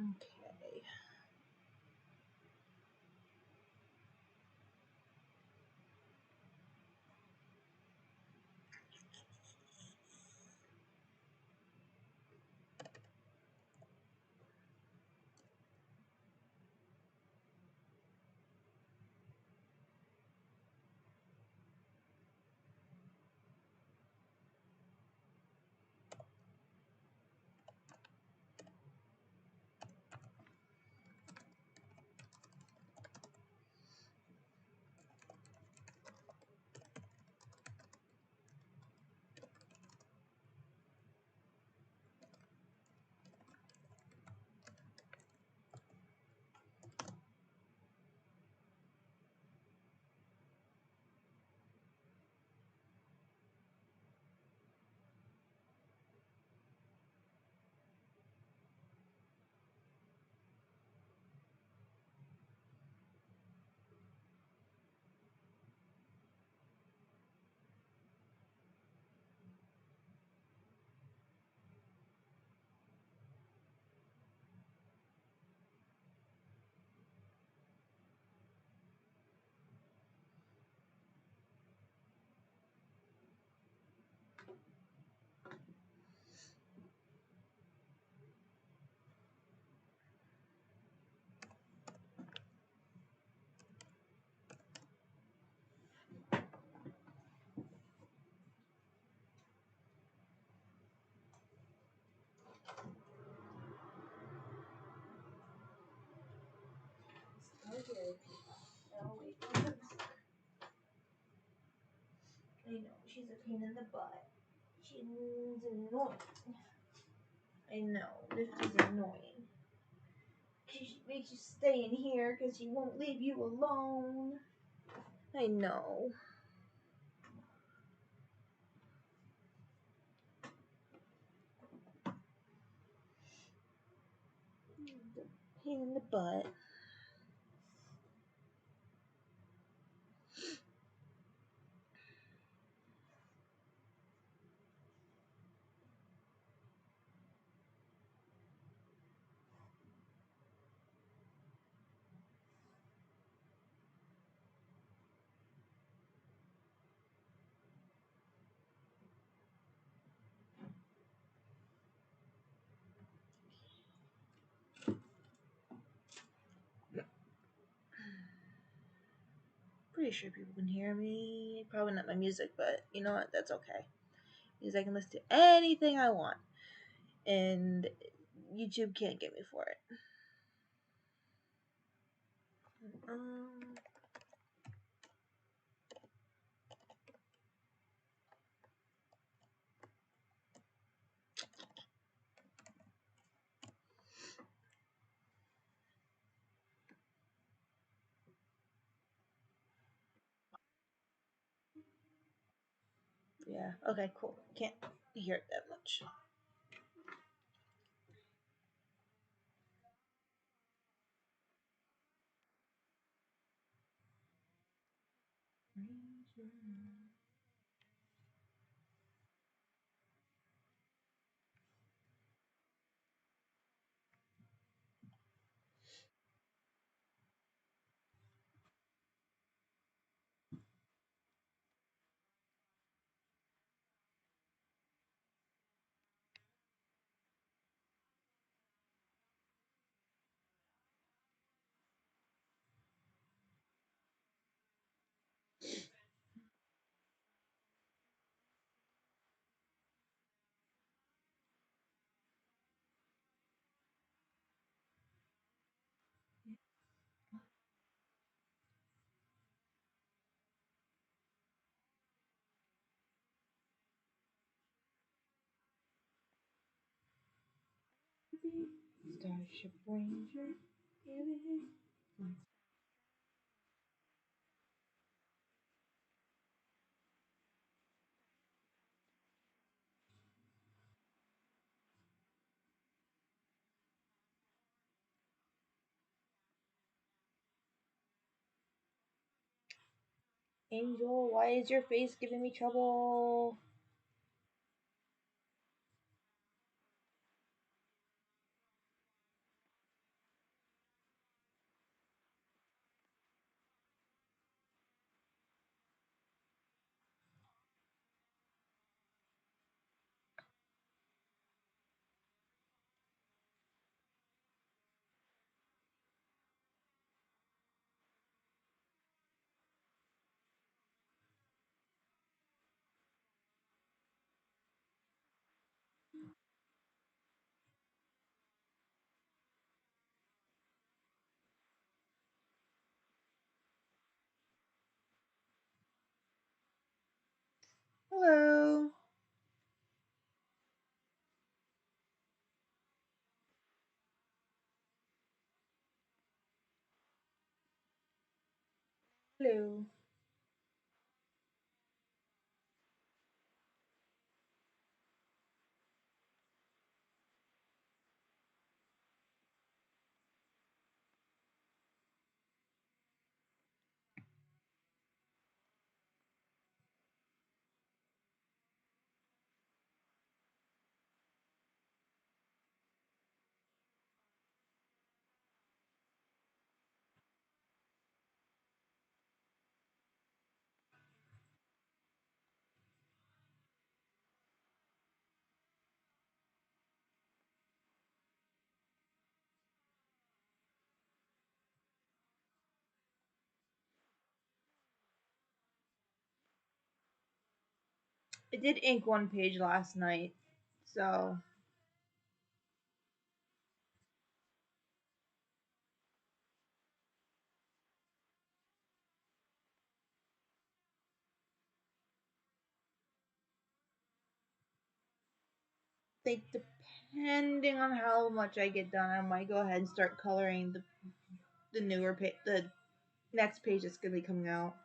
Okay. I know, she's a pain in the butt. She's annoying. I know, Lift is annoying. She makes you stay in here because she won't leave you alone. I know. Pain in the butt. Pretty sure people can hear me. Probably not my music, but you know what? That's okay. Because I can listen to anything I want. And YouTube can't get me for it. Yeah, okay, cool. Can't hear it that much. Starship Ranger. Angel, why is your face giving me trouble? Hello. I did ink one page last night, so think depending on how much I get done, I might go ahead and start coloring the the next page that's gonna be coming out.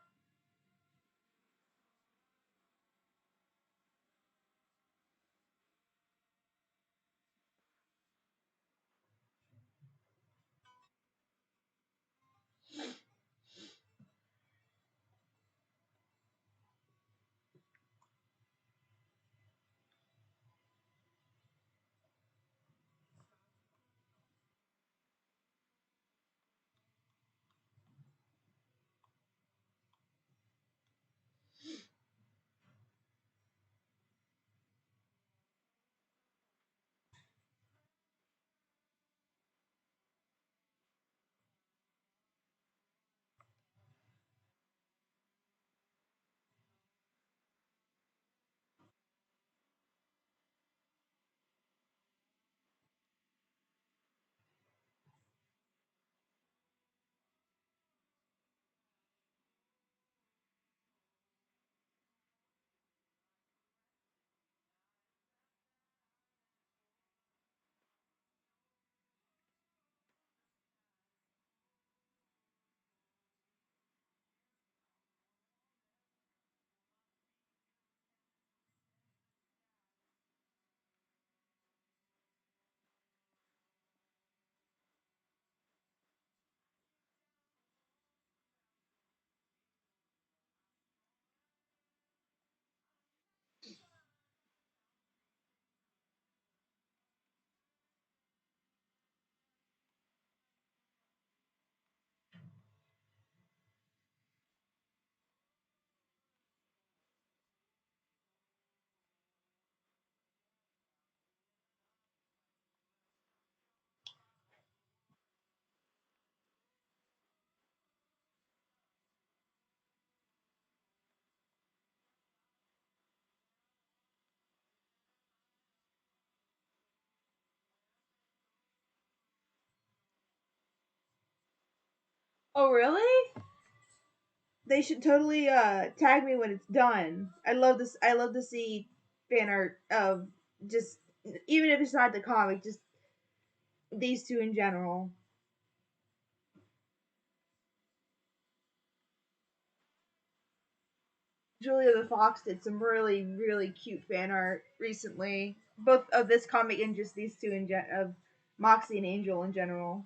Oh really? They should totally tag me when it's done. I love this. I love to see fan art of just even if it's not the comic, just these two in general. Julia the Fox did some really cute fan art recently, both of this comic and just these two of Moxie and Angel in general.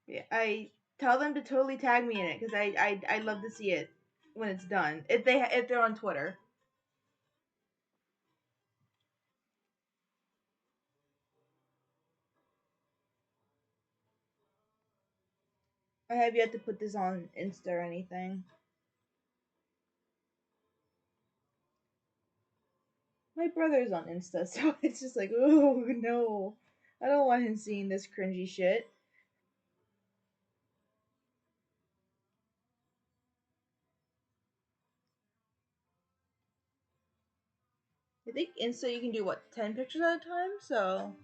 Yeah, I tell them to totally tag me in it because I love to see it when it's done. If they're on Twitter, I have yet to put this on Insta or anything. My brother's on Insta, so it's just like, oh no, I don't want him seeing this cringy shit. I think Insta you can do what 10 pictures at a time, so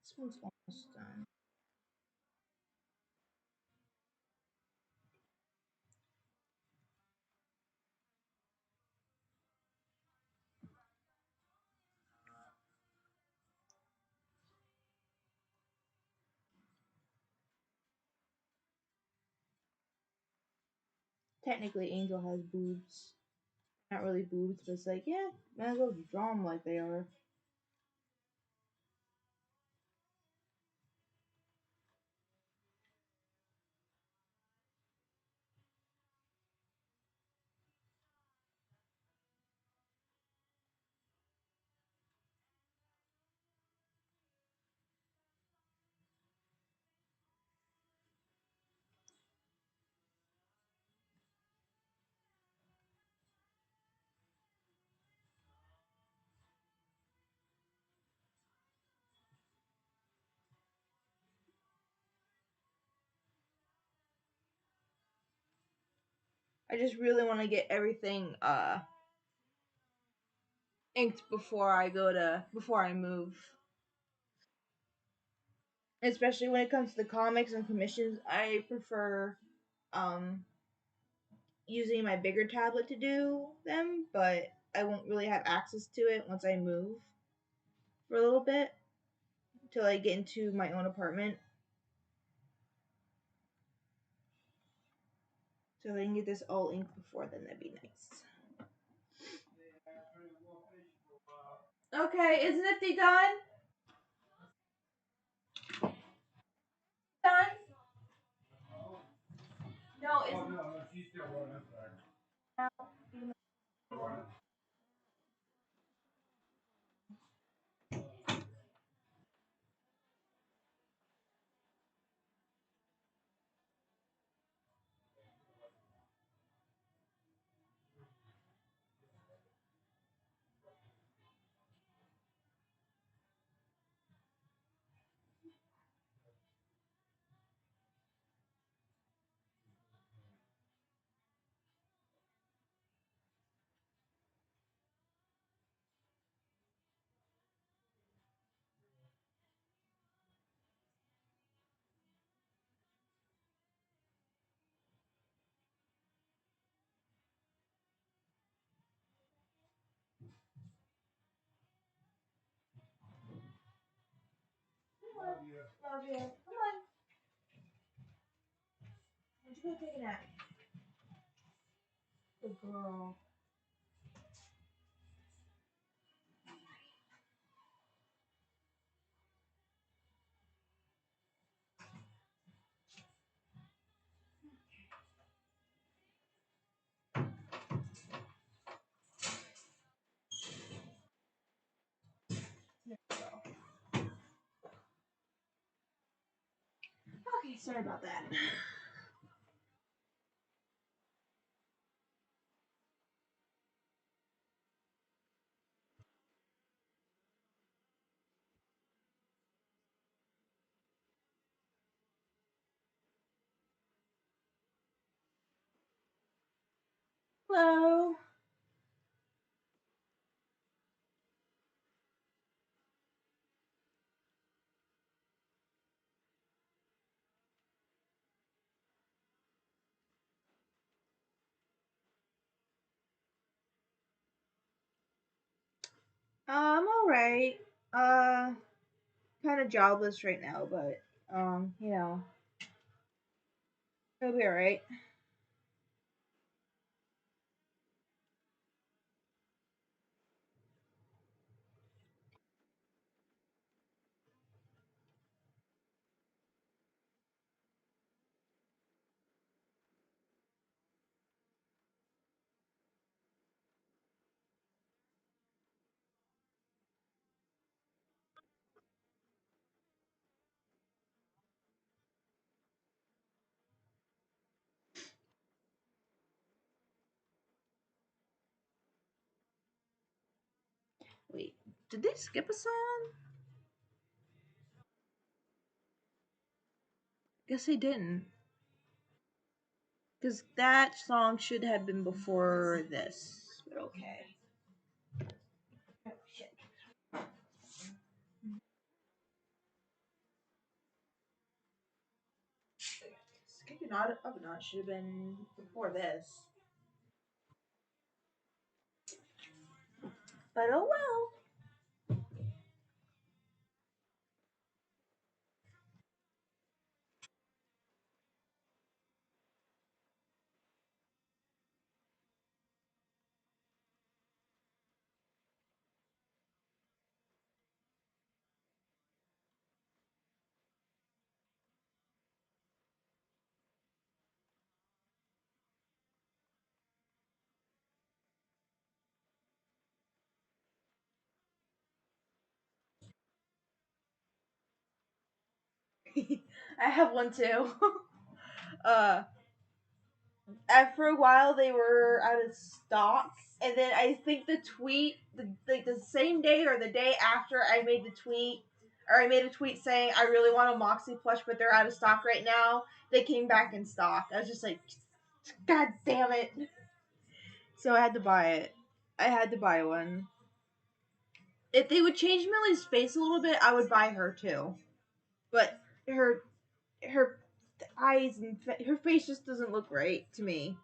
This one's almost done. Technically, Angel has boobs. Not really boobs, but it's like, yeah, might as well draw them like they are. I just really want to get everything inked before I move. Especially when it comes to the comics and commissions, I prefer um using my bigger tablet to do them, but I won't really have access to it once I move for a little bit till I get into my own apartment. So if I can get this all inked before then, that'd be nice. Okay, is Nifty done? Done? No, it's no, she's still running. Love you. Come on. Why don't you go take a nap? Good girl. There we go. Okay, sorry about that. Hello. I'm alright. Kind of jobless right now, but you know, it'll be alright. Wait, did they skip a song? Guess they didn't. Because that song should have been before this. But okay. Oh, shit. kicking out of not should have been before this. But oh well. I have one too. uh, for a while they were out of stock, and then I think the tweet, the same day or the day after I made the tweet, or I made a tweet saying I really want a Moxie plush, but they're out of stock right now. They came back in stock. I was just like, God damn it! So I had to buy it. I had to buy one. If they would change Millie's face a little bit, I would buy her too. But her eyes and her face just doesn't look right to me.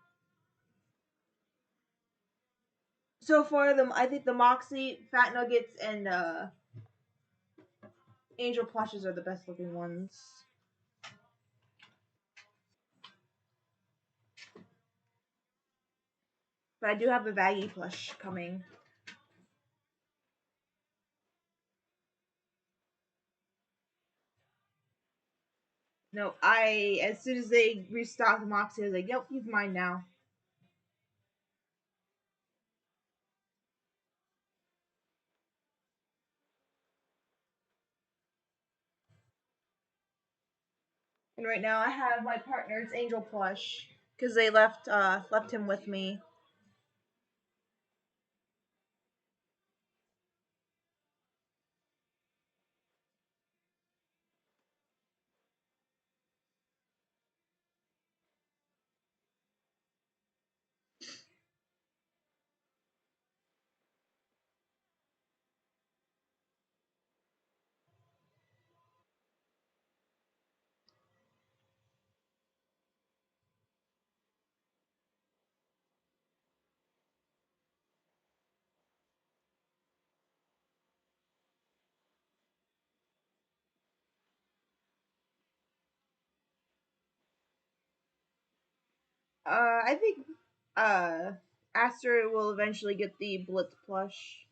So far, I think the Moxie, Fat Nuggets, and Angel plushes are the best looking ones. But I do have a Vaggie plush coming. No, as soon as they restocked Moxie, I was like, yep, he's mine now. And right now I have my partner's Angel plush because they left him with me. I think Aster will eventually get the Blitz plush.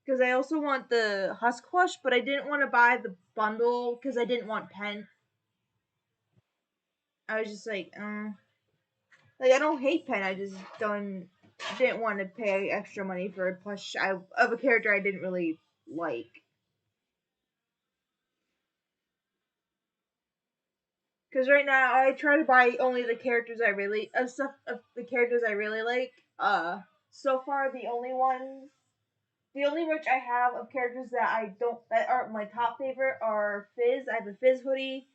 Because I also want the Husk plush, but I didn't want to buy the bundle because I didn't want Pen. I was just like I don't hate Pen. I just didn't want to pay extra money for a plush of a character I didn't really like. Because right now I try to buy only the characters I really of the characters I really like. So far the only merch I have of characters that are my top favorite are Fizz. I have a Fizz hoodie,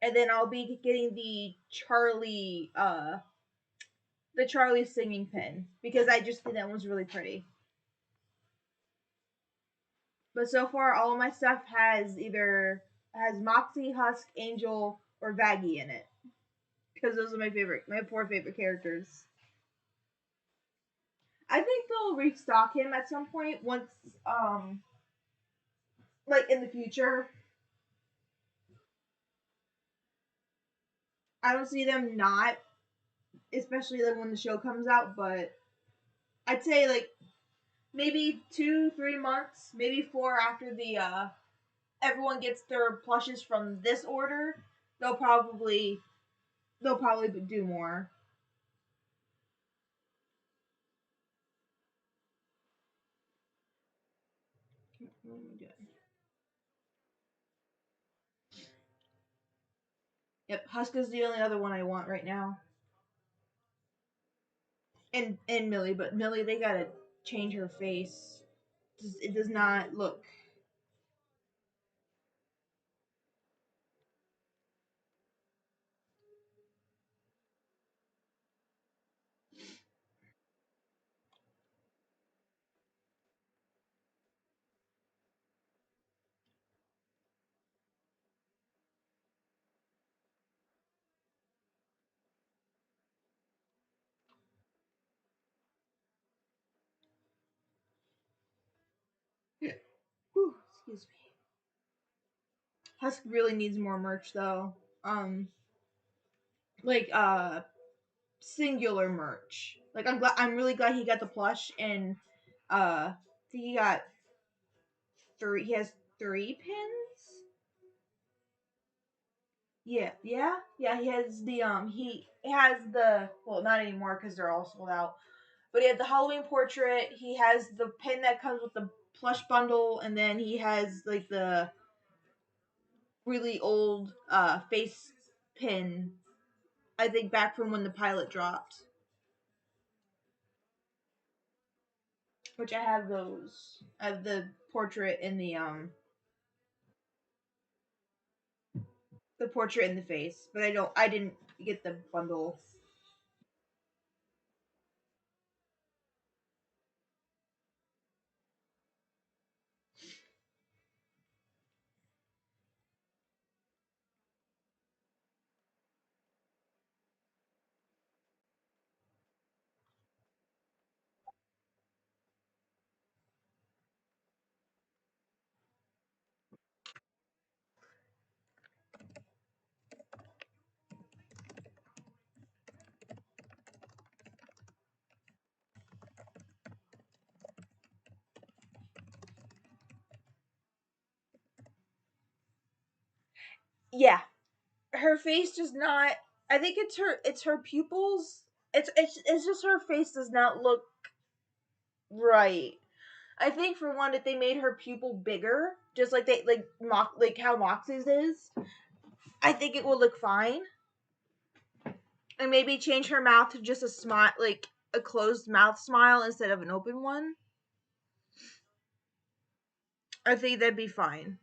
and then I'll be getting the Charlie singing pin because I just think that one's really pretty. But so far, all of my stuff has Moxie, Husk, Angel, or Vaggie in it because those are my four favorite characters. I think they'll restock him at some point once, like in the future. I don't see them not, especially like when the show comes out. But I'd say like maybe 2-3 months, maybe 4 after the everyone gets their plushes from this order, they'll probably do more. What am I doing? Yep, Huska's the only other one I want right now. And Millie, but Millie they gotta change her face. It does not look. Husk really needs more merch though. Like singular merch. Like I'm really glad he got the plush, and I think he got three. He has 3 pins. Yeah. He has the well, not anymore because they're all sold out. But he had the Halloween portrait. He has the pin that comes with the plush bundle, and then he has like the really old face pin. I think back from when the pilot dropped, which I have those. I have the portrait and the portrait in the face, but I didn't get the bundle. Yeah, her face does not. I think it's her pupils. It's just her face does not look right. I think for one that they made her pupil bigger, just like they like how Moxie's is. I think it will look fine, and maybe change her mouth to just a smile, like a closed mouth smile instead of an open one. I think that'd be fine.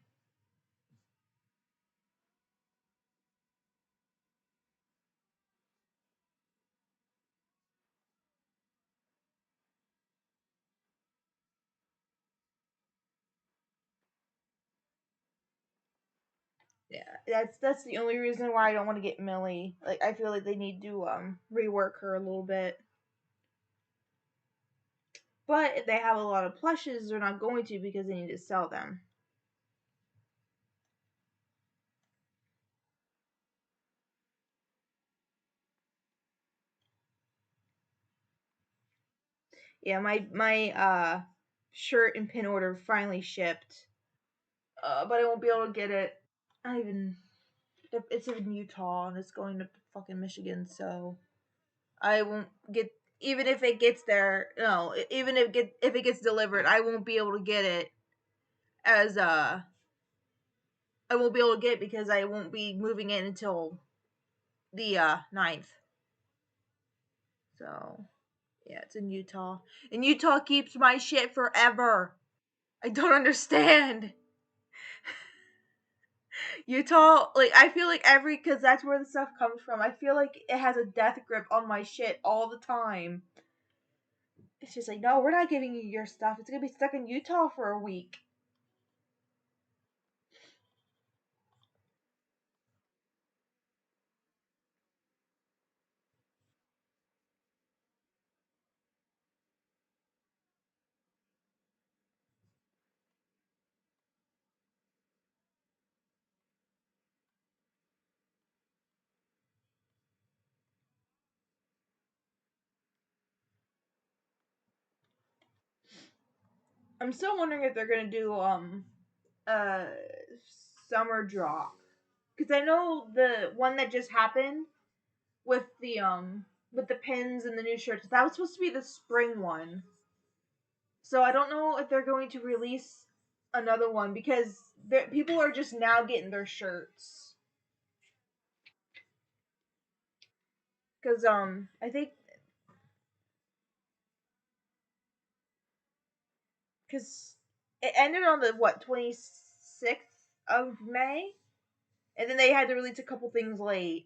Yeah, that's the only reason why I don't want to get Millie. Like I feel like they need to rework her a little bit. But if they have a lot of plushes, they're not going to because they need to sell them. Yeah, my shirt and pin order finally shipped. But I won't be able to get it. I even it's in Utah and it's going to fucking Michigan, so I won't get even if it gets there. No, even if it gets delivered, I won't be able to get it as I won't be able to get it because I won't be moving in until the 9th. So yeah, it's in Utah, and Utah keeps my shit forever. I don't understand. Utah, like I feel like because that's where the stuff comes from. I feel like it has a death grip on my shit all the time. It's just like, no, we're not giving you your stuff. It's gonna be stuck in Utah for a week. I'm still wondering if they're gonna do uh summer drop because I know the one that just happened with the pins and the new shirts that was supposed to be the spring one. So I don't know if they're going to release another one because people are just now getting their shirts. Because I think because it ended on the 26th of May, and then they had to release a couple things late.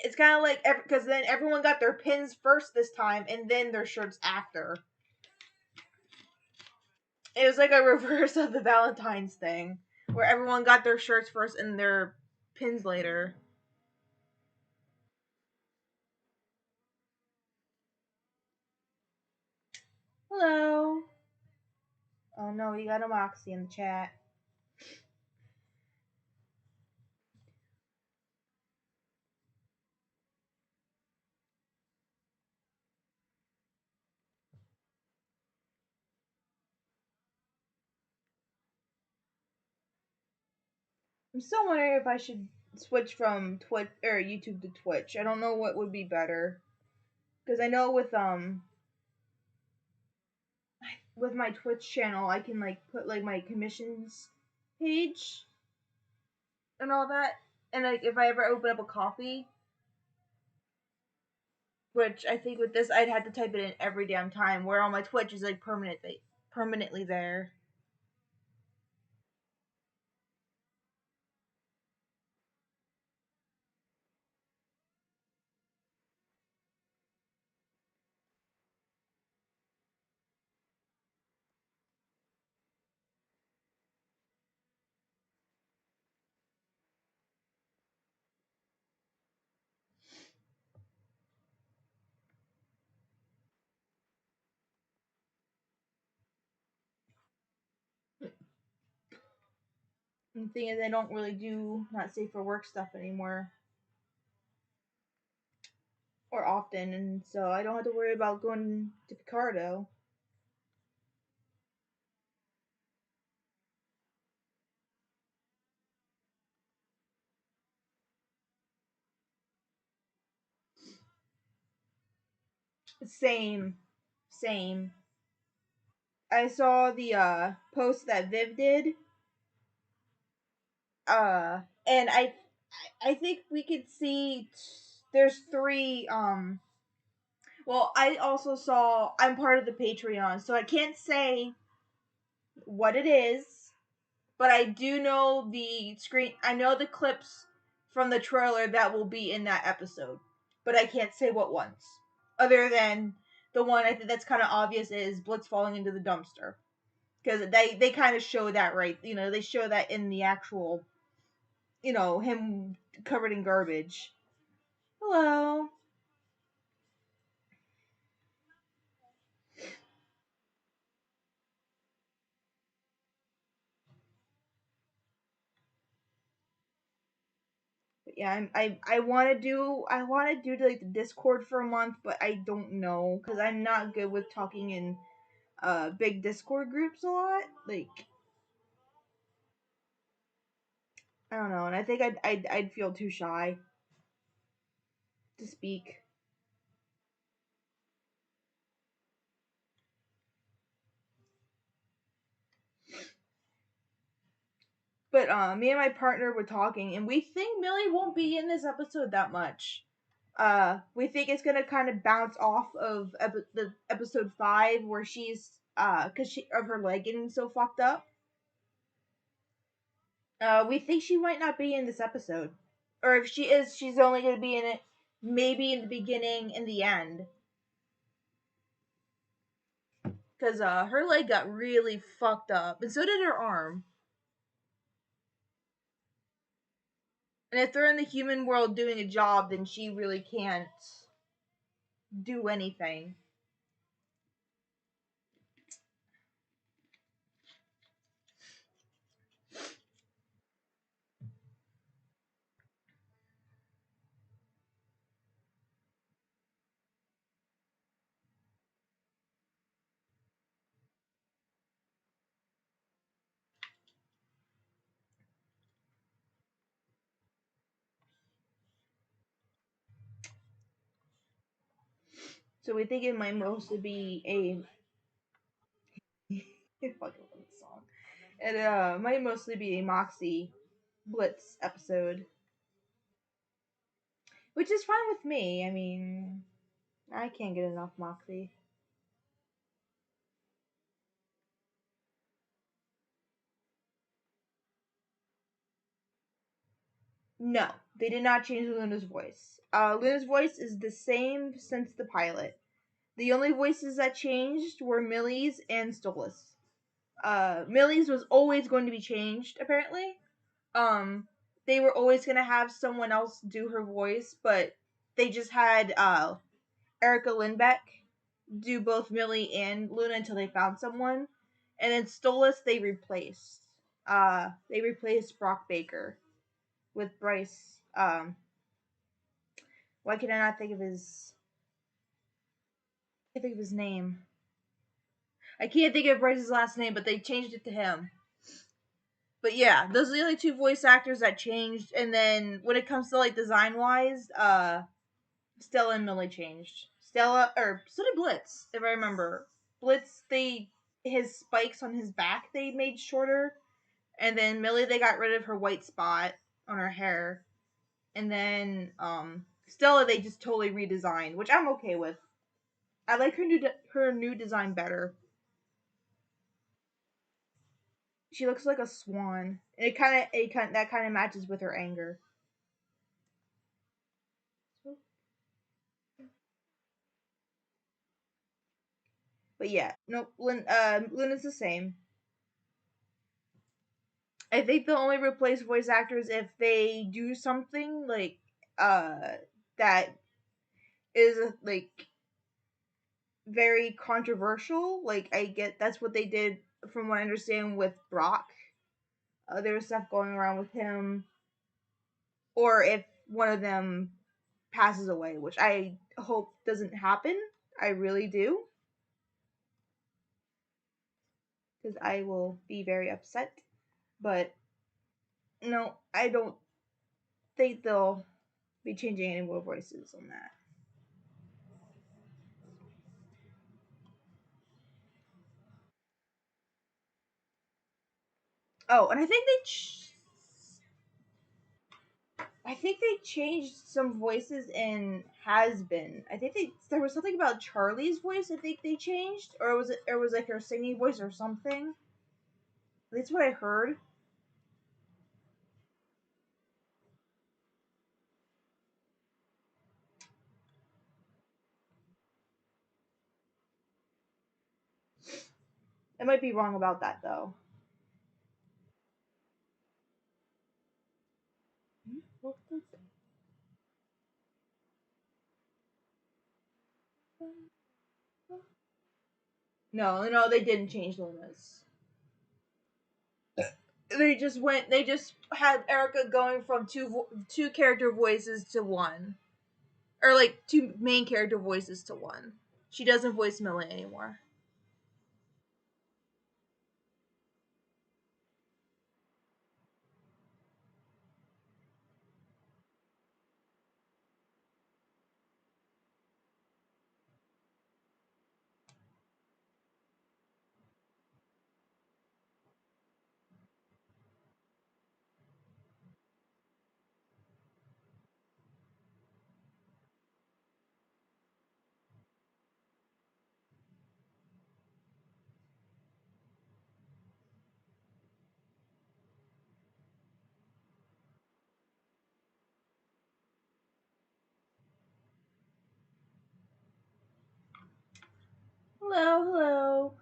It's kind of like because then everyone got their pins first this time, and then their shirts after. It was like a reverse of the Valentine's thing, where everyone got their shirts first and their pins later. Hello. Oh no, you got a Moxie in the chat. I'm still wondering if I should switch from Twitch or YouTube to Twitch. I don't know what would be better. Because I know with my Twitch channel I can like put like my commissions page and all that. And like if I ever open up a coffee, which I think with this I'd have to type it in every damn time, where on my Twitch is like permanently there. And the thing is I don't really do not safe for work stuff anymore. Or often, and so I don't have to worry about going to Picardo. Same. Same. I saw the post that Viv did. And I think we could see there's three well, I also saw I'm part of the Patreon, so I can't say what it is, but I do know the screen I know the clips from the trailer that will be in that episode. But I can't say what ones. Other than the one I think that's kind of obvious is Blitz falling into the dumpster. Because they kind of show that, right? You know, they show that in the actual, you know, him covered in garbage. Hello. But yeah, I want to do like the Discord for a month, but I don't know because I'm not good with talking in big Discord groups a lot. Like I don't know, and I think I'd feel too shy to speak. But me and my partner were talking, and we think Millie won't be in this episode that much. We think it's gonna kind of bounce off of the episode 5 where she's cause she of her leg getting so fucked up. We think she might not be in this episode, or if she is, she's only gonna be in it maybe in the beginning and the end. Cause her leg got really fucked up, and so did her arm. And if they're in the human world doing a job, then she really can't do anything. So we think it might mostly be a I fucking love this song. It might mostly be a Moxie Blitz episode, which is fine with me. I mean, I can't get enough Moxie. No, they did not change Luna's voice. Luna's voice is the same since the pilot. The only voices that changed were Millie's and Stolas. Millie's was always going to be changed, apparently. Um, they were always going to have someone else do her voice, but they just had Erica Lindbeck do both Millie and Luna until they found someone. And then Stolas they replaced Brock Baker with Bryce. Why can I not think of his? I can't think of his name. I can't think of Bryce's last name, but they changed it to him. But yeah, those are the only two voice actors that changed. And then when it comes to like design wise, Stella and Millie changed. Stella, or so did Blitz, if I remember. Blitz, his spikes on his back they made shorter, and then Millie they got rid of her white spot on her hair, and then Stella they just totally redesigned, which I'm okay with. I like her new design better. She looks like a swan. It kind of that kind of matches with her anger. But yeah, no, Luna's the same. I think they'll only replace voice actors if they do something like uh that is like very controversial. Like I get that's what they did from what I understand with Brock. There was stuff going around with him, or if one of them passes away, which I hope doesn't happen. I really do, because I will be very upset. But no, I don't think they'll be changing any more voices on that. Oh, and I think they changed some voices in Hazbin. I think there was something about Charlie's voice. I think they changed, or was like her singing voice or something. That's what I heard. I might be wrong about that though. No, no, they didn't change Luna's. They just had Erica going from two character voices to one, or like two main character voices to one. She doesn't voice Millie anymore. Hello, hello.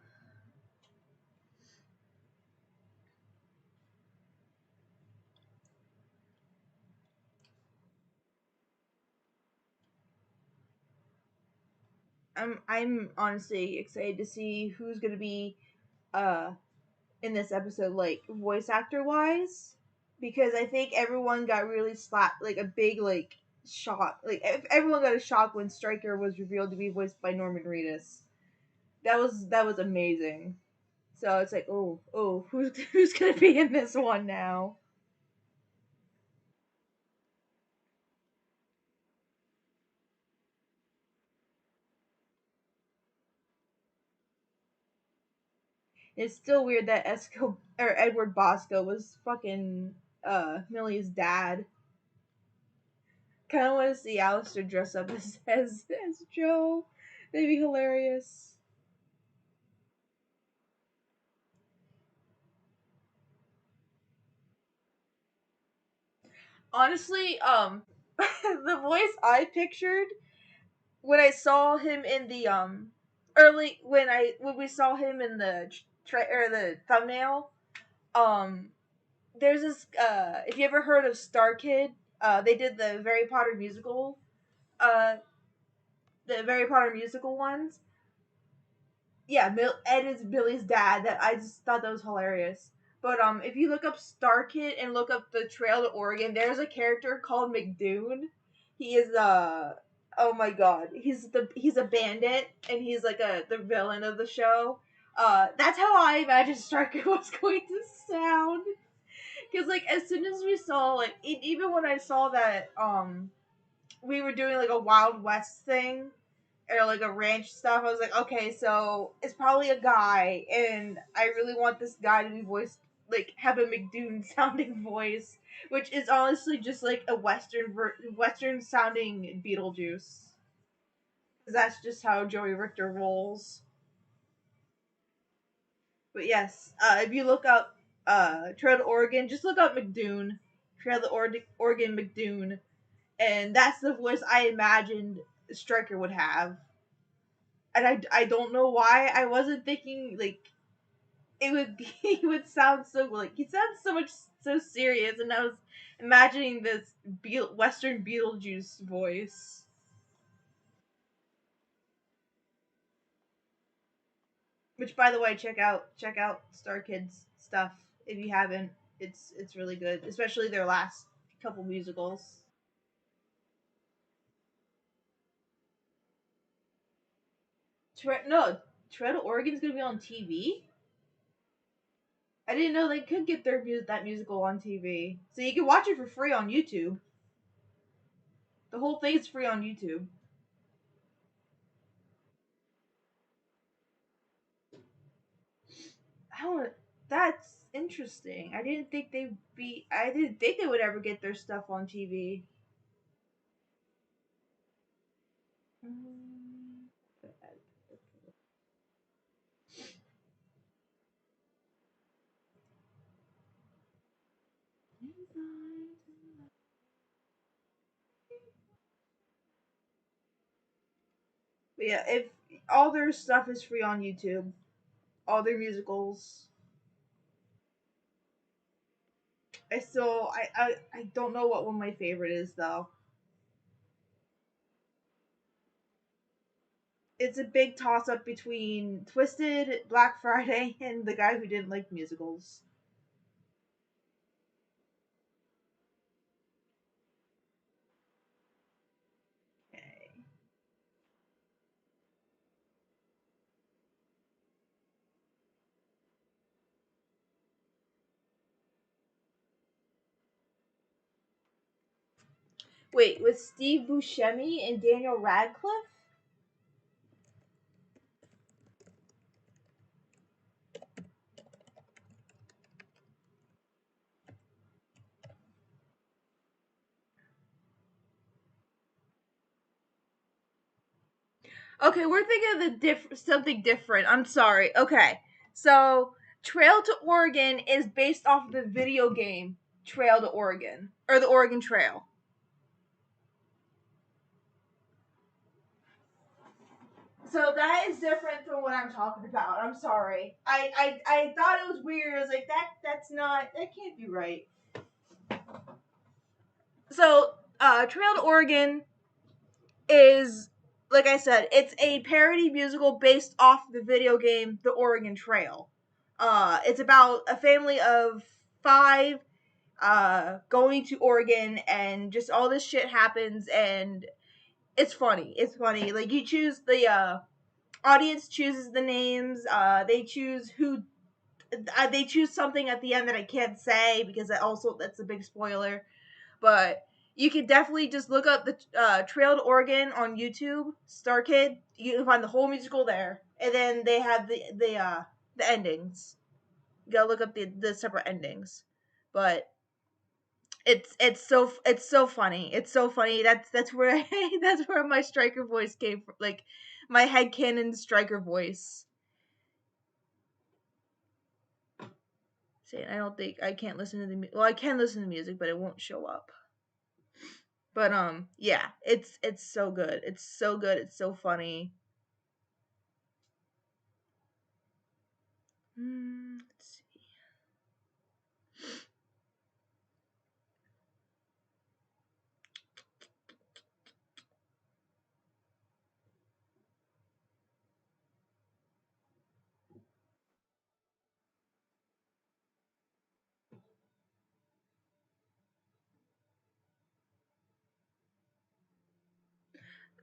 I'm honestly excited to see who's gonna be uh in this episode, like voice actor wise, because I think everyone got really slapped, like a big like shock. Like everyone got a shock when Stryker was revealed to be voiced by Norman Reedus. That was amazing. So it's like, oh, who's gonna be in this one now? It's still weird that Edward Bosco was fucking Millie's dad. Kind of want to see Alistair dress up as Joe. That'd be hilarious. Honestly, the voice I pictured when I saw him in the early when we saw him in the or the thumbnail. Um, there's this if you ever heard of Star Kid, they did uh the Harry Potter musical ones. Yeah, Ed is Billy's dad. That I just thought that was hilarious. But if you look up Star Kid and look up the Trail to Oregon, there's a character called McDoon. He is oh my god, he's a bandit and he's like the villain of the show. That's how I imagine Striker was going to sound. Because like as soon as we saw like even when I saw that we were doing like a Wild West thing or like a ranch stuff, I was like, okay, so it's probably a guy, and I really want this guy to be voiced like have a McDoon sounding voice, which is honestly just like a Western sounding Beetlejuice. Because that's just how Joey Richter rolls. But yes, if you look up Trail to Oregon, just look up McDoon, Trail to Oregon McDoon, and that's the voice I imagined Stryker would have. And I don't know why I wasn't thinking like it would be, he would sound so like he sounds so much so serious, and I was imagining this Western Beetlejuice voice. Which, by the way, check out Star Kids stuff if you haven't. It's really good, especially their last couple musicals. No, Tread Oregon's gonna be on TV. I didn't know they could get that musical on TV, so you can watch it for free on YouTube. The whole thing is free on YouTube. How that's interesting. I didn't think they would ever get their stuff on TV. Mm. But yeah, if all their stuff is free on YouTube, all their musicals. I don't know what one my favorite is though. It's a big toss up between Twisted, Black Friday, and the guy who didn't like musicals. Okay. Wait, with Steve Buscemi and Daniel Radcliffe? Okay, we're thinking of something different. I'm sorry. Okay, so Trail to Oregon is based off the video game Trail to Oregon or the Oregon Trail. So that is different from what I'm talking about. I'm sorry. I thought it was weird. I was like that can't be right. So Trail to Oregon is like I said, it's a parody musical based off the video game The Oregon Trail. It's about a family of 5 going to Oregon, and just all this shit happens, and it's funny. It's funny. Like you choose the audience chooses the names. They choose who. They choose something at the end that I can't say because that's a big spoiler. But you can definitely just look up the Trail to Oregon on YouTube, Star Kid. You can find the whole musical there, and then they have the endings. You gotta look up the separate endings, but it's so funny. It's so funny. That's where that's where my Striker voice came from. Like my headcanon Striker voice. See, I don't think I can't listen to well, I can listen to music, but it won't show up. But yeah, it's so good. It's so good. It's so funny. Let's see.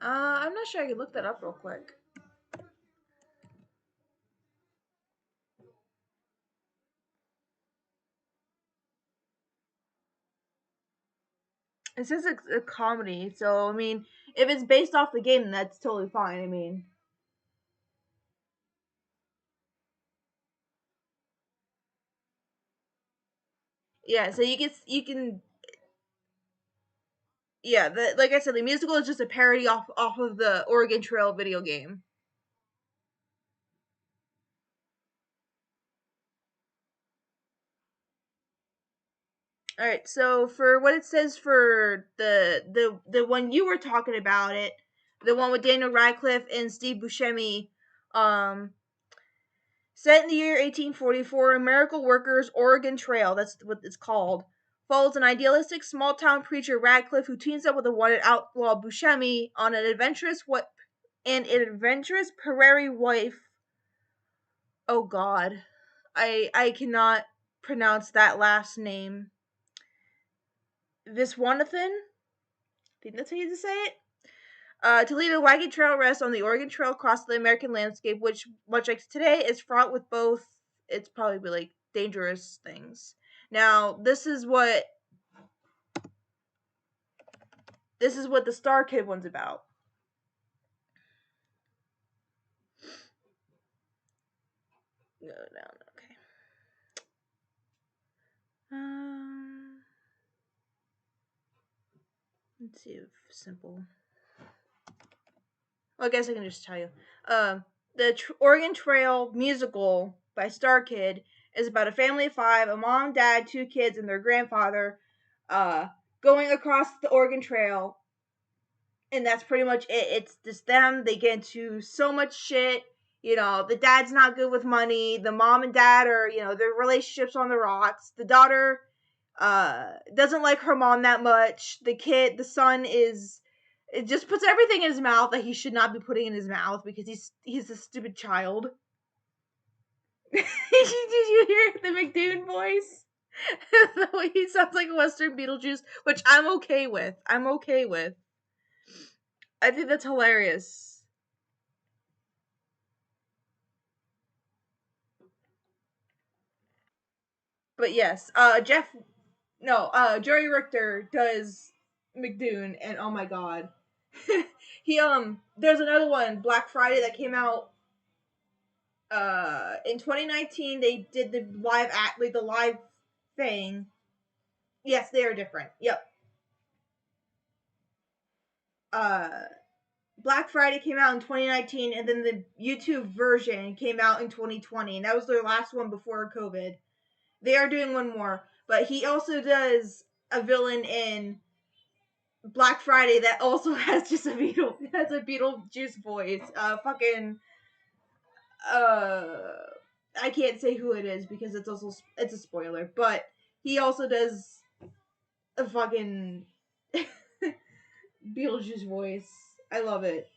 I'm not sure. I can look that up real quick. It says it's a comedy, so I mean, if it's based off the game, then that's totally fine. I mean, yeah. So you can yeah. Like I said, the musical is just a parody off of the Oregon Trail video game. All right. So for what it says for the one you were talking about it, the one with Daniel Radcliffe and Steve Buscemi, um, set in the year 1844, Miracle Workers Oregon Trail, that's what it's called, follows an idealistic small town preacher Radcliffe who teams up with a wanted outlaw Buscemi on an adventurous prairie wife. Oh God, I cannot pronounce that last name. Viswanathan? I think that's how you say it. To lead a wagon trail rest on the Oregon Trail across the American landscape, which, much like today, is fraught with both. It's probably like dangerous things. Now, this is what the Star Kid one's about. Go down. Okay. Let's see if simple. Well, I guess I can just tell you. The Oregon Trail musical by Star Kid is about a family of 5, a mom, dad, 2 kids, and their grandfather, uh, going across the Oregon Trail, and that's pretty much it. It's just them. They get into so much shit. The dad's not good with money. The mom and dad are, their relationship's on the rocks. The daughter doesn't like her mom that much. The son it just puts everything in his mouth that he should not be putting in his mouth because he's a stupid child. Did you hear the McDoon voice? The way he sounds like a Western Beetlejuice, which I'm okay with. I think that's hilarious. But yes, Jerry Richter does McDoon, and oh my god, there's another one, Black Friday, that came out in 2019. They did the live thing. Yes, they are different. Yep. Uh, Black Friday came out in 2019, and then the YouTube version came out in 2020, and that was their last one before COVID. They are doing one more, but he also does a villain in Black Friday that also has just a Beetlejuice voice. Uh, I can't say who it is because it's a spoiler, but he also does a fucking Beetlejuice voice. I love it.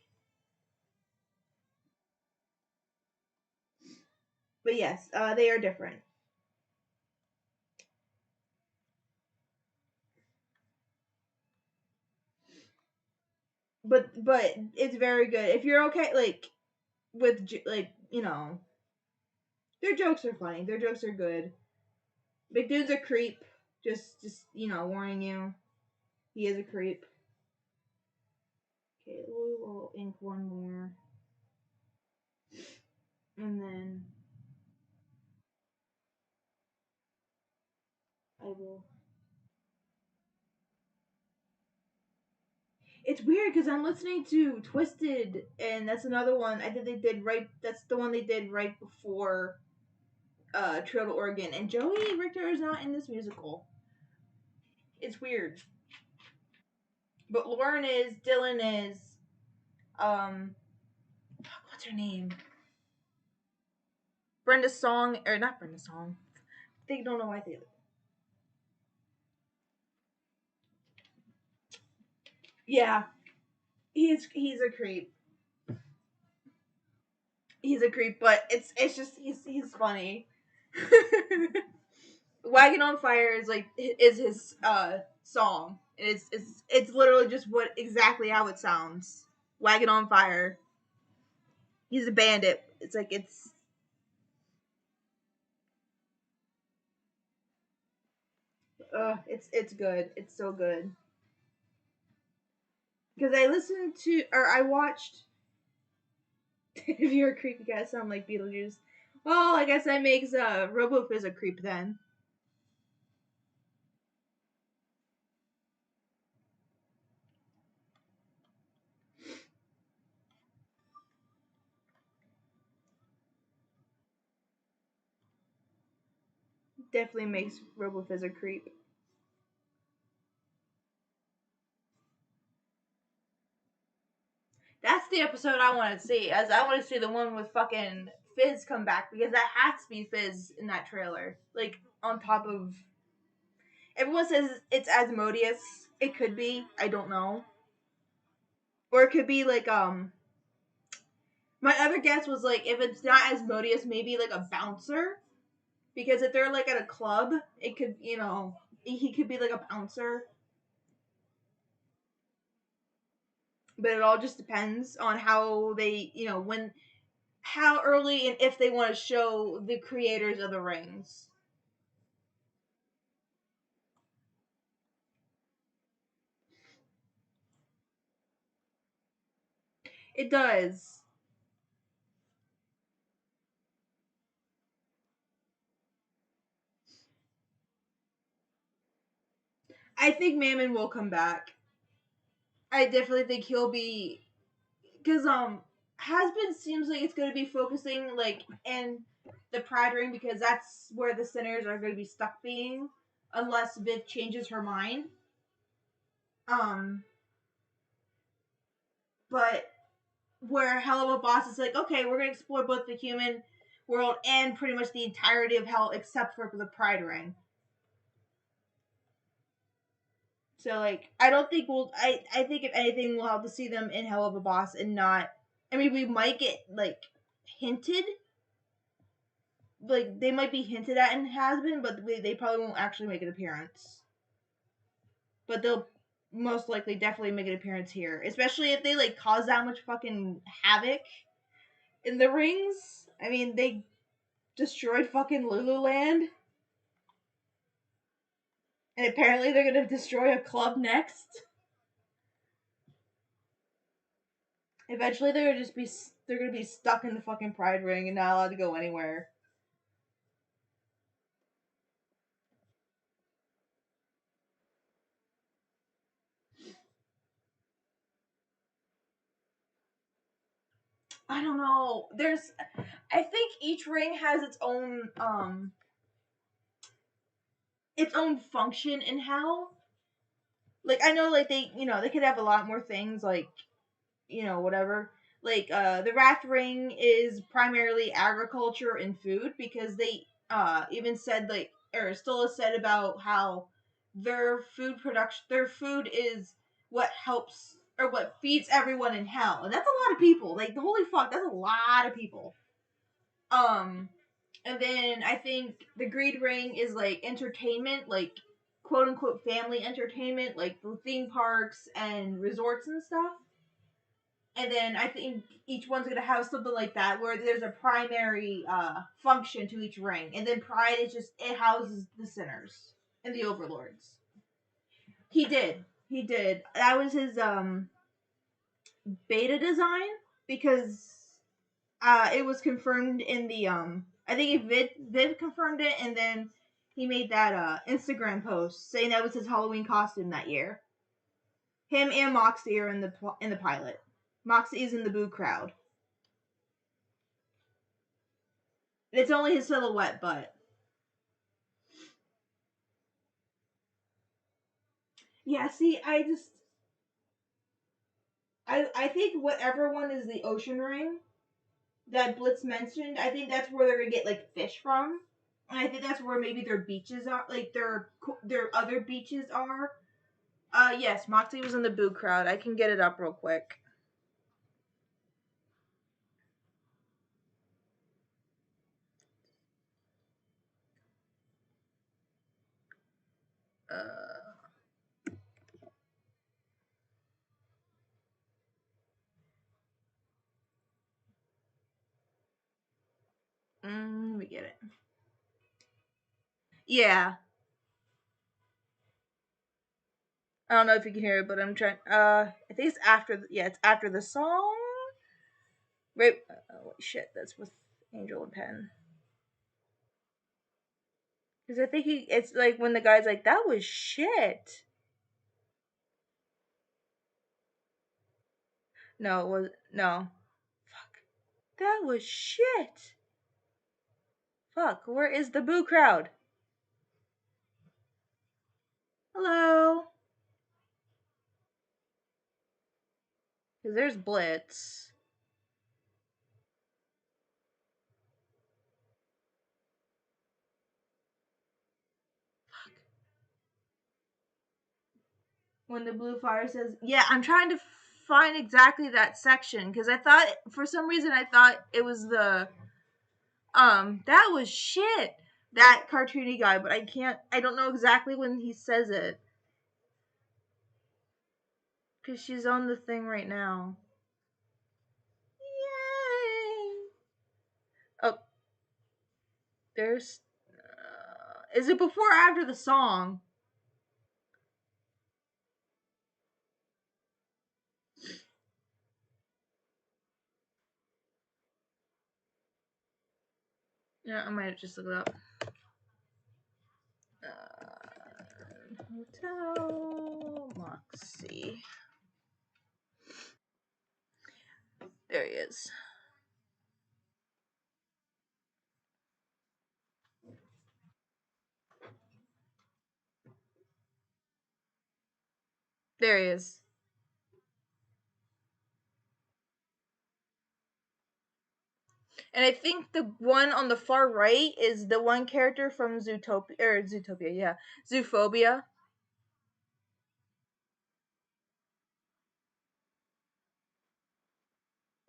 But yes, they are different. But it's very good. If you're okay, like with like their jokes are funny. Their jokes are good. Big dude's a creep. Just warning you, he is a creep. Okay, we'll ink one more, and then I will. It's weird because I'm listening to Twisted, and that's another one. I think they did right. That's the one they did right before Trail to Oregon, and Joey Richter is not in this musical. It's weird, but Lauren is, Dylan is, um, what's her name? Brenda Song, or not Brenda Song. They don't know why they. Yeah, he's a creep. He's a creep, but it's just he's funny. Wagon on Fire is his song. It's literally just what exactly how it sounds. Wagon on Fire. He's a bandit. It's like it's good. It's so good. Because I listened to or I watched. If you're a creepy guy, sound like Beetlejuice. Well, I guess that makes RoboFizz a creep then. Definitely makes RoboFizz a creep. That's the episode I want to see. As I want to see the one with fucking Fizz come back because that has to be Fizz in that trailer. Like on top of everyone says it's Asmodeus. It could be. I don't know. Or it could be like my other guess was like if it's not Asmodeus, maybe like a bouncer. Because if they're like at a club, it could he could be like a bouncer. But it all just depends on how they when how early and if they want to show the creators of the rings. It does. I think Mammon will come back. I definitely think he'll be because Hazbin seems like it's going to be focusing like in the Pride Ring because that's where the sinners are going to be stuck being unless Viv changes her mind. Um, but where Helluva Boss is like, okay, we're going to explore both the human world and pretty much the entirety of hell except for the Pride Ring. So like, I don't think we'll. I think if anything, we'll have to see them in Helluva Boss and not. I mean, we might get like hinted, like they might be hinted at in Hazbin, but they probably won't actually make an appearance. But they'll most likely definitely make an appearance here, especially if they like cause that much fucking havoc in the rings. I mean, they destroyed fucking Lululand, and apparently they're gonna destroy a club next. Eventually, they're gonna be stuck in the fucking Pride Ring and not allowed to go anywhere. I don't know. I think each ring has its own function in hell. Like I know, like they could have a lot more things, like whatever. Like the Wrath Ring is primarily agriculture and food because they even said like or still said about how their food is what helps or what feeds everyone in hell, and that's a lot of people. Like holy fuck, that's a lot of people. Um, and then I think the Greed Ring is like entertainment, like quote unquote family entertainment, like the theme parks and resorts and stuff. And then I think each one's gonna have something like that where there's a primary function to each ring, and then Pride is just it houses the sinners and the overlords. He did. That was his beta design because it was confirmed in the I think Viv confirmed it, and then he made that Instagram post saying that was his Halloween costume that year. Him and Moxie are in the pilot. Moxie is in the boo crowd. It's only his silhouette, but yeah. See, I think whatever one is the ocean ring that Blitz mentioned, I think that's where they're gonna get like fish from. And I think that's where maybe their beaches are, like their other beaches are. Yes, Moxie was in the boo crowd. I can get it up real quick. Uh, get it. Yeah. I don't know if you can hear it, but I'm trying. I think it's after. Yeah, it's after the song. Right. Oh shit, that's with Angel and Pen. Because I think it's like when the guy's like, "That was shit." No, it was no. Fuck. That was shit. Fuck. Where is the boo crowd? Hello. Because there's Blitz. When the blue fire says, "Yeah, I'm trying to find exactly that section because I thought for some reason I thought it was the that was shit, that cartoony guy, but I don't know exactly when he says it because she's on the thing right now. Yay! Oh, there's is it before or after the song? Yeah, I might just look it up. Hotel Moxie. There he is. There he is. And I think the one on the far right is the one character from Zootopia, yeah. Zoophobia.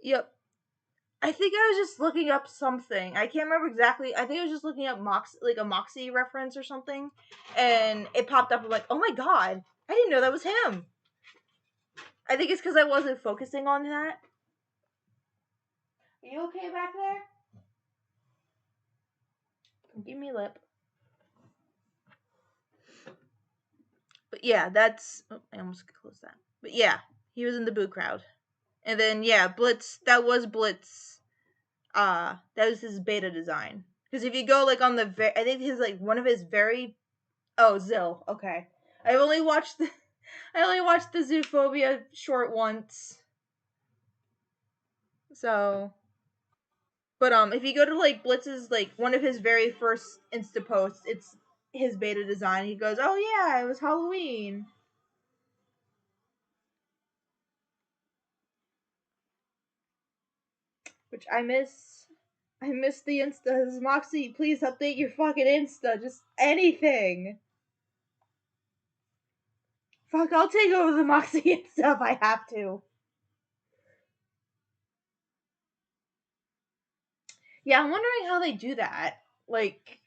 Yep. I think I was just looking up something. I can't remember exactly. I think I was just looking up like a Moxie reference or something, and it popped up. I'm like, oh my god, I didn't know that was him. I think it's because I wasn't focusing on that. Are you okay back there? Give me lip. But yeah, that's. Oh, I almost closed that. But yeah, he was in the boo crowd, and then yeah, Blitz. That was Blitz. That was his beta design. Because if you go like on the, I think his like one of his very, oh Zill. Okay, I only watched the, I only watched the Zoophobia short once. So, but if you go to like Blitz's like one of his very first Insta posts, it's his beta design. He goes, "Oh yeah, it was Halloween," which I miss. I miss the Instas. Moxie, please update your fucking Insta. Just anything. Fuck, I'll take over the Moxie Insta if I have to. Yeah, I'm wondering how they do that. Like,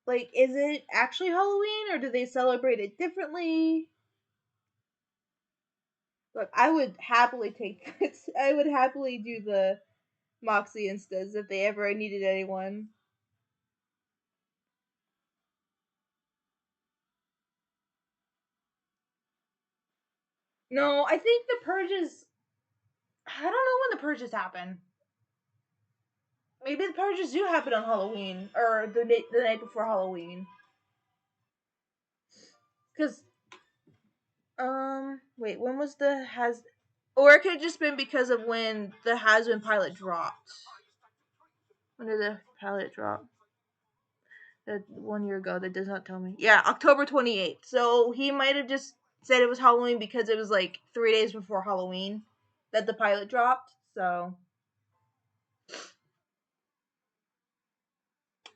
is it actually Halloween or do they celebrate it differently? Look, I would happily take this. I would happily do the Moxie Instas if they ever needed anyone. No, I think the purges. I don't know when the purges happen. Maybe the purges do happen on Halloween or the night before Halloween. Cause wait, when was the has? Or it could have just been because of when the Hazbin pilot dropped. When did the pilot drop? That 1 year ago. That does not tell me. Yeah, October 28th. So he might have just said it was Halloween because it was like 3 days before Halloween that the pilot dropped. So,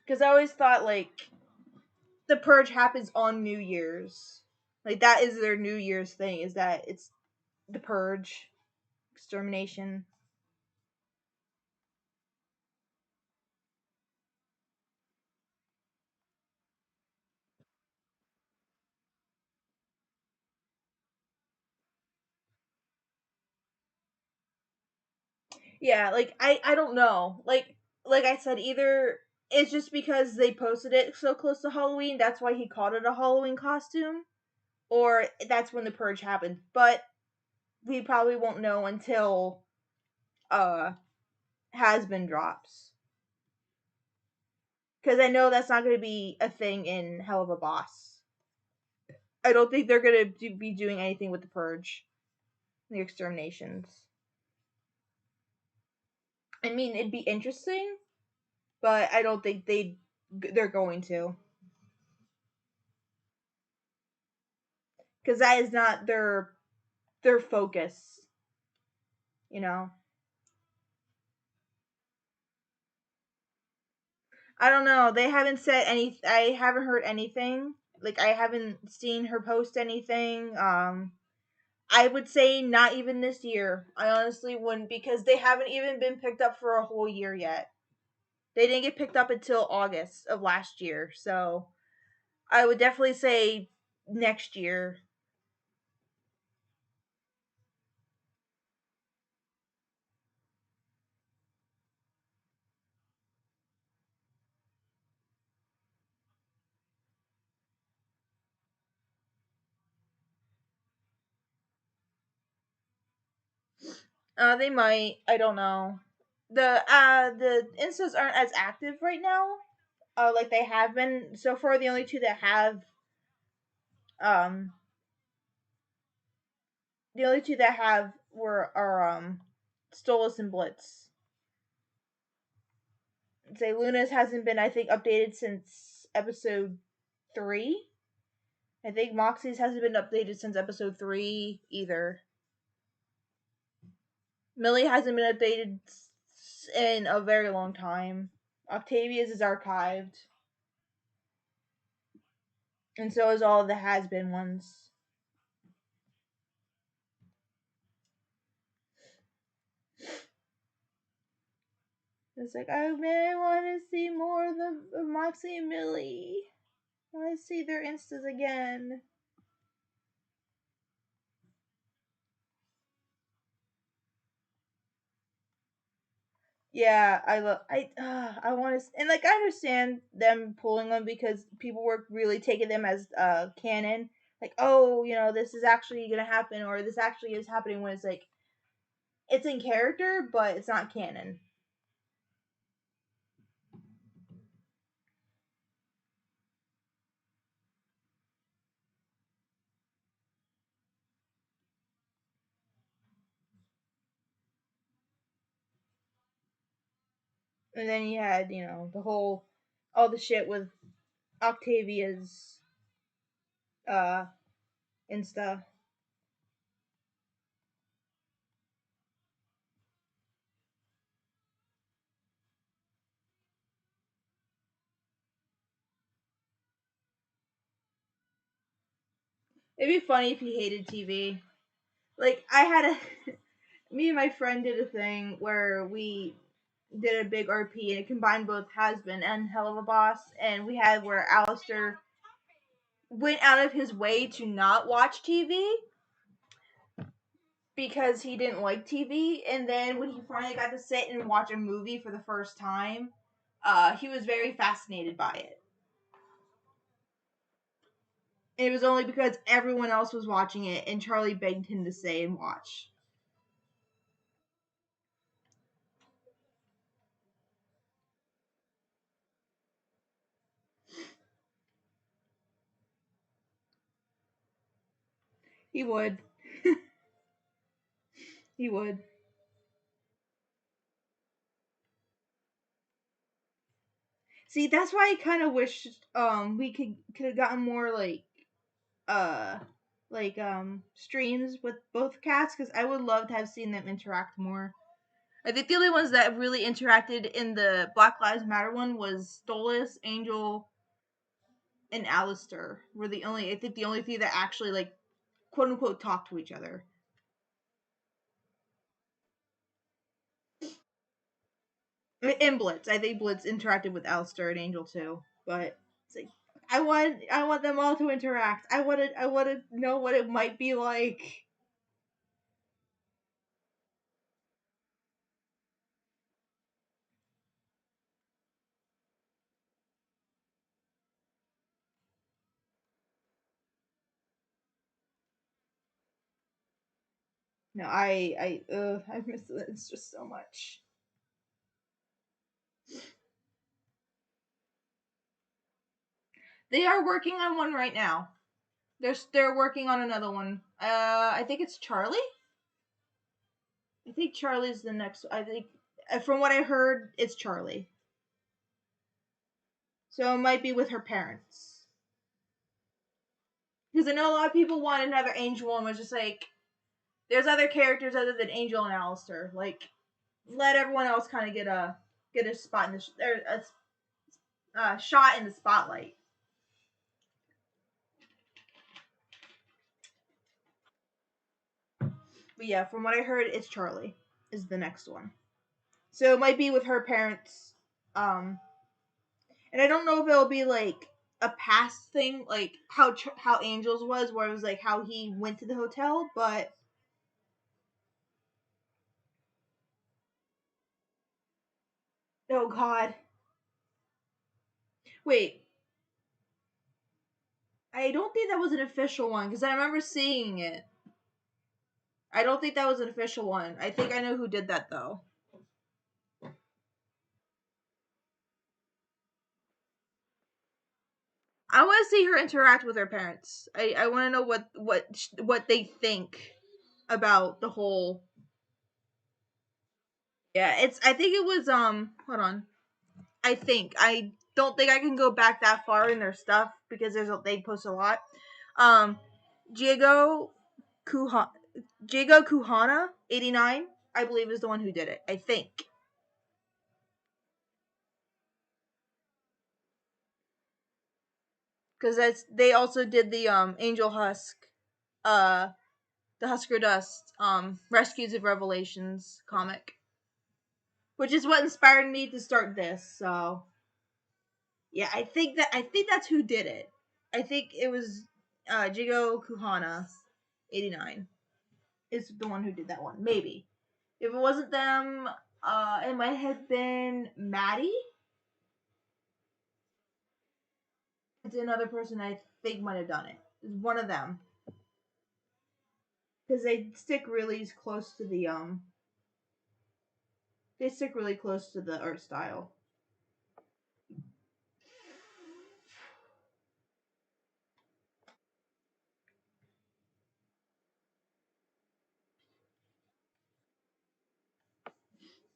because I always thought like the purge happens on New Year's. Like that is their New Year's thing. Is that it's the purge, extermination. Yeah, like I don't know. Like I said, either it's just because they posted it so close to Halloween, that's why he called it a Halloween costume, or that's when the purge happened. But we probably won't know until uh Hazbin drops. Because I know that's not going to be a thing in Helluva Boss. I don't think they're going to be doing anything with the purge, the exterminations. I mean, it'd be interesting, but I don't think they're going to, because that is not their focus. You know, I don't know. They haven't said any. I haven't heard anything. Like I haven't seen her post anything. I would say not even this year. I honestly wouldn't, because they haven't even been picked up for a whole year yet. They didn't get picked up until August of last year. So I would definitely say next year. They might. I don't know. The instas aren't as active right now. Like they have been so far. The only two that have um the only two that have were are Stolas and Blitz. I'd say Luna's hasn't been, I think, updated since episode 3. I think Moxie's hasn't been updated since episode 3 either. Millie hasn't been updated in a very long time. Octavia's is archived, and so is all of the has been ones. It's like I really want to see more of Moxie and Millie. I want to see their instas again. Yeah, I want to, and like I understand them pulling them because people were really taking them as canon. Like, oh, this is actually gonna happen, or this actually is happening, when it's like it's in character, but it's not canon. And then you had, the whole all the shit with Octavia's uh Insta. It'd be funny if he hated TV. Like I had me and my friend did a thing where we did a big RP and it combined both Hasbin and Helluva Boss, and we had where Alistair went out of his way to not watch TV because he didn't like TV, and then when he finally got to sit and watch a movie for the first time, he was very fascinated by it. And it was only because everyone else was watching it and Charlie begged him to stay and watch. He would. He would. See, that's why I kind of wish we could have gotten more uh streams with both cats, because I would love to have seen them interact more. I think the only ones that really interacted in the Black Lives Matter one was Stolas, Angel, and Alistair. Were the only I think the only three that actually like quote unquote talked to each other. In Blitz, I think Blitz interacted with Alistair and Angel too, but it's like I want them all to interact. I want to know what it might be like. No, I miss it. It's just so much. They are working on one right now. They're working on another one. I think it's Charlie. I think Charlie's the next. I think from what I heard, it's Charlie. So it might be with her parents. Because I know a lot of people want another Angel one. Was just like there's other characters other than Angel and Alistair. Like let everyone else kind of get a spot in a shot in the spotlight. But yeah, from what I heard, it's Charlie is the next one. So it might be with her parents. And I don't know if it'll be like a past thing, like how Angels was, where it was like how he went to the hotel. But oh god, wait, I don't think that was an official one because I remember seeing it. I don't think that was an official one. I think I know who did that though. I want to see her interact with her parents. I want to know what they think about the whole. Yeah, it's. I think it was. Hold on. I don't think I can go back that far in their stuff because they post a lot. Um, Diego Kuha, Diego Kuhana 89, I believe is the one who did it. I think because they also did the Angel Husk, uh, the Husker Dust Rescues of Revelations comic, which is what inspired me to start this. So yeah, I think that's who did it. I think it was Jigo Kuhana 89 is the one who did that one. Maybe if it wasn't them, it might have been Maddie. It's another person I think might have done it. It's one of them because they stick really close to the art style.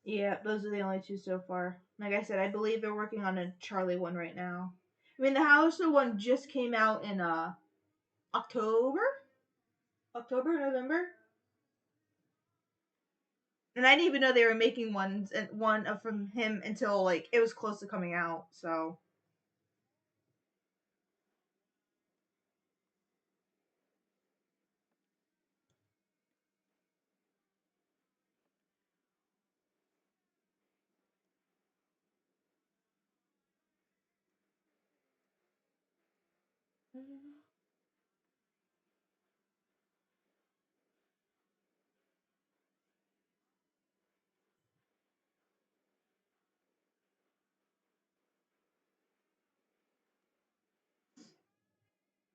Yeah, those are the only two so far. Like I said, I believe they're working on a Charlie one right now. I mean, the Hausa one just came out in October, November, and I didn't even know they were making one from him until like it was close to coming out. So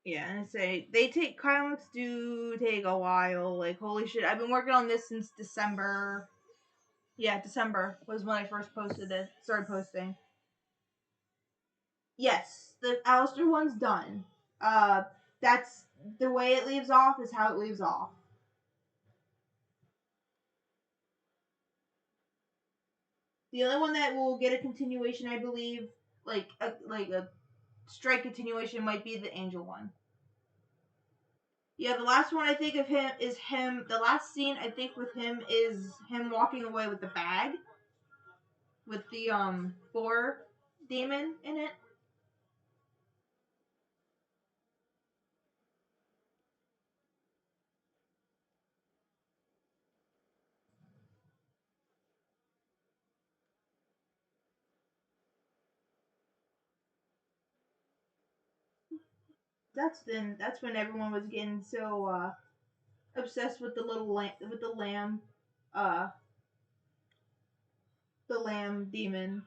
yeah, and I say they take comics do take a while. Like holy shit, I've been working on this since December. Yeah, December was when I first posted it. Started posting. Yes, the Alistair one's done. That's the way it leaves off is how it leaves off. The only one that will get a continuation, I believe, like a straight continuation, might be the Angel one. Yeah, the last one I think of him is him. The last scene I think with him is him walking away with the bag with the boar demon in it. That's when everyone was getting so obsessed with uh the lamb demon.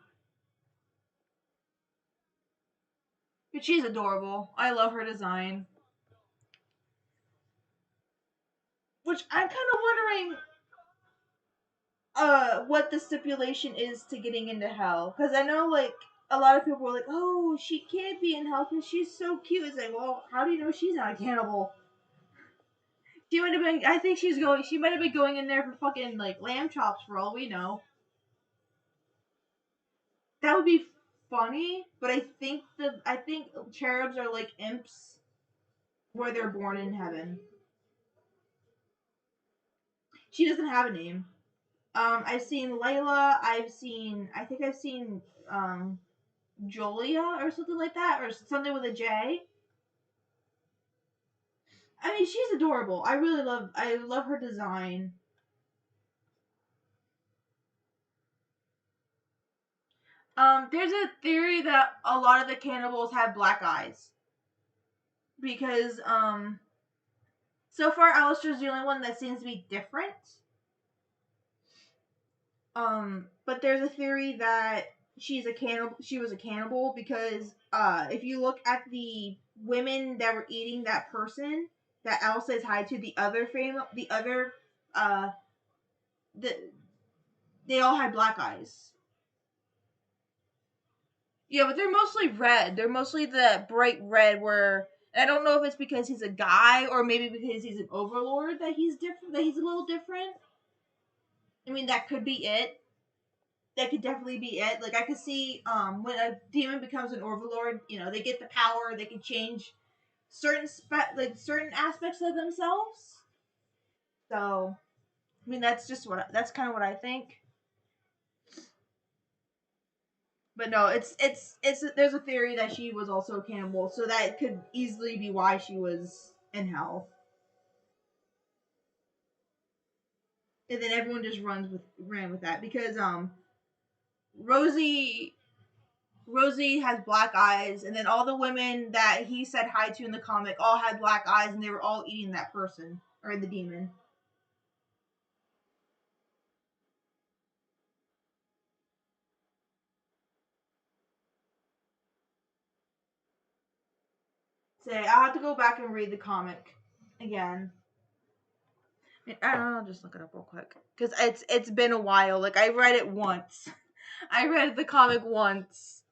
But she's adorable. I love her design. Which I'm kind of wondering what the stipulation is to getting into hell, because I know like a lot of people were like, oh, she can't be in hell because she's so cute. It's like, well, how do you know she's not a cannibal? She might have been. I think she might have been going in there for fucking like lamb chops for all we know. That would be funny, but I think cherubs are like imps where they're born in heaven. She doesn't have a name. I've seen Layla. I think I've seen Julia or something like that, or something with a J. I mean, she's adorable. I love her design. There's a theory that a lot of the cannibals have black eyes because so far Alistair's the only one that seems to be different. But there's a theory that she's a cannibal. She was a cannibal because if you look at the women that were eating that person that Elsa is tied to, uh, the they all had black eyes. Yeah, but they're mostly red. They're mostly the bright red. Where I don't know if it's because he's a guy or maybe because he's an overlord that he's different. That he's a little different. I mean, that could be it. That could definitely be it. Like I could see when a demon becomes an overlord, they get the power, they can change certain aspects of themselves. So I mean that's kind of what I think. But no, it's there's a theory that she was also a cannibal, so that could easily be why she was in hell. And then everyone just ran with that because Rosie Rosie has black eyes, and then all the women that he said hi to in the comic all had black eyes, and they were all eating that person or the demon. Say, I'll have to go back and read the comic again. I don't know, I'll just look it up real quick because it's been a while. Like I read it once. I read the comic once.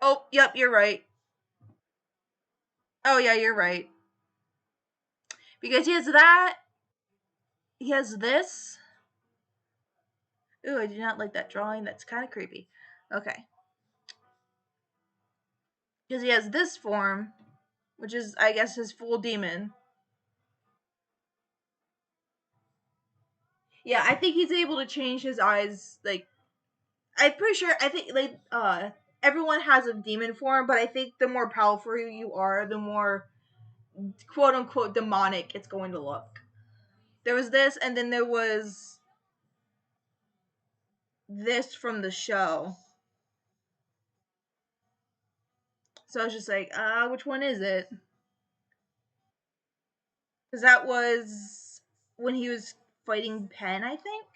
Oh, yep, you're right. Oh yeah, you're right. Because he has that. He has this. Ooh, I do not like that drawing. That's kind of creepy. Okay. Because he has this form, which is, I guess, his full demon. Yeah, I think he's able to change his eyes. Like, I'm pretty sure. I think everyone has a demon form, but I think the more powerful you are, the more quote unquote demonic it's going to look. There was this, and then there was this from the show. So I was just like, which one is it? Because that was when he was fighting Penn, I think.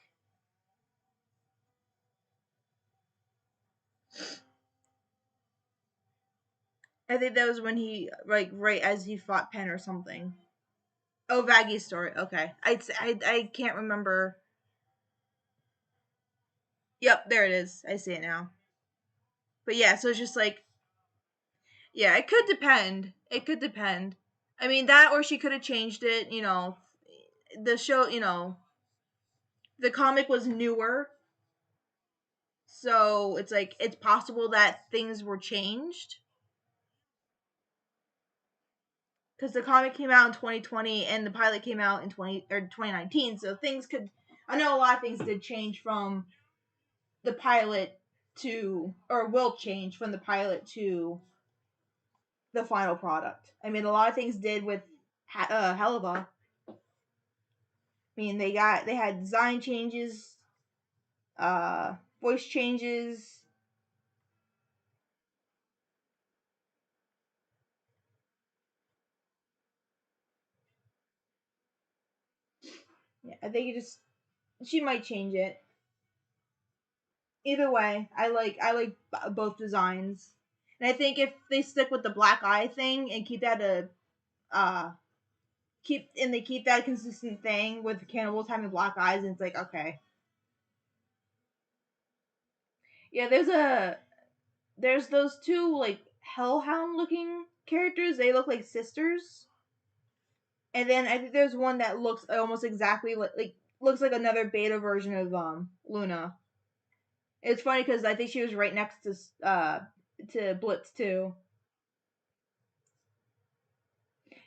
I think that was when he, like, right as he fought Penn or something. Oh, Vaggy's story. Okay. I can't remember. Yep, there it is. I see it now. But yeah, so it's just like, yeah, it could depend. It could depend. I mean, that or she could have changed it, the show, the comic was newer. So it's like, it's possible that things were changed. Because the comic came out in 2020 and the pilot came out in 2019. So I know a lot of things did change from the pilot to, or will change from the pilot to the final product. I mean, a lot of things did with Helluva. I mean, they had design changes, voice changes. Yeah, I think she might change it. Either way, I like both designs. And I think if they stick with the black eye thing and keep that they keep that consistent thing with cannibals having black eyes, and it's like, okay. Yeah, there's those two like hellhound looking characters. They look like sisters. And then I think there's one that looks almost exactly like looks like another beta version of Luna. It's funny because I think she was right next to Blitz too.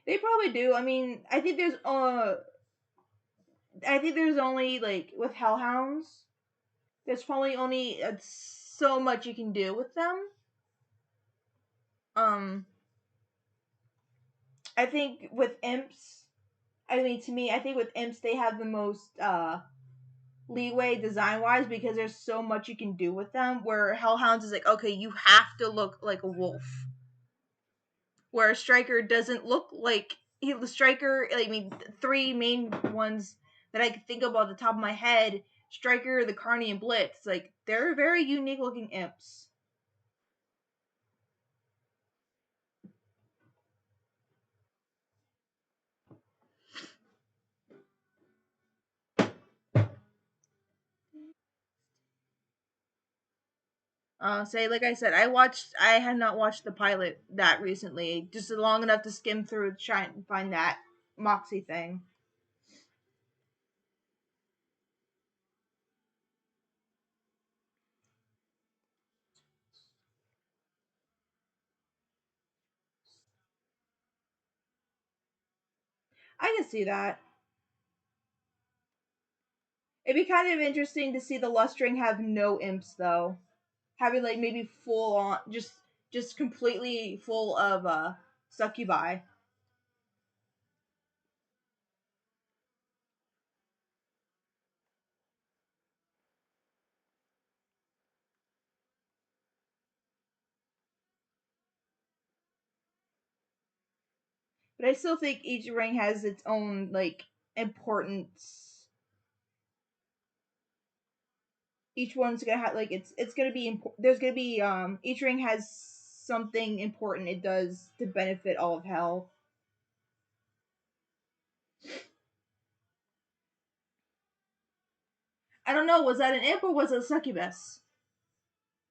They probably do. I mean, I think there's only like with hellhounds. There's probably only so much you can do with them. Um, I think with imps, I mean, to me, I think with imps they have the most leeway design wise because there's so much you can do with them. Where hellhounds is like, okay, you have to look like a wolf. Where a striker doesn't look like the striker. I mean, three main ones that I could think of off the top of my head: Striker, the Carney, and Blitz. Like they're very unique looking imps. Say like I said, I had not watched the pilot that recently, just long enough to skim through and try and find that Moxie thing. I can see that. It'd be kind of interesting to see the Lustring have no imps though, having like maybe full on, just completely full of succubi. But I still think each ring has its own like importance. Each one's gonna have like it's gonna be there's gonna be each ring has something important it does to benefit all of hell. I don't know, was that an imp or was it a succubus?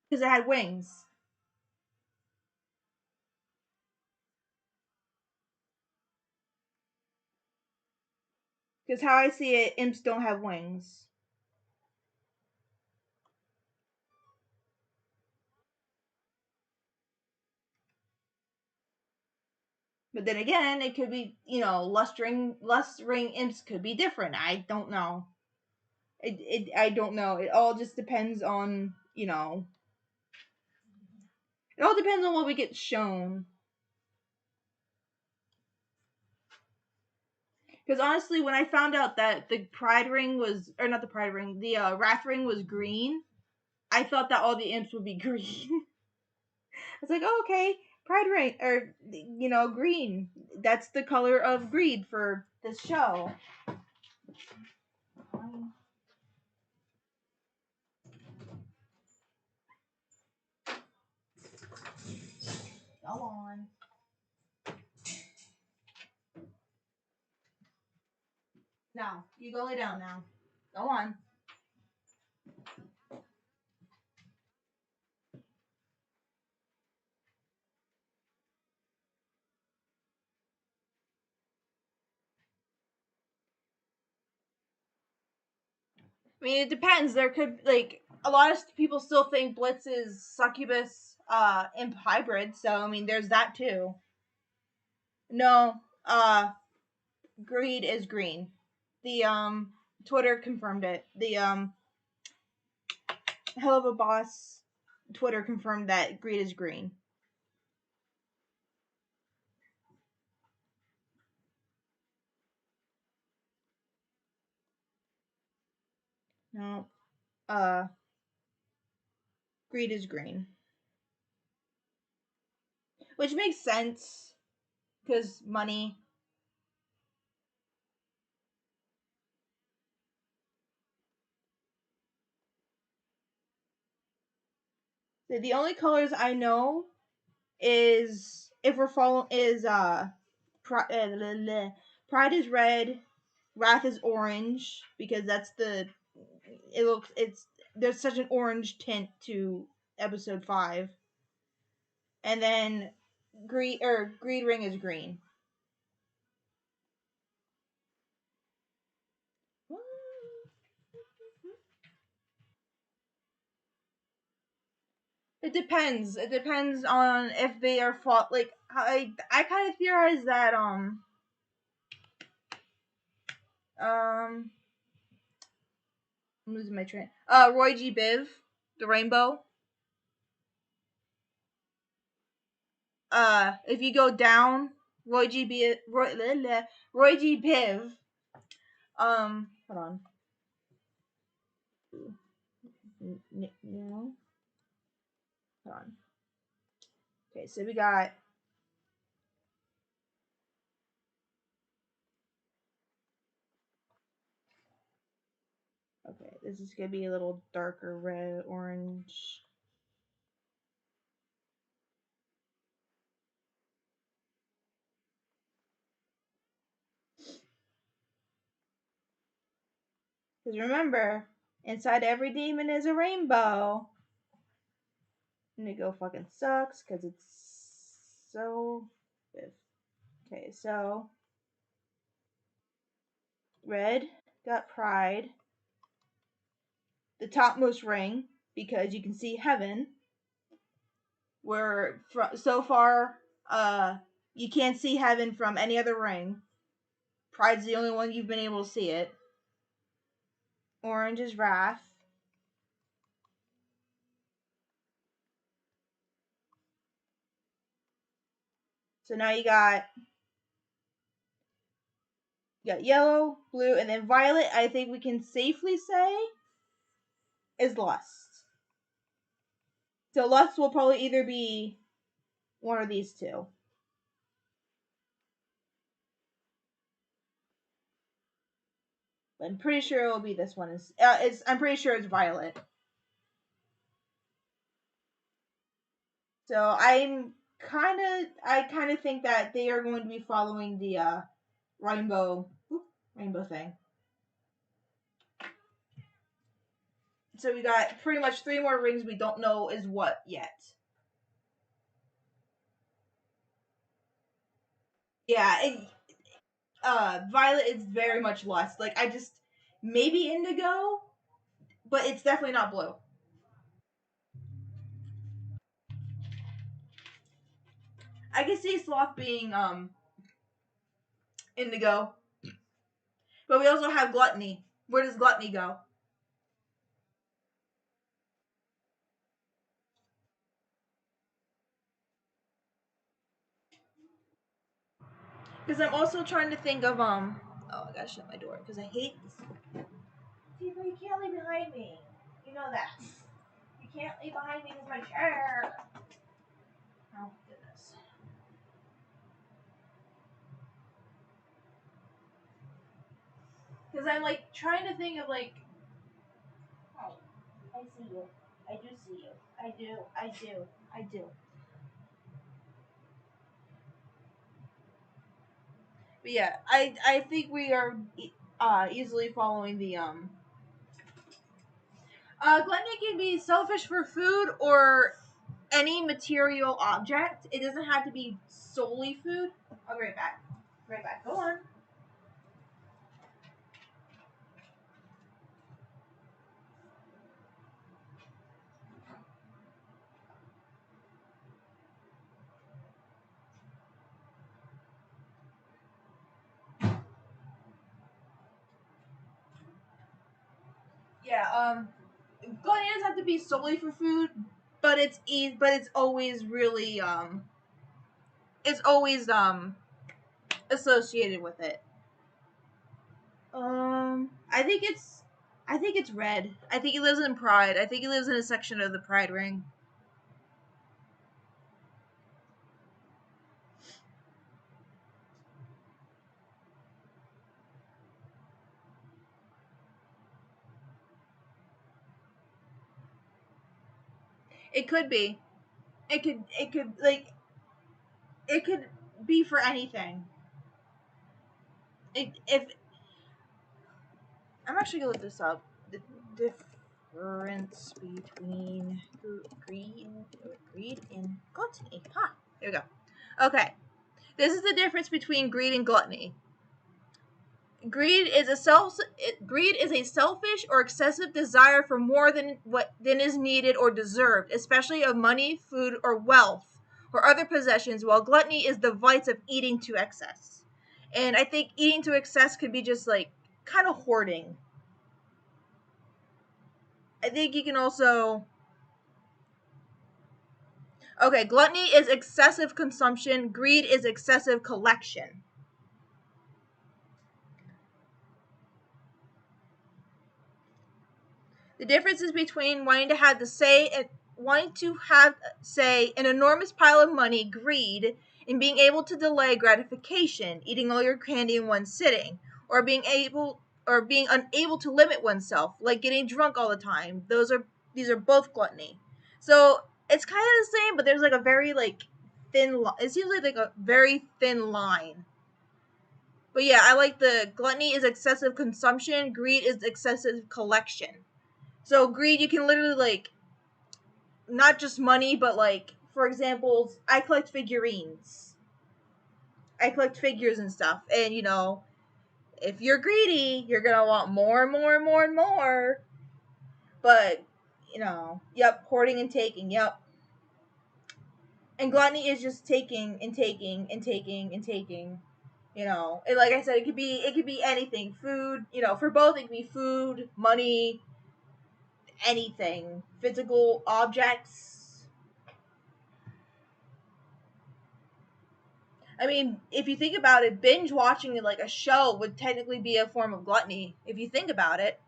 Because it had wings. Because how I see it, imps don't have wings. But then again, it could be, lust ring imps could be different. I don't know. I don't know. It all just depends on, it all depends on what we get shown. Because honestly, when I found out that the pride ring was, or not the pride ring, the wrath ring was green, I thought that all the imps would be green. I was like, oh, okay, pride ring, or, green. That's the color of greed for this show. Go on. Now, you go lay down now. Go on. I mean, it depends. There could like a lot of people still think Blitz is succubus imp hybrid, so I mean, there's that too. No, Greed is green. The Twitter confirmed it. The Helluva boss Twitter confirmed that Greed is green. No, uh, Greed is green, which makes sense because money. The only colors I know is, if we're following, is Pride is red, Wrath is orange, because that's it's there's such an orange tint to episode 5. And then Greed Ring is green. It depends. It depends on if they are fought. Like I kind of theorize that I'm losing my train. Roy G. Biv, the Rainbow. If you go down, Roy G. Biv. Hold on. No. Hold on. Okay, so we got. Okay, this is gonna be a little darker red, orange. Because remember, inside every demon is a rainbow. Nigo fucking sucks because it's so. Okay, so red got pride, the topmost ring, because you can see heaven. Where so far, you can't see heaven from any other ring. Pride's the only one you've been able to see it. Orange is wrath. So now you got yellow, blue, and then violet. I think we can safely say is lust. So lust will probably either be one of these two. I'm pretty sure it will be this one. I'm pretty sure it's violet. So I kind of think that they are going to be following the rainbow thing. So we got pretty much 3 more rings we don't know is what yet. Yeah, violet is very much lust. Like I just maybe indigo, but it's definitely not blue. I can see sloth being indigo, but we also have gluttony. Where does gluttony go? Because I'm also trying to think of Oh, I gotta shut my door because I hate this. Tifa, you can't leave behind me. You know that. You can't leave behind me with my chair. Oh goodness. Because I'm like trying to think of like. Hi, I see you. I do see you. I do. I do. I do. But yeah, I think we are easily following the gluttony can be selfish for food or any material object. It doesn't have to be solely food. I'll be right back. Right back. Go on. Yeah, gluttony doesn't have to be solely for food, but it's always really it's always associated with it. I think it's red. I think it lives in Pride. I think it lives in a section of the Pride ring. It could be. It could like It could be for anything. If I'm actually gonna look this up, the difference between greed and gluttony. Here we go. Okay, this is the difference between greed and gluttony. Greed is a selfish or excessive desire for more than is needed or deserved, especially of money, food, or wealth, or other possessions, while gluttony is the vice of eating to excess. And I think eating to excess could be just like kind of hoarding. I think you can also... Okay, gluttony is excessive consumption, greed is excessive collection. The difference is between wanting to have an enormous pile of money, greed, and being able to delay gratification, eating all your candy in one sitting, or being unable to limit oneself, like getting drunk all the time. These are both gluttony. So it's kind of the same, but there's like a very like thin line. It seems like a very thin line. But yeah, I like the gluttony is excessive consumption, greed is excessive collection. So greed, you can literally like, not just money, but like, for example, I collect figurines. I collect figures and stuff, and you know, if you're greedy, you're gonna want more and more and more and more. But you know, yep, hoarding and taking, yep. And gluttony is just taking and taking and taking and taking. You know, and like I said, it could be anything. Food, you know, for both it could be food, money, anything, physical objects. I mean, if you think about it, binge watching like a show would technically be a form of gluttony, if you think about it.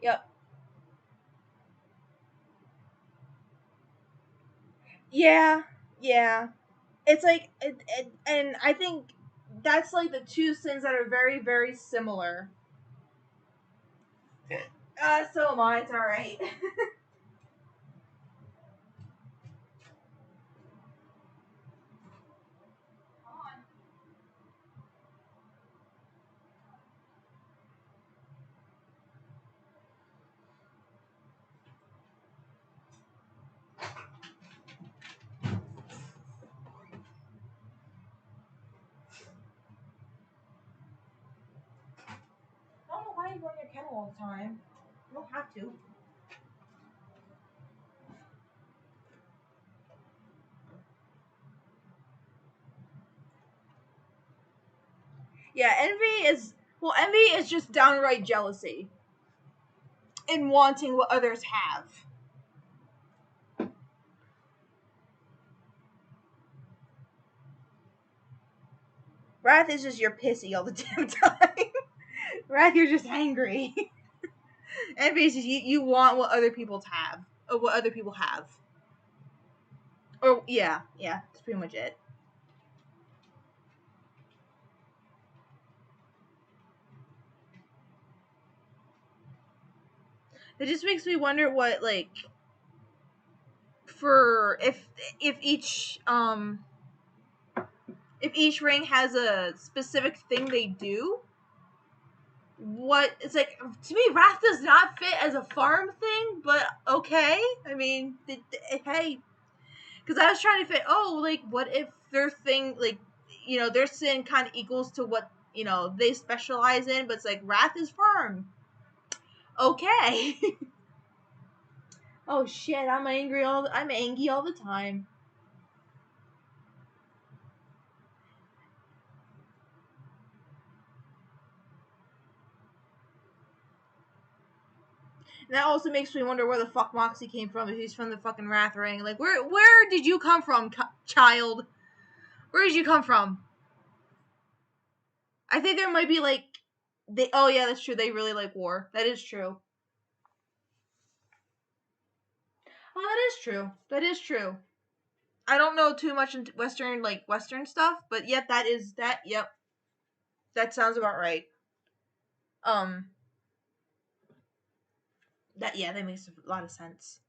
Yep. Yeah, yeah. It's like, and I think that's like the two sins that are very, very similar. So am I. It's all right. I don't know why you run your kennel all the time. You don't have to. Yeah, envy is just downright jealousy and wanting what others have. Wrath is just you're pissy all the damn time. Wrath, you're just angry. Envy is just you want what other people have, or what other people have. Or yeah, that's pretty much it. It just makes me wonder what like for if each ring has a specific thing they do. What it's like to me, wrath does not fit as a farm thing, but okay. I mean, hey, because I was trying to fit. Oh, like what if their thing, like you know, their sin kind of equals to what you know they specialize in, but it's like wrath is farm. Okay. Oh shit! I'm angry I'm angry all the time. And that also makes me wonder where the fuck Moxie came from. If he's from the fucking Wrath Ring, like where did you come from, child? Where did you come from? I think there might be like Oh yeah, that's true. They really like war. That is true. Oh, that is true. That is true. I don't know too much into Western stuff, but yet that is that. Yep, that sounds about right. Um, that makes a lot of sense.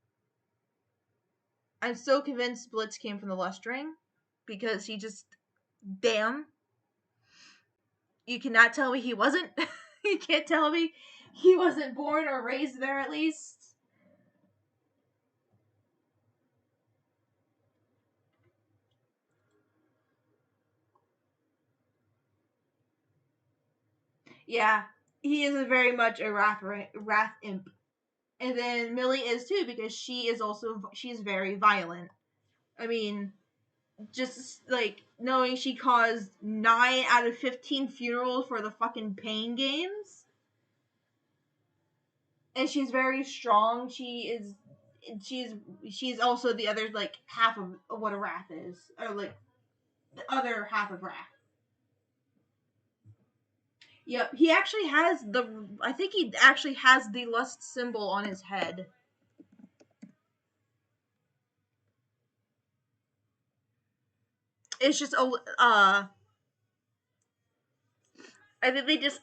I'm so convinced Blitz came from the Lustring because he just damn. You cannot tell me he wasn't. You can't tell me he wasn't born or raised there at least. Yeah, he is very much a wrath imp. And then Millie is too because she's very violent. I mean, just like knowing she caused 9 out of 15 funerals for the fucking pain games. And she's very strong. She's also the other like half of what a wrath is, or like the other half of wrath. Yep, he actually has I think he actually has the lust symbol on his head. It's just I think they just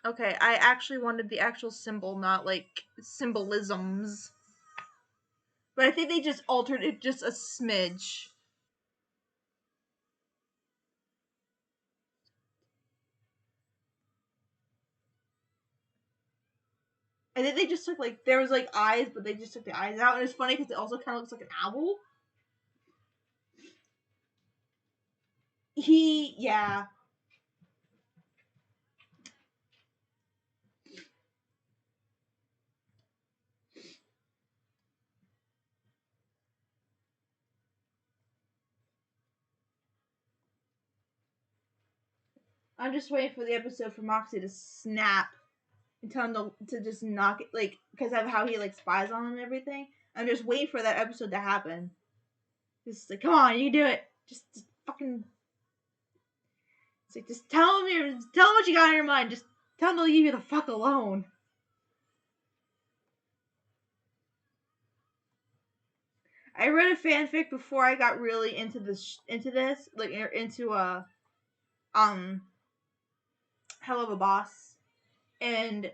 okay, I actually wanted the actual symbol, not like symbolisms. But I think they just altered it just a smidge. I think they just took like there was like eyes, but they just took the eyes out, and it's funny because it also kind of looks like an owl. Yeah. I'm just waiting for the episode for Moxie to snap and tell him to just knock it, like, because of how he, like, spies on him and everything. I'm just waiting for that episode to happen. Just like, come on, you can do it. Just fucking. It's like, just tell him what you got on your mind. Just tell him to leave you the fuck alone. I read a fanfic before I got really into this, like, into Helluva Boss, and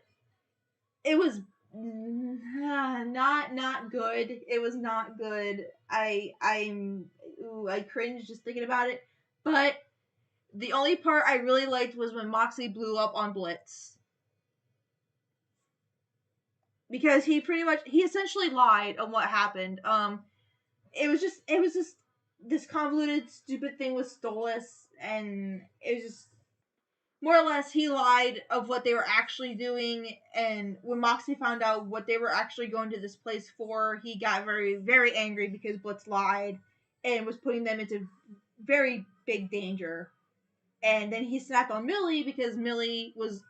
it was not good. It was not good. I cringe just thinking about it. But the only part I really liked was when Moxie blew up on Blitz. Because he essentially lied on what happened. It was just this convoluted stupid thing with Stolas, and it was just more or less he lied of what they were actually doing, and when Moxie found out what they were actually going to this place for, he got very, very angry because Blitz lied and was putting them into very big danger. And then he snapped on Millie because Millie was,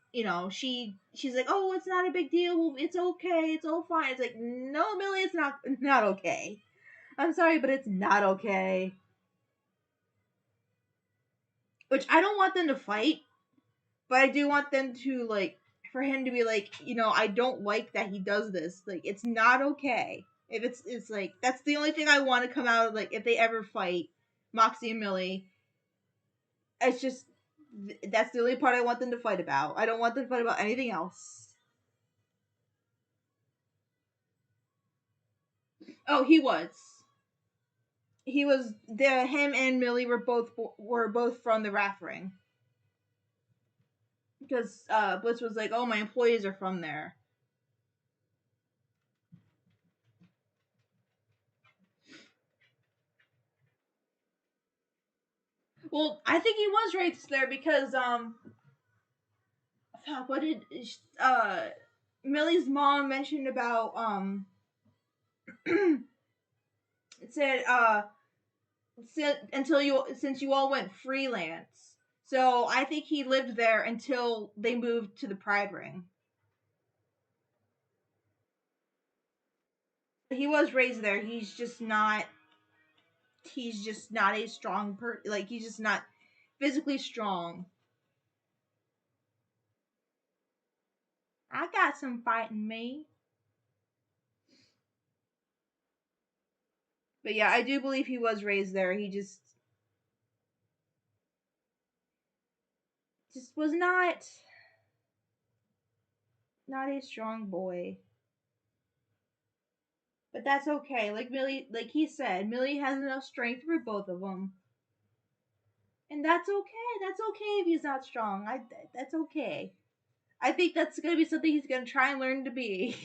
she's like, oh, it's not a big deal, it's okay, it's all fine. It's like, no, Millie, it's not okay. I'm sorry, but it's not okay. Which I don't want them to fight, but I do want them to, like, for him to be like, I don't like that he does this. Like, it's not okay. If it's like, that's the only thing I want to come out of, like, if they ever fight, Moxie and Millie. It's just, that's the only part I want them to fight about. I don't want them to fight about anything else. Oh, he was. Him and Millie were both from the Wrath Ring. Because Blitz was like, oh, my employees are from there. Well, I think he was raised there because what did Millie's mom mentioned about it said since you all went freelance. So I think he lived there until they moved to the Pride Ring. He was raised there. He's just not a strong person. Like, he's just not physically strong. I got some fight in me. But yeah, I do believe he was raised there. He just was not a strong boy. But that's okay. Like Millie, like he said, Millie has enough strength for both of them, and that's okay. That's okay if he's not strong. That's okay. I think that's gonna be something he's gonna try and learn to be.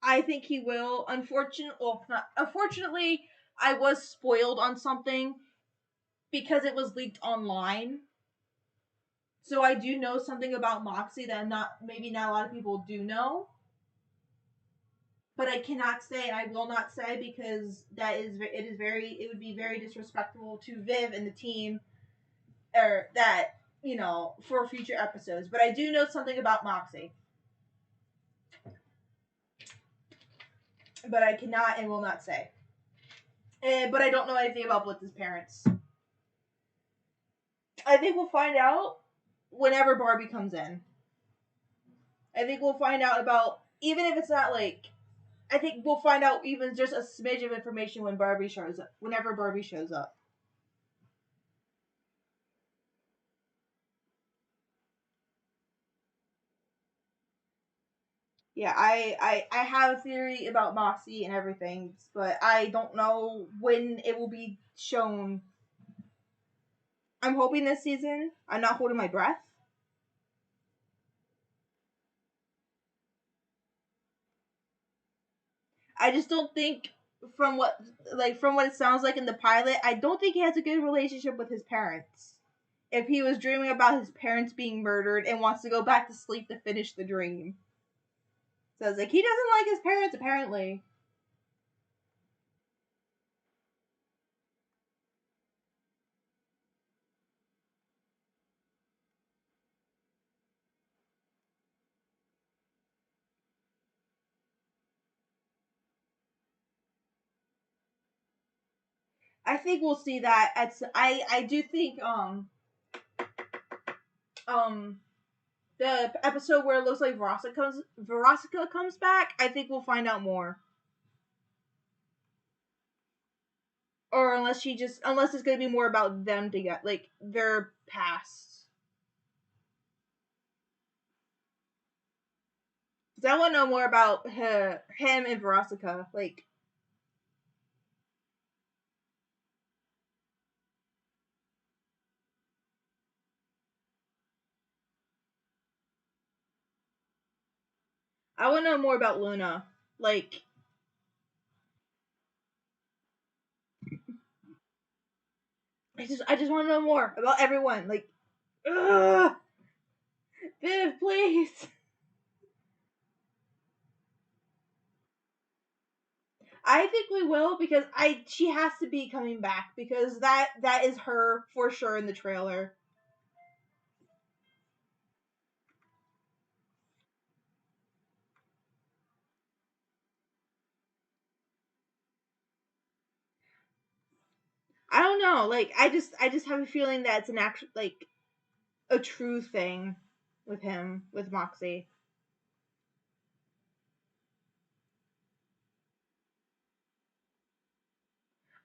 I think he will. Unfortunately, I was spoiled on something because it was leaked online. So I do know something about Moxie that not a lot of people do know. But I cannot say, I will not say, because it would be very disrespectful to Viv and the team, or that, for future episodes. But I do know something about Moxie. But I cannot and will not say. But I don't know anything about Blitz's parents. I think we'll find out whenever Barbie comes in. I think we'll find out about, even if it's not like, I think we'll find out even just a smidge of information whenever Barbie shows up. Yeah, I have a theory about Moxie and everything, but I don't know when it will be shown. I'm hoping this season. I'm not holding my breath. I just don't think from what it sounds like in the pilot, I don't think he has a good relationship with his parents. If he was dreaming about his parents being murdered and wants to go back to sleep to finish the dream. So it's like he doesn't like his parents apparently. I think we'll see that I do think um the episode where it looks like Veronica comes back, I think we'll find out more. Or unless it's gonna be more about them to get like their past. Because I want to know more about him and Veronica. Like, I want to know more about Luna. Like, I just want to know more about everyone. Like, ugh, Viv, please. I think we will because she has to be coming back because that is her for sure in the trailer. I don't know. Like I just have a feeling that it's an actual like a true thing with him with Moxie.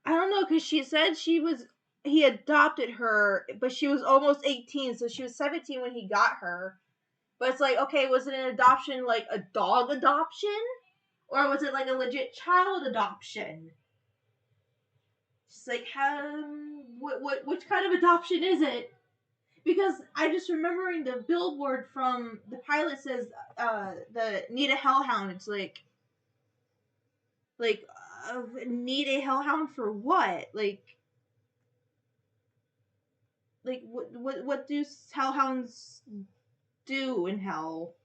I don't know because she said he adopted her, but she was almost 18, so she was 17 when he got her. But it's like, okay, was it an adoption like a dog adoption, or was it like a legit child adoption? Just like, which kind of adoption is it? Because I just remembering the billboard from the pilot says, the need a hellhound. It's like, need a hellhound for what? Like, like what do hellhounds do in hell?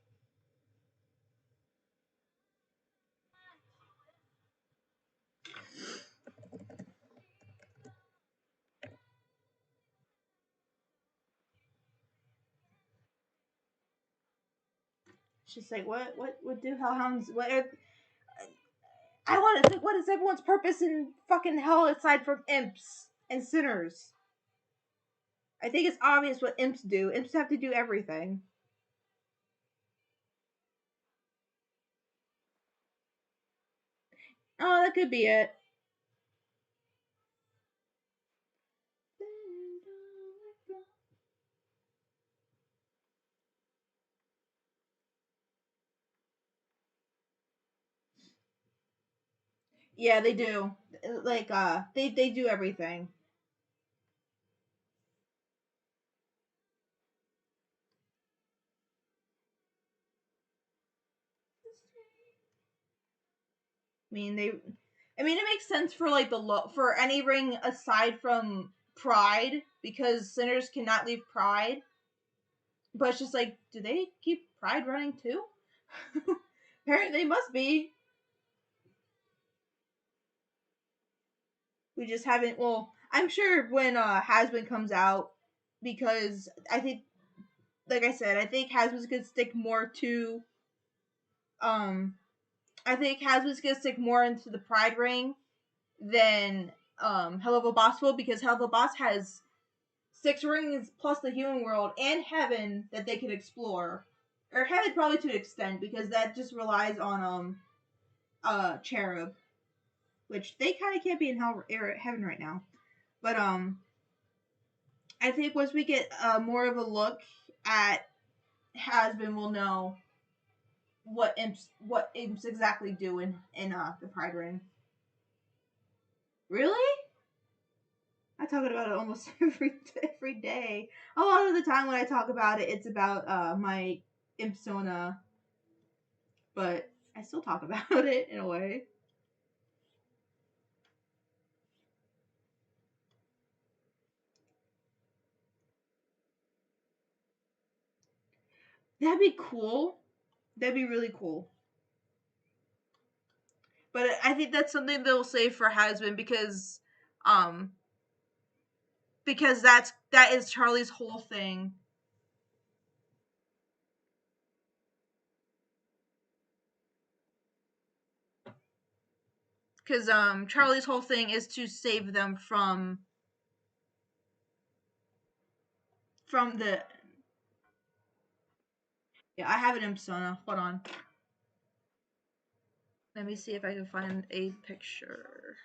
It's just like what do hellhounds? What are, I want to think, what is everyone's purpose in fucking hell aside from imps and sinners? I think it's obvious what imps do. Imps have to do everything. Oh, that could be it. Yeah, they do. Like they do everything. I mean, it makes sense for like for any ring aside from pride because sinners cannot leave pride. But it's just like, do they keep pride running too? Apparently, they must be. We just haven't. Well, I'm sure when Hazbin comes out, because I think, like I said, I think Hazbin's gonna stick more to. Um, I think Hazbin's gonna stick more into the pride ring than Helluva Boss will, because Helluva Boss has 6 rings plus the human world and heaven that they can explore, or heaven probably to an extent because that just relies on cherub, which they kind of can't be in hell or heaven right now. But I think once we get more of a look at Hasbin, we'll know what imps exactly do in the Pride Ring. Really? I talk about it almost every day. A lot of the time when I talk about it, it's about my Impsona, but I still talk about it in a way. That'd be cool. That'd be really cool. But I think that's something they'll save for Hasbin um, because that is Charlie's whole thing. Because Charlie's whole thing is to save them from the. Yeah, I have it in Persona. Hold on. Let me see if I can find a picture.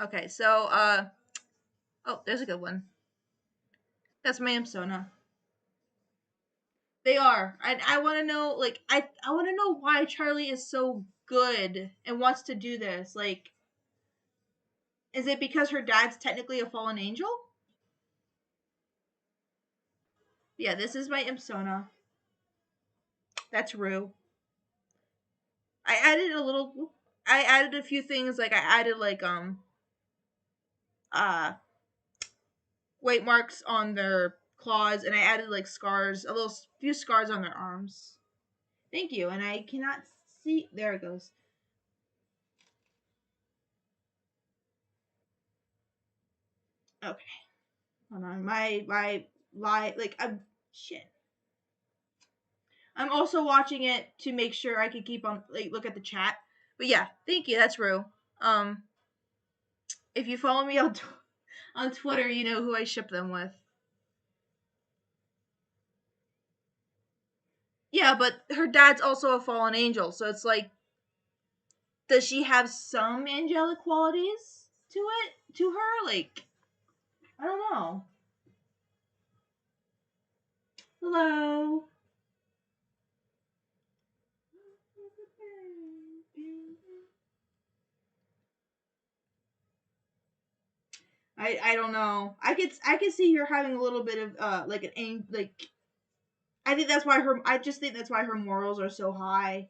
Okay, so oh, there's a good one. That's my Persona. They are. I want to know, like, I want to know why Charlie is so good and wants to do this. Like, is it because her dad's technically a fallen angel? Yeah, this is my Impsona. That's Rue. I added a little. I added a few things. Like I added like uh white marks on their claws, and I added like scars, a little few scars on their arms. Thank you. And I cannot see. There it goes. Okay, hold on. My lie. Like I'm shit. I'm also watching it to make sure I can keep on like look at the chat. But yeah, thank you. That's Rue. Um, if you follow me on Twitter, you know who I ship them with. Yeah, but her dad's also a fallen angel, so it's like, does she have some angelic qualities to her? Like, I don't know. Hello. I don't know. I could see her having a little bit of like like I think that's why her I just think that's why her morals are so high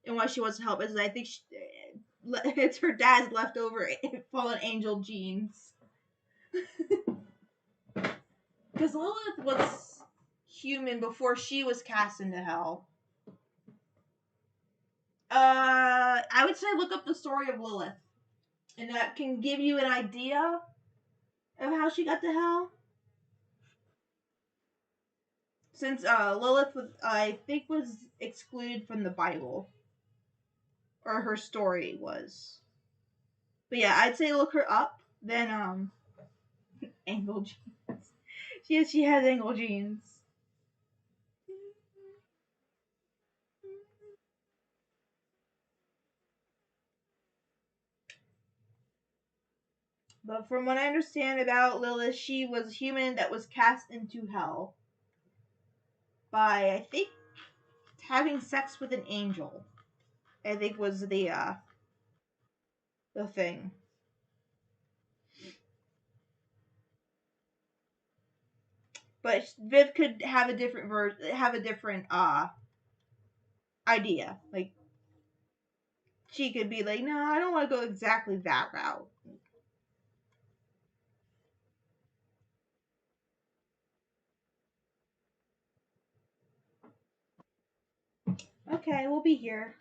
and why she wants to help is I think it's her dad's leftover fallen angel genes. Because Lilith was human before she was cast into hell. I would say look up the story of Lilith, and that can give you an idea of how she got to hell. Since Lilith was, I think, was excluded from the Bible, or her story was. But yeah, I'd say look her up. Then angel genes. She has angel genes. But from what I understand about Lilith, she was a human that was cast into hell by, I think, having sex with an angel. I think was the thing. But Viv could have a different idea. Like she could be like, no, I don't want to go exactly that route. Okay, we'll be here.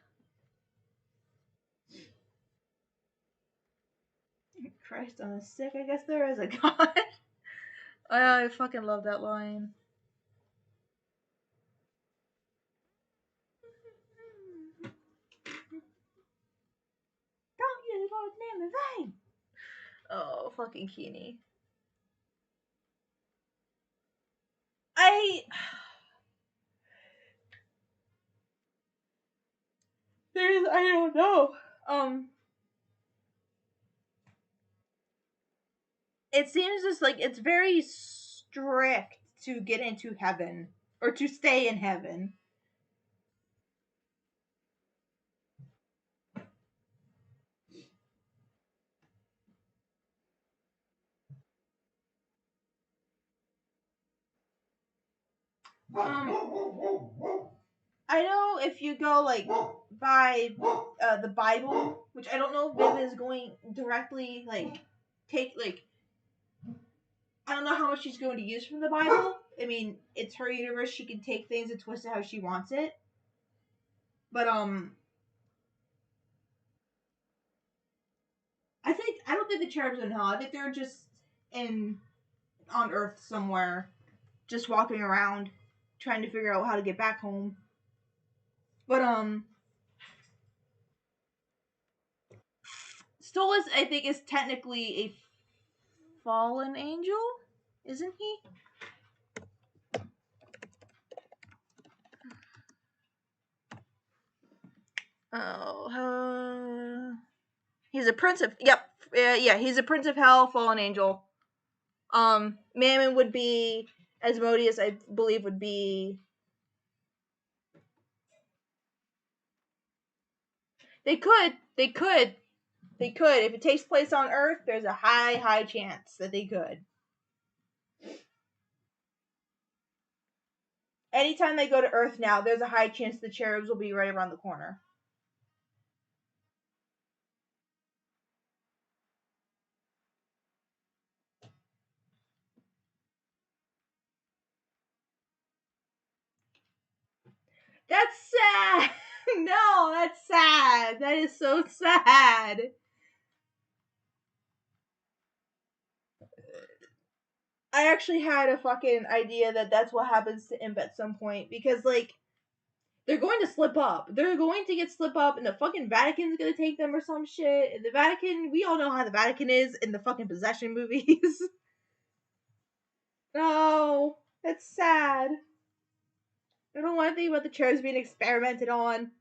Christ on the sick. I guess there is a God. I fucking love that line. Don't use the Lord's name in vain. Oh, fucking Keeney. I don't know. It seems just like it's very strict to get into heaven or to stay in heaven. I know if you go like by the Bible, which I don't know if Viv is going directly like take like I don't know how much she's going to use from the Bible. I mean, it's her universe; she can take things and twist it how she wants it. But I don't think the cherubs are in hell. I think they're just in on Earth somewhere, just walking around, trying to figure out how to get back home. But Stolas, I think, is technically a fallen angel, isn't he? Oh, he's a prince of. Yep, yeah, he's a prince of hell, fallen angel. Mammon would be Asmodeus, I believe, would be. They could. If it takes place on Earth, there's a high chance that they could. Anytime they go to Earth now, there's a high chance the cherubs will be right around the corner. That's sad. No, that's sad. That is so sad. I actually had a fucking idea that that's what happens to Imp at some point because like they're going to slip up. They're going to get slip up, and the fucking Vatican's gonna take them or some shit. And the Vatican, we all know how the Vatican is in the fucking possession movies. No, that's sad. I don't want to think about the cherubs being experimented on.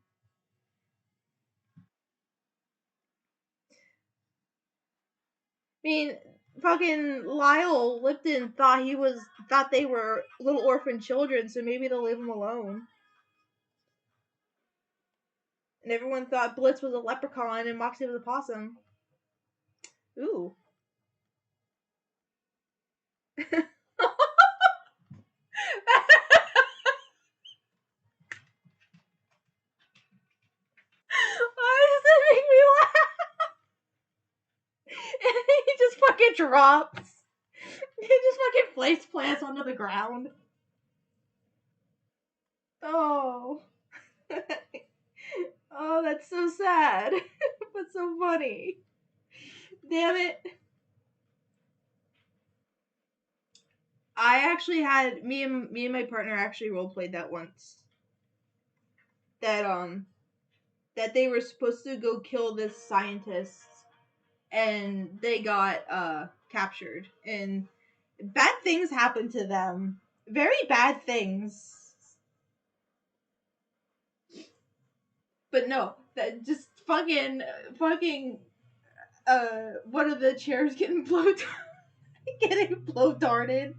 I mean, fucking Lyle Lipton thought they were little orphan children, so maybe they'll leave them alone. And everyone thought Blitz was a leprechaun and Moxie was a possum. Ooh. Why does that make me laugh? fucking drops. He just fucking place plants onto the ground. Oh. Oh, that's so sad. But so funny. Damn it. I actually had me and my partner actually role played that once. That they were supposed to go kill this scientist and they got captured and bad things happened to them. Very bad things. But no, that just fucking one of the chairs getting blow darted.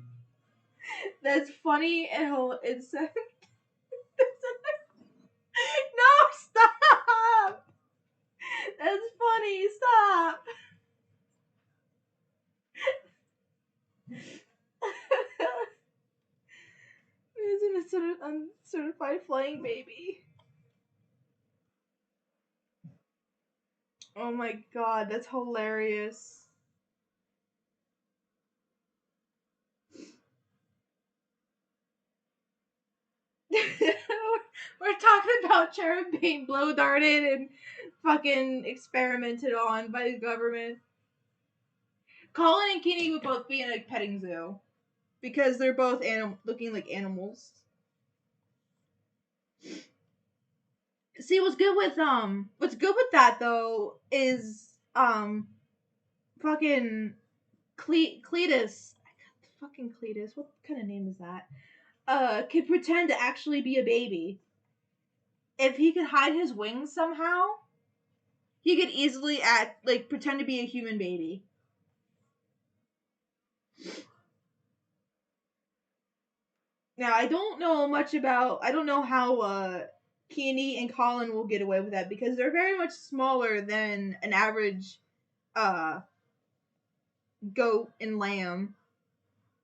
That's funny and it's no, stop. That's funny. Stop. It's an uncertified flying baby. Oh my god, that's hilarious. We're talking about cherub being blow darted and fucking experimented on by the government. Colin and Kenny would both be in a petting zoo because they're both looking like animals. See, what's good with that though is fucking Cletus. Fucking Cletus. What kind of name is that? Could pretend to actually be a baby. If he could hide his wings somehow, he could easily pretend to be a human baby. Now I don't know how Kenny and Colin will get away with that because they're very much smaller than an average uh goat and lamb.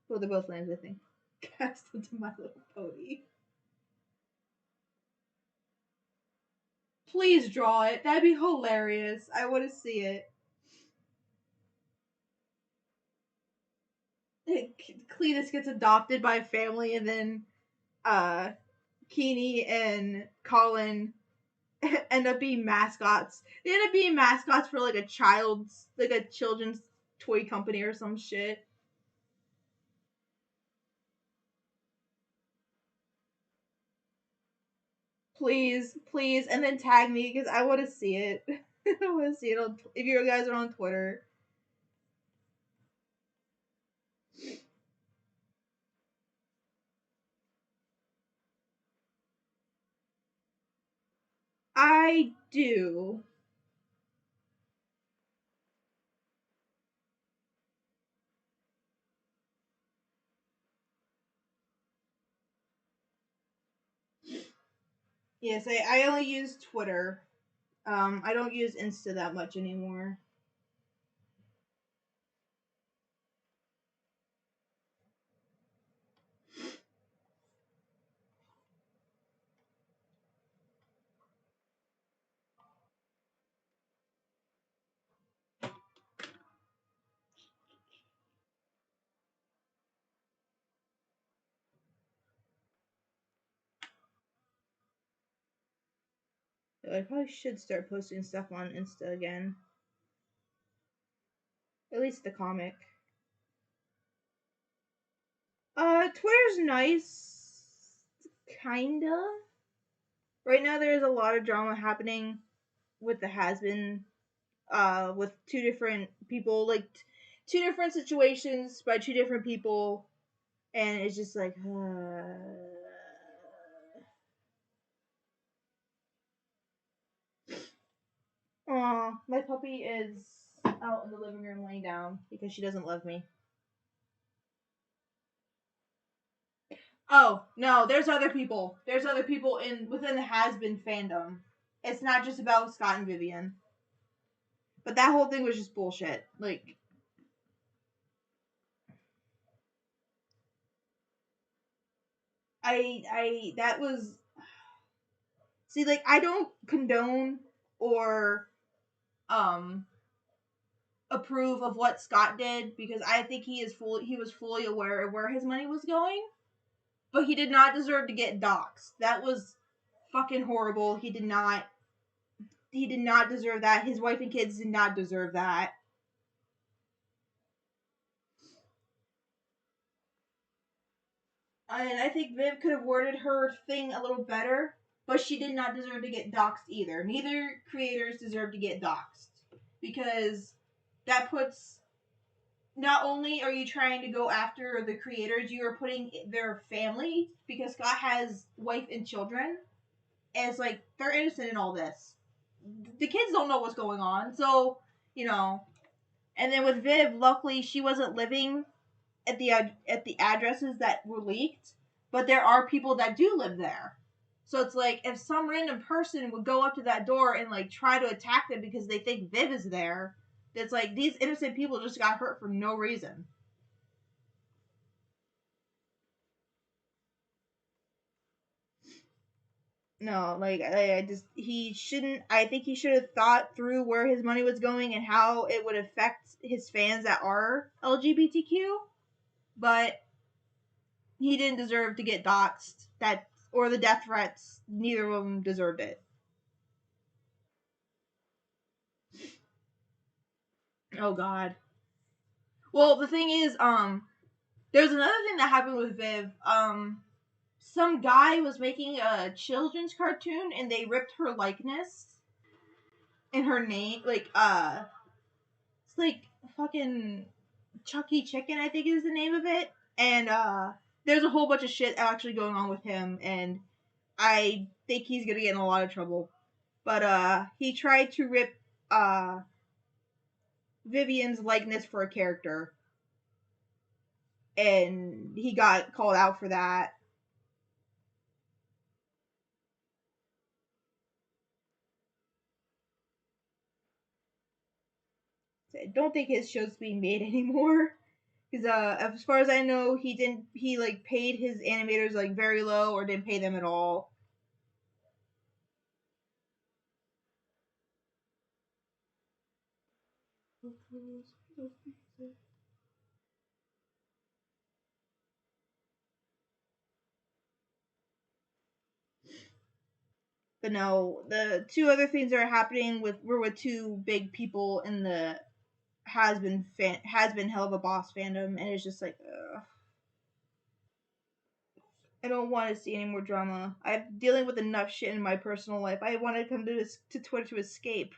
Well, they're both lambs, I think. Cast into My Little Pony. Please draw it. That'd be hilarious. I want to see it. Cletus gets adopted by a family, and then Keeney and Colin end up being mascots. They end up being mascots for like a children's toy company or some shit. Please, and then tag me because I want to see it. I want to see it if you guys are on Twitter. I do. Yes, I only use Twitter. I don't use Insta that much anymore. I probably should start posting stuff on Insta again. At least the comic. Twitter's nice. Kinda. Right now there's a lot of drama happening with the Hazbin, with two different people, like two different situations by two different people, and it's just like, Aw, my puppy is out in the living room laying down because she doesn't love me. Oh, no, there's other people. There's other people within the Hazbin fandom. It's not just about Scott and Vivian. But that whole thing was just bullshit. Like, that was, see, like, I don't condone or, approve of what Scott did because I think he was fully aware of where his money was going, but he did not deserve to get doxxed. That was fucking horrible. He did not deserve that. His wife and kids did not deserve that. And I think Viv could have worded her thing a little better, but she did not deserve to get doxxed either. Neither creators deserve to get doxxed because that puts, not only are you trying to go after the creators, you are putting their family, because Scott has wife and children, as like they're innocent in all this. The kids don't know what's going on, so you know. And then with Viv, luckily she wasn't living at the addresses that were leaked, but there are people that do live there. So it's like if some random person would go up to that door and like try to attack them because they think Viv is there, it's like these innocent people just got hurt for no reason. No, like I just he shouldn't. I think he should have thought through where his money was going and how it would affect his fans that are LGBTQ. But he didn't deserve to get doxxed. That or the death threats. Neither of them deserved it. Oh God. Well, the thing is, there's another thing that happened with Viv. Some guy was making a children's cartoon and they ripped her likeness and her name. It's like fucking Chucky Chicken, I think is the name of it. And there's a whole bunch of shit actually going on with him, and I think he's gonna get in a lot of trouble. But he tried to rip uh Vivian's likeness for a character, and he got called out for that. So I don't think his show's being made anymore. Because as far as I know, he didn't. He like paid his animators like very low, or didn't pay them at all. But no, the two other things that are happening were with two big people in the has been Helluva Boss fandom, and it's just like, ugh. I don't want to see any more drama. I'm dealing with enough shit in my personal life. I want to come to Twitter to escape.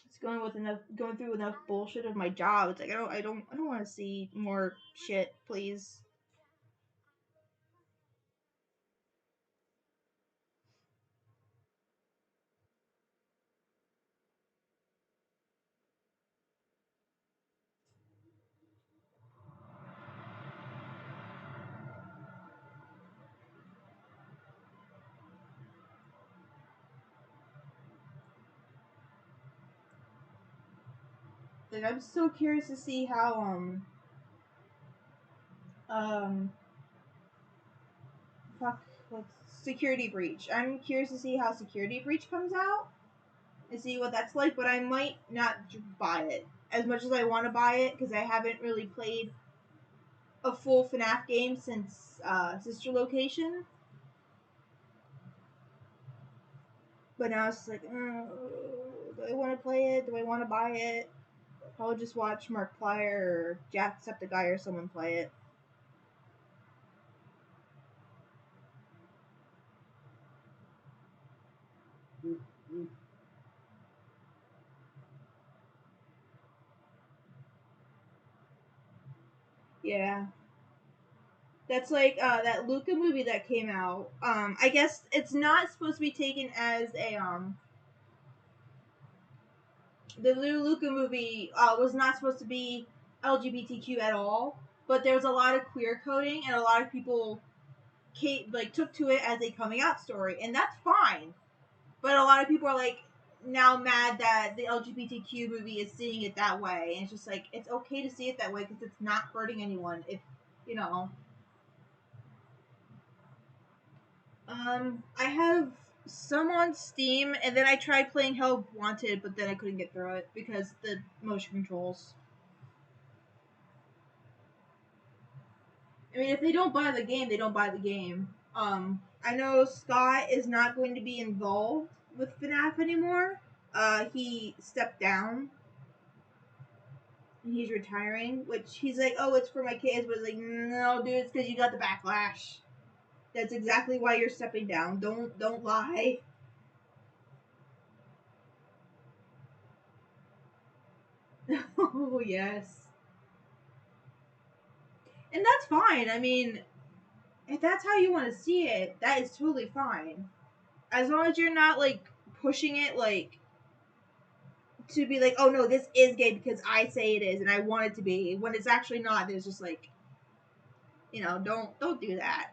It's going through enough bullshit of my job. It's like I don't want to see more shit, please. Like I'm so curious to see how um fuck what's Security Breach. I'm curious to see how Security Breach comes out and see what that's like, but I might not buy it as much as I want to buy it because I haven't really played a full FNAF game since Sister Location. But now it's like, do I want to play it? Do I want to buy it? I'll just watch Markiplier or Jacksepticeye or someone play it. Yeah. That's like that Luca movie that came out. I guess it's not supposed to be taken as a the new Luca movie was not supposed to be LGBTQ at all, but there was a lot of queer coding and a lot of people took to it as a coming out story, and that's fine. But a lot of people are like now mad that the LGBTQ movie is seeing it that way, and it's just like it's okay to see it that way because it's not hurting anyone. If you know, I have some on Steam, and then I tried playing Hell Wanted, but then I couldn't get through it because the motion controls. I mean, if they don't buy the game, they don't buy the game. I know Scott is not going to be involved with FNAF anymore. He stepped down. He's retiring, which he's like, oh, it's for my kids, but it's like, no, dude, it's because you got the backlash. That's exactly why you're stepping down. Don't lie. Oh, yes. And that's fine. I mean, if that's how you want to see it, that is totally fine. As long as you're not, like, pushing it, like, to be like, oh, no, this is gay because I say it is and I want it to be. When it's actually not, there's just, like, you know, don't do that.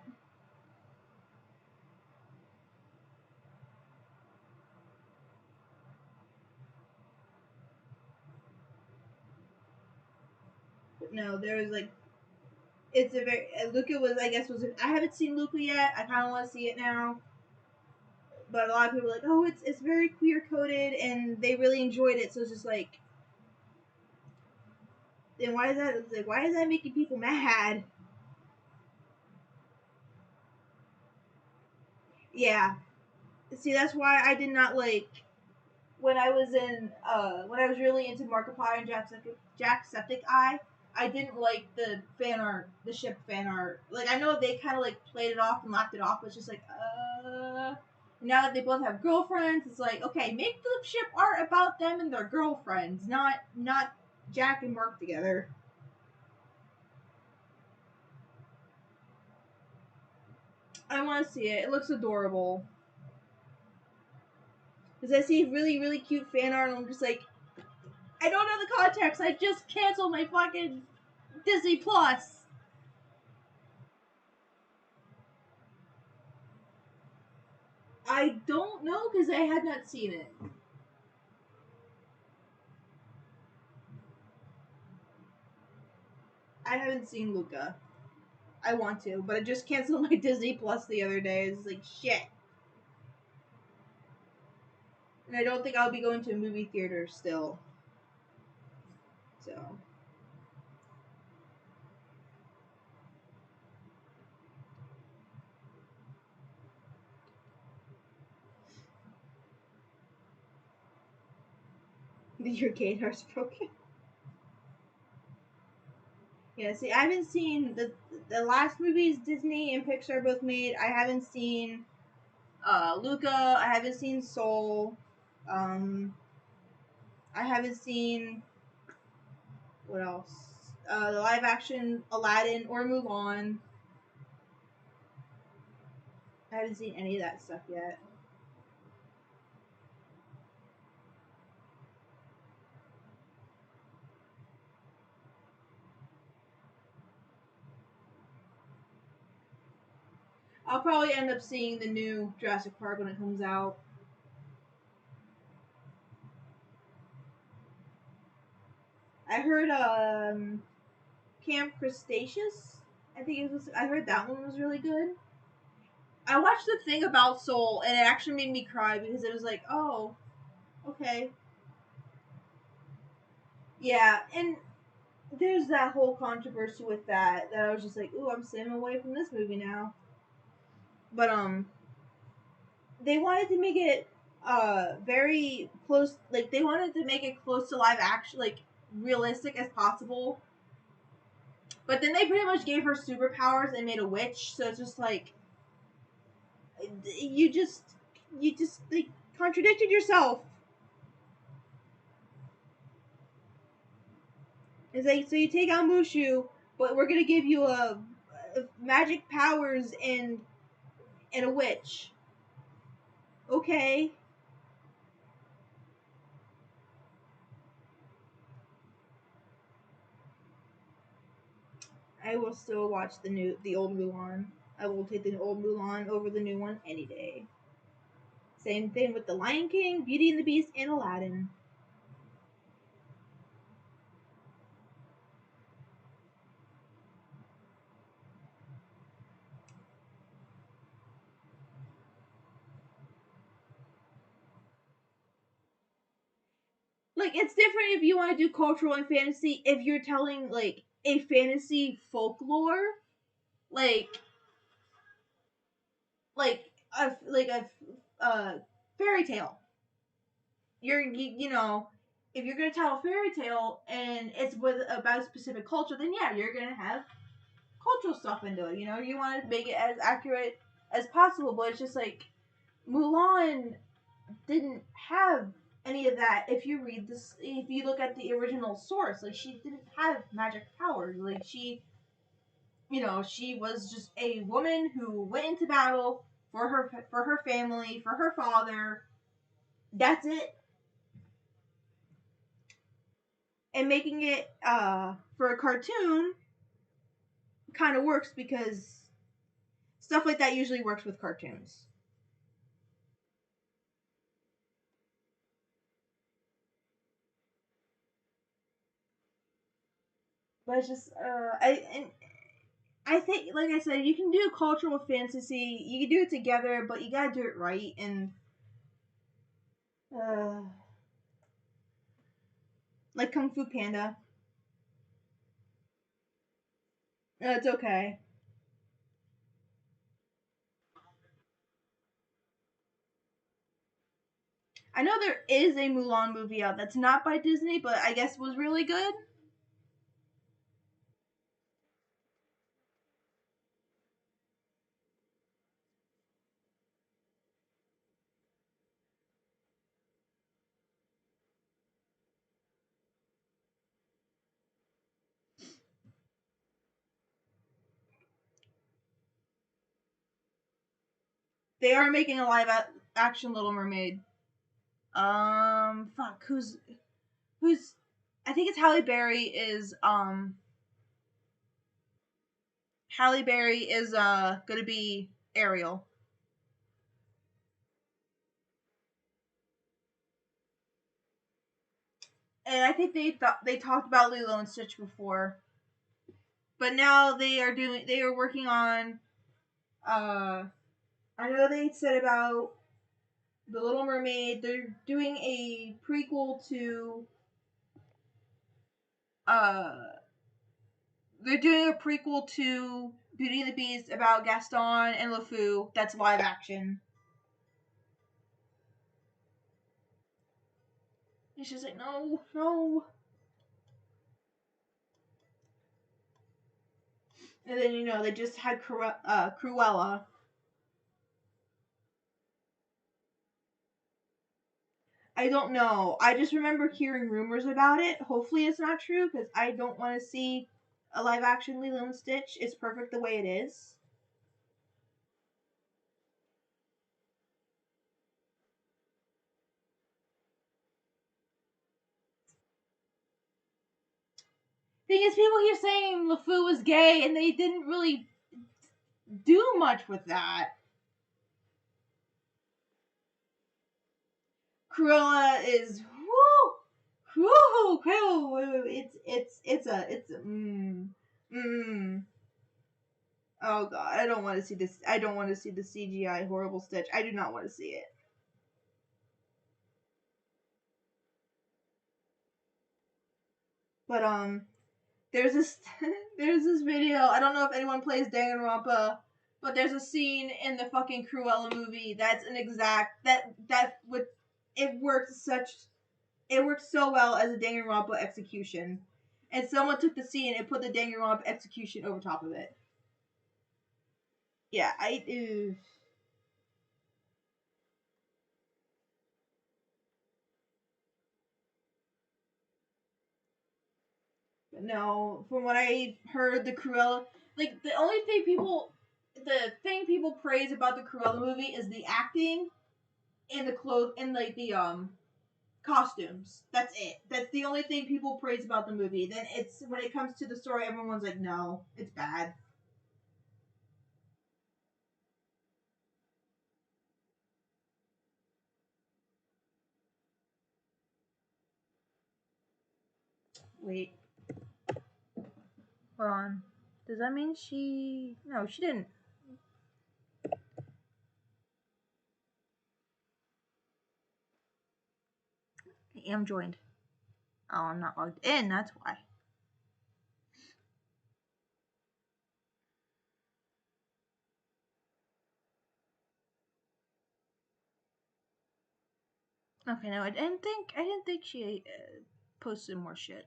But no, there was, like, it's a very, Luca was, I guess, I haven't seen Luca yet. I kind of want to see it now. But a lot of people are like, oh, it's very queer coded, and they really enjoyed it. So it's just like, then why is that? It's like, why is that making people mad? Yeah, see, that's why I did not like when I was when I was really into Markiplier and Jacksepticeye. I didn't like the fan art, the ship fan art. Like, I know they kind of like played it off and laughed it off, but it's just like, now that they both have girlfriends, it's like, okay, make the ship art about them and their girlfriends, not Jack and Mark together. I want to see it. It looks adorable. Because I see really, really cute fan art, and I'm just like, I don't know the context. I just canceled my fucking Disney Plus. I don't know because I had not seen it. I haven't seen Luca. I want to, but I just canceled my Disney Plus the other day. It's like, shit. And I don't think I'll be going to a movie theater still. So. Your gator's broken. Yeah, see, I haven't seen the last movies Disney and Pixar both made. I haven't seen Luca. I haven't seen Soul. I haven't seen what else? The live action Aladdin or Mulan. I haven't seen any of that stuff yet. I'll probably end up seeing the new Jurassic Park when it comes out. I heard Camp Cretaceous. I think it was. I heard that one was really good. I watched the thing about Soul, and it actually made me cry because it was like, oh, okay, yeah, and there's that whole controversy with that I was just like, ooh, I'm staying away from this movie now. But they wanted to make it very close, like they wanted to make it close to live action, like realistic as possible. But then they pretty much gave her superpowers and made a witch, so it's just like you just like contradicted yourself. It's like, so you take out Mushu, but we're gonna give you a magic powers and a witch. Okay. I will still watch the old Mulan. I will take the old Mulan over the new one any day. Same thing with The Lion King, Beauty and the Beast, and Aladdin. Like, it's different if you want to do cultural and fantasy. If you're telling like a fantasy folklore, like like a fairy tale. You know, if you're gonna tell a fairy tale and it's with about a specific culture, then yeah, you're gonna have cultural stuff into it. You know, you want to make it as accurate as possible, but it's just like Mulan didn't have any of that. If you read this, if you look at the original source, like she didn't have magic powers. Like she was just a woman who went into battle for her family, for her father. That's it. And making it for a cartoon kind of works because stuff like that usually works with cartoons. But it's just I think, like I said, you can do cultural fantasy. You can do it together, but you gotta do it right. And uh, like Kung Fu Panda, it's okay. I know there is a Mulan movie out that's not by Disney, but I guess was really good. They are making a action Little Mermaid. Fuck, who's? I think it's Halle Berry Halle Berry is gonna be Ariel, and I think they talked about Lilo and Stitch before, but now they are working on uh I know they said about the Little Mermaid. They're doing a prequel to uh they're doing a prequel to Beauty and the Beast about Gaston and LeFou. That's live action. It's just like no, no. And then they just had Cruella. I don't know. I just remember hearing rumors about it. Hopefully, it's not true because I don't want to see a live action Lilo and Stitch. It's perfect the way it is. Thing is, people keep saying LeFou was gay, and they didn't really do much with that. Cruella is whoo. It's a. Oh god, I don't want to see this. I don't want to see the CGI horrible Stitch. I do not want to see it. But there's this there's this video. I don't know if anyone plays Danganronpa, but there's a scene in the fucking Cruella movie that's an exact that would it works so well as a Danganronpa execution. And someone took the scene and put the Danganronpa execution over top of it. Yeah, I do. No, from what I heard, the Cruella, like the thing people praise about the Cruella movie is the acting and the clothes and like the costumes. That's it. That's the only thing people praise about the movie. Then it's when it comes to the story, everyone's like, no, it's bad. Wait, hold on. Does that mean she? No, she didn't. I am joined. Oh, I'm not logged in, that's why. Okay, no, I didn't think she posted more shit.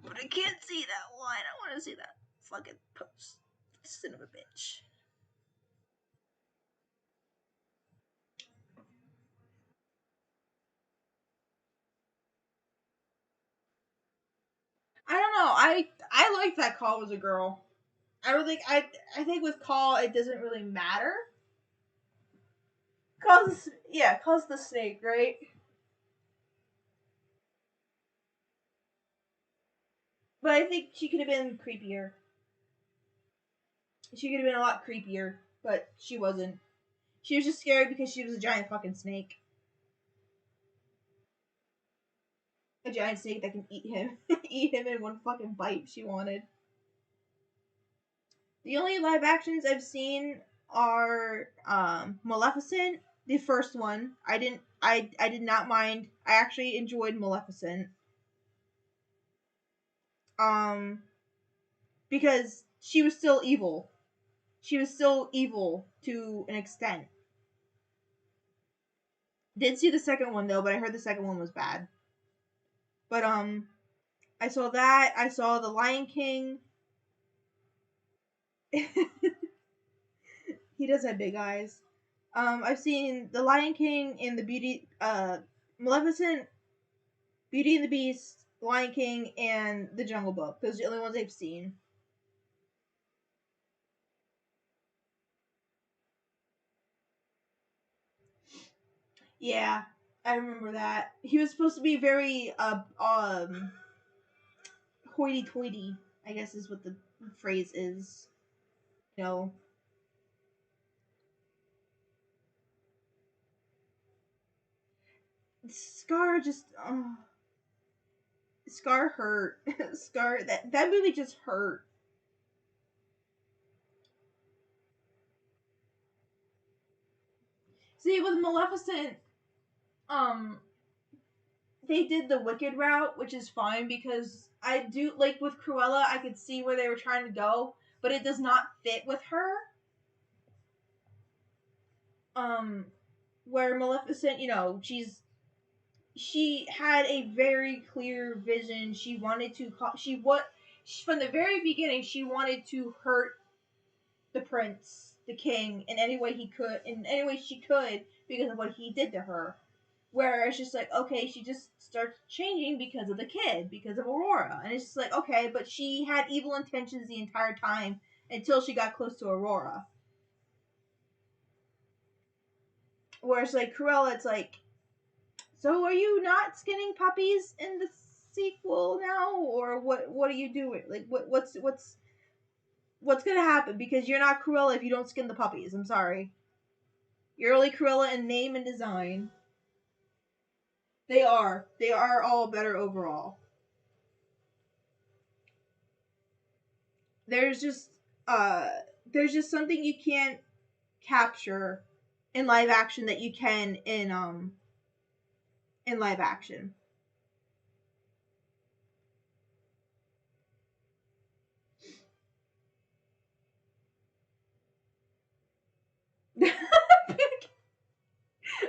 But I can't see that one. I want to see that fucking post. Son of a bitch. I don't know. I like that Call was a girl. I don't think I think with Call it doesn't really matter. Call's the snake, right? But I think she could have been creepier. She could have been a lot creepier, but she wasn't. She was just scary because she was a giant fucking snake. A giant snake that can eat him. Eat him in one fucking bite if she wanted. The only live actions I've seen are Maleficent, the first one. I did not mind. I actually enjoyed Maleficent. Um because she was still evil. She was still evil to an extent. Did see the second one though, but I heard the second one was bad. But I saw that. I saw The Lion King. He does have big eyes. I've seen The Lion King and the Maleficent, Beauty and the Beast, Lion King, and The Jungle Book. Those are the only ones I've seen. Yeah, I remember that. He was supposed to be very hoity-toity, I guess is what the phrase is. You know, Scar just Scar hurt. Scar that movie just hurt. See, with Maleficent, um, they did the Wicked route, which is fine because I do like with Cruella. I could see where they were trying to go, but it does not fit with her. Um, where Maleficent, she had a very clear vision. She wanted to from the very beginning. She wanted to hurt the prince, the king, in any way he could, in any way she could, because of what he did to her. Where it's just like, okay, she just starts changing because of the kid, because of Aurora. And it's just like, okay, but she had evil intentions the entire time until she got close to Aurora. Whereas, like, Cruella, it's like, so are you not skinning puppies in the sequel now? Or what are you doing? Like, what's gonna happen? Because you're not Cruella if you don't skin the puppies. I'm sorry. You're only Cruella in name and design. They are. They are all better overall. There's just uh there's just something you can't capture in live action that you can in live action.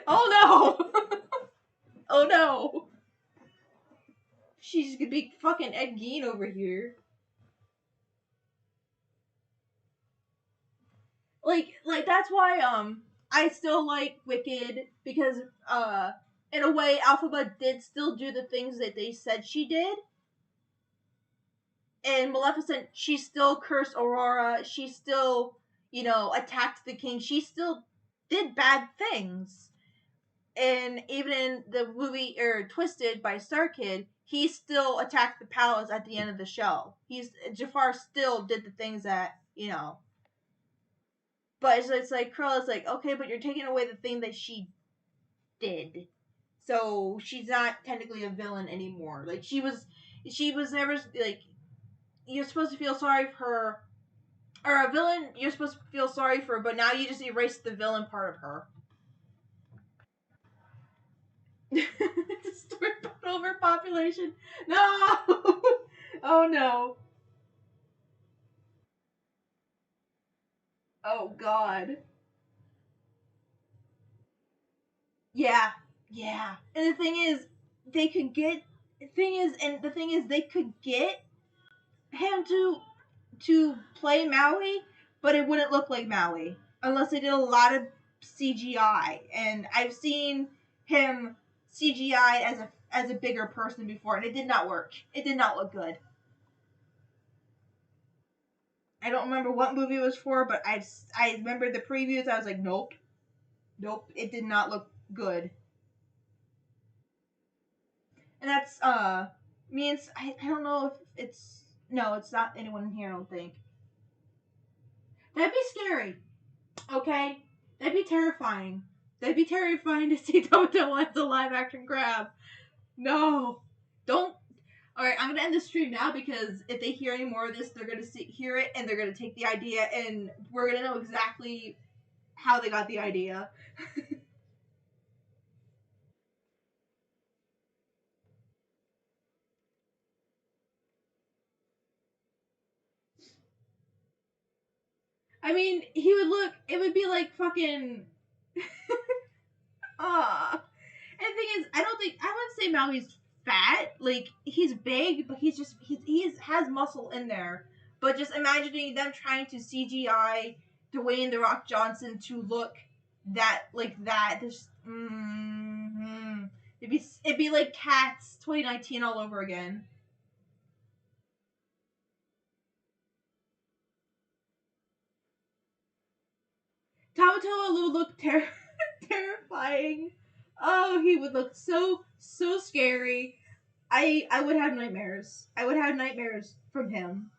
Oh no. Oh no. She's gonna be fucking Ed Gein over here. Like that's why I still like Wicked because in a way Alphaba did still do the things that they said she did. And Maleficent, she still cursed Aurora. She still, attacked the king. She still did bad things. And even in the movie Twisted by Star Kid, he still attacked the palace at the end of the show. Jafar still did the things that. But it's like Cruella's like, okay, but you're taking away the thing that she did. So she's not technically a villain anymore. Like she was never like, you're supposed to feel sorry for her, or a villain you're supposed to feel sorry for, but now you just erase the villain part of her. Overpopulation. No. Oh no. Oh god. Yeah. Yeah. And the thing is, they could get. The thing is, they could get him to play Maui, but it wouldn't look like Maui unless they did a lot of CGI. And I've seen him CGI as a bigger person before, and it did not work. It did not look good. I don't remember what movie it was for, but I remember the previews. I was like, nope, nope, it did not look good. And that's means I don't know if it's no, it's not anyone in here. I don't think that'd be scary. Okay, that'd be terrifying. That'd be terrifying to see Toto as a live action crab. No, don't. All right, I'm gonna end the stream now because if they hear any more of this, they're gonna hear it and they're gonna take the idea, and we're gonna know exactly how they got the idea. I mean, he would look. It would be like fucking. Ah. And the thing is, I wouldn't say Maui's fat. Like he's big, but he has muscle in there. But just imagining them trying to CGI Dwayne the Rock Johnson to look that. There's it'd be like Cats 2019 all over again. Tamatoa would look terrifying. Oh, he would look so scary. I would have nightmares. I would have nightmares from him.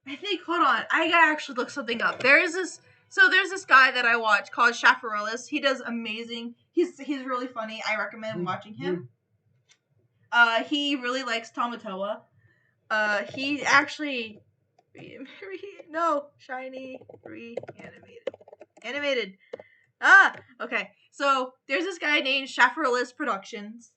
I think. Hold on. I gotta actually look something up. There's this guy that I watch called Chafarelis. He does amazing. He's really funny. I recommend watching him. He really likes Tamatoa. He actually no shiny reanimated animated. Ah, okay. So there's this guy named Chafarelis Productions.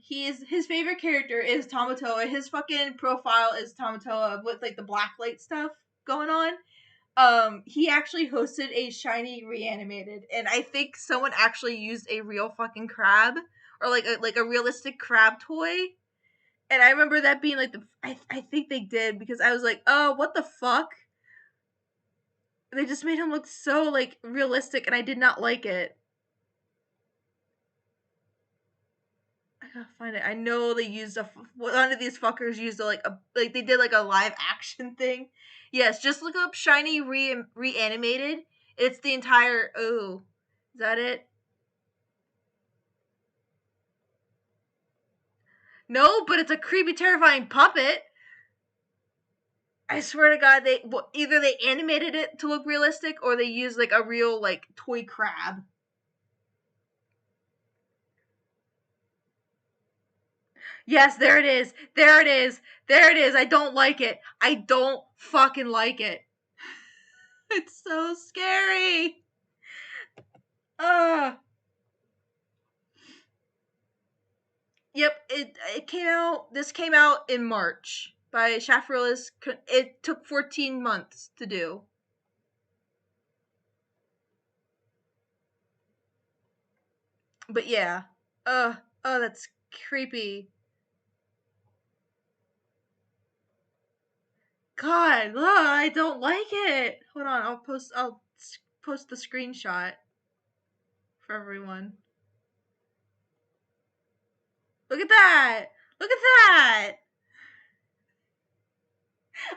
His favorite character is Tamatoa. His fucking profile is Tamatoa with like the blacklight stuff going on. He actually hosted a shiny reanimated, and I think someone actually used a real fucking crab or like a realistic crab toy. And I remember that being like I think they did because I was like, oh, what the fuck? They just made him look so like realistic, and I did not like it. I gotta find it. I know they used one of these fuckers used like they did like a live action thing. Yes, just look up shiny reanimated. It's the entire. Oh, is that it? No, but it's a creepy, terrifying puppet. I swear to God, either they animated it to look realistic or they used like a real like toy crab. Yes, there it is. There it is. There it is. I don't like it. I don't fucking like it. It's so scary. Ugh. Yep, it came out. This came out in March by Chafarelis. It took 14 months to do. But yeah. Oh, that's creepy. God, I don't like it. Hold on, I'll post the screenshot for everyone. Look at that. Look at that.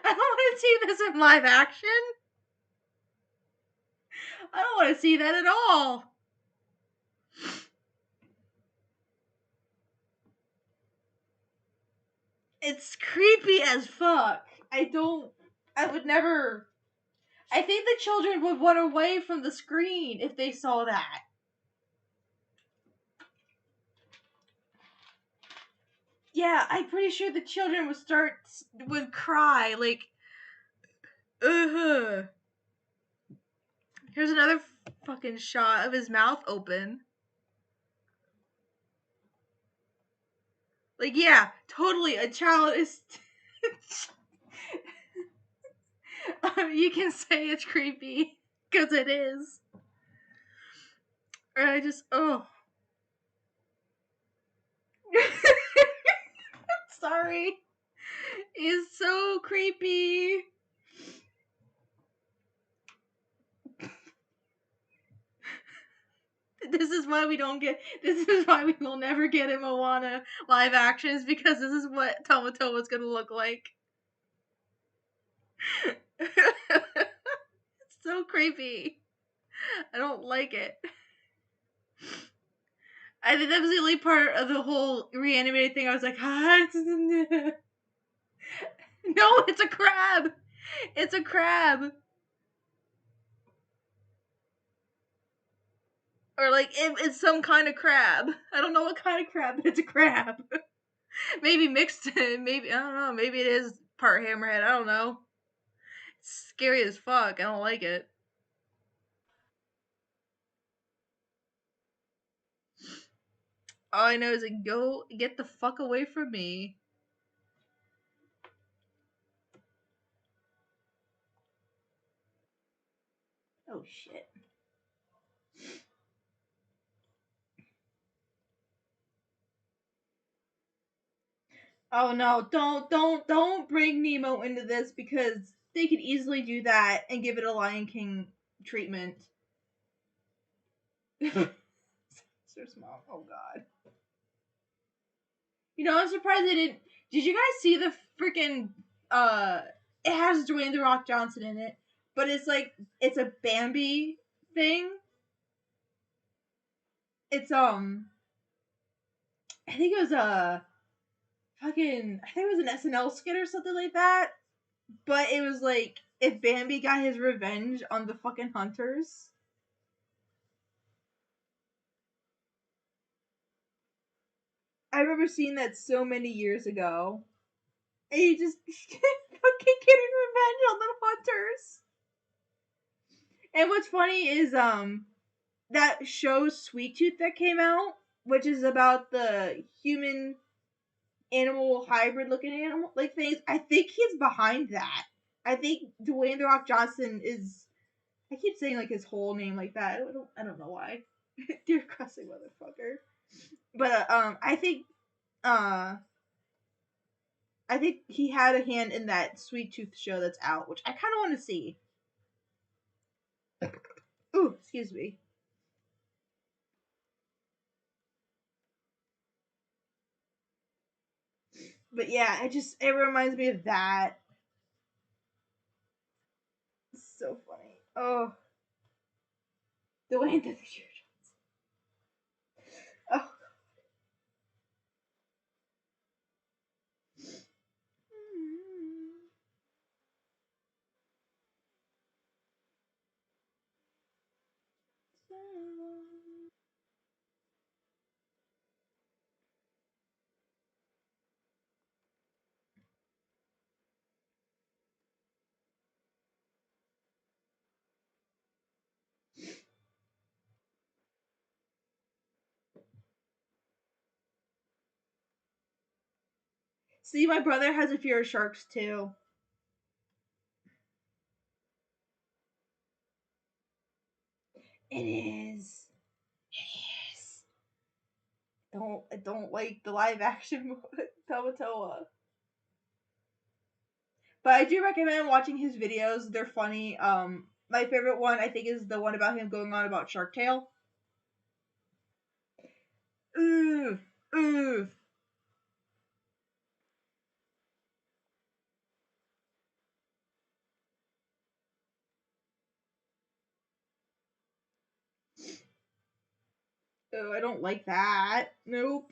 I don't want to see this in live action. I don't want to see that at all. It's creepy as fuck. I would never. I think the children would run away from the screen if they saw that. Yeah, I'm pretty sure the children would cry like, Here's another fucking shot of his mouth open. Like, yeah, totally, a child is... you can say it's creepy, because it is. Or I just, oh. Sorry. It's so creepy. This is why we will never get a Moana live actions, because this is what Tamatoa's gonna look like. It's so creepy. I don't like it. I think that was the only part of the whole reanimated thing I was like, ah, no, it's a crab. It's a crab. Or like, it's some kind of crab. I don't know what kind of crab, but it's a crab. Maybe mixed, maybe, I don't know, maybe it is part hammerhead, I don't know. It's scary as fuck, I don't like it. All I know is like, go get the fuck away from me. Oh shit. Oh no, don't bring Nemo into this, because they could easily do that and give it a Lion King treatment. Sister's mom. Oh god. You know, I'm surprised they didn't. Did you guys see the freaking it has Dwayne the Rock Johnson in it, but it's a Bambi thing. It's I think it was a fucking I think it was an SNL skit or something like that. But it was like if Bambi got his revenge on the fucking hunters. I remember seeing that so many years ago. And he just fucking getting revenge on the hunters. And what's funny is that show Sweet Tooth that came out, which is about the human animal hybrid looking animal like things. I think he's behind that. I think Dwayne the Rock Johnson is. I keep saying like his whole name like that. I don't know why. Dear cussing motherfucker. But uh I think he had a hand in that Sweet Tooth show that's out, which I kind of want to see. Ooh, excuse me. But yeah, it reminds me of that. It's so funny. Oh, the way that the show. Oh. See, my brother has a fear of sharks too. It is. It is. I don't like the live action Tamatoa. But I do recommend watching his videos. They're funny. My favorite one I think is the one about him going on about Shark Tale. Ooh, ooh. Oh, I don't like that. Nope.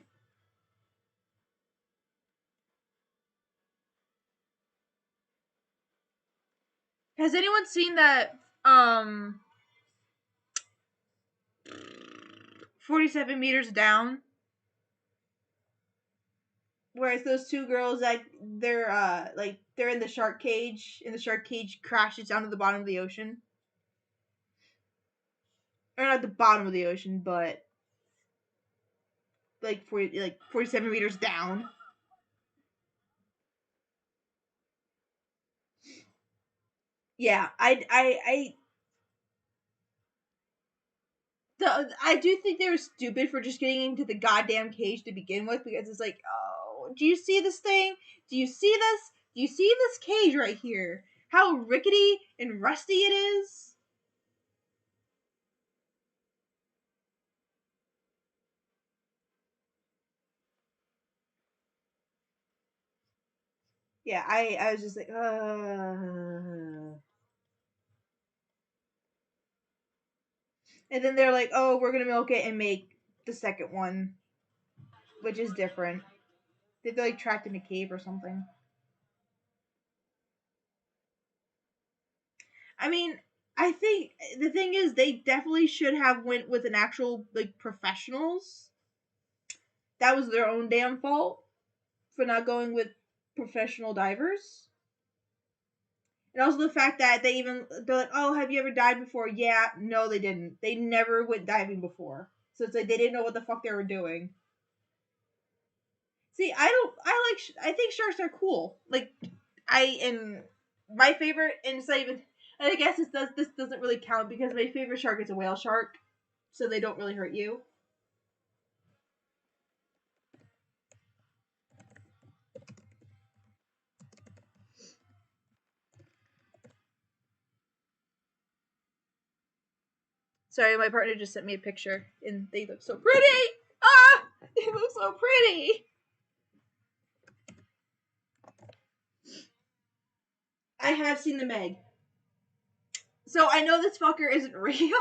Has anyone seen that 47 meters down? Where it's those two girls that they're in the shark cage and the shark cage crashes down to the bottom of the ocean. or not the bottom of the ocean, but like 47 meters down. Yeah, I do think they were stupid for just getting into the goddamn cage to begin with, because it's like, oh, do you see this thing? Do you see this? Do you see this cage right here? How rickety and rusty it is? Yeah, I was just like, And then they're like, oh, we're gonna milk it and make the second one, which is different. They're like trapped in a cave or something. I mean, I think the thing is they definitely should have went with an actual like professionals. That was their own damn fault for not going with professional divers. And also the fact that they're like, oh, have you ever dived before? Yeah, no, they didn't. They never went diving before, so it's like they didn't know what the fuck they were doing. See, I think sharks are cool. Like, and my favorite, and it's not even, and I guess this doesn't really count because my favorite shark is a whale shark, so they don't really hurt you. Sorry, my partner just sent me a picture, and they look so pretty. Ah, they look so pretty. I have seen the Meg, so I know this fucker isn't real,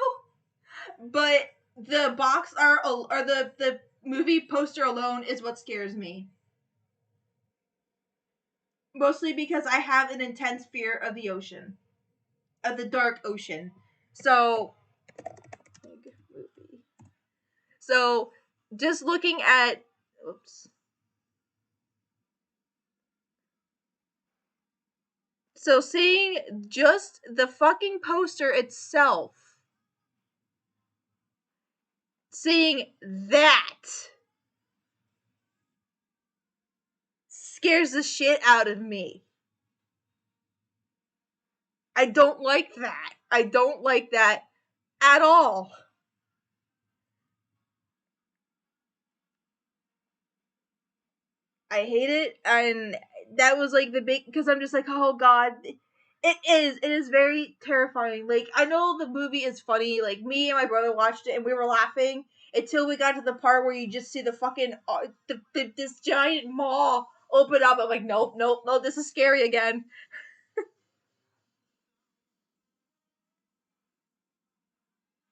but the box art or the movie poster alone is what scares me. Mostly because I have an intense fear of the ocean, of the dark ocean. So, so just looking at, oops. So seeing just the fucking poster itself, seeing that scares the shit out of me. I don't like that. I don't like that at all. I hate it, and that was like the big, because I'm just like, oh god, it is very terrifying. Like, I know the movie is funny. Like, me and my brother watched it and we were laughing until we got to the part where you just see the fucking this giant maw open up. I'm like, nope, nope, no, this is scary again.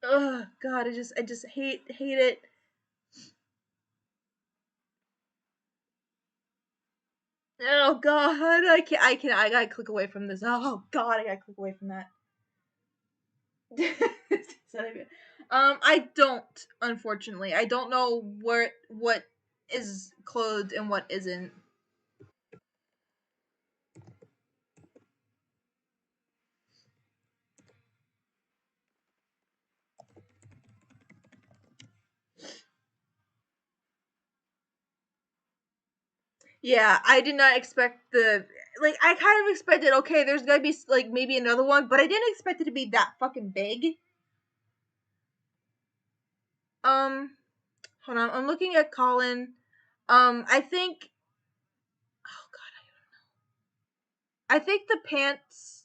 Oh god, I just hate it. Oh god, I gotta click away from this. Oh god, I gotta click away from that. I don't, unfortunately. I don't know what is clothed and what isn't. Yeah, I did not expect I kind of expected, okay, there's gonna be like maybe another one, but I didn't expect it to be that fucking big. Hold on, I'm looking at Colin. I think, oh god, I think the pants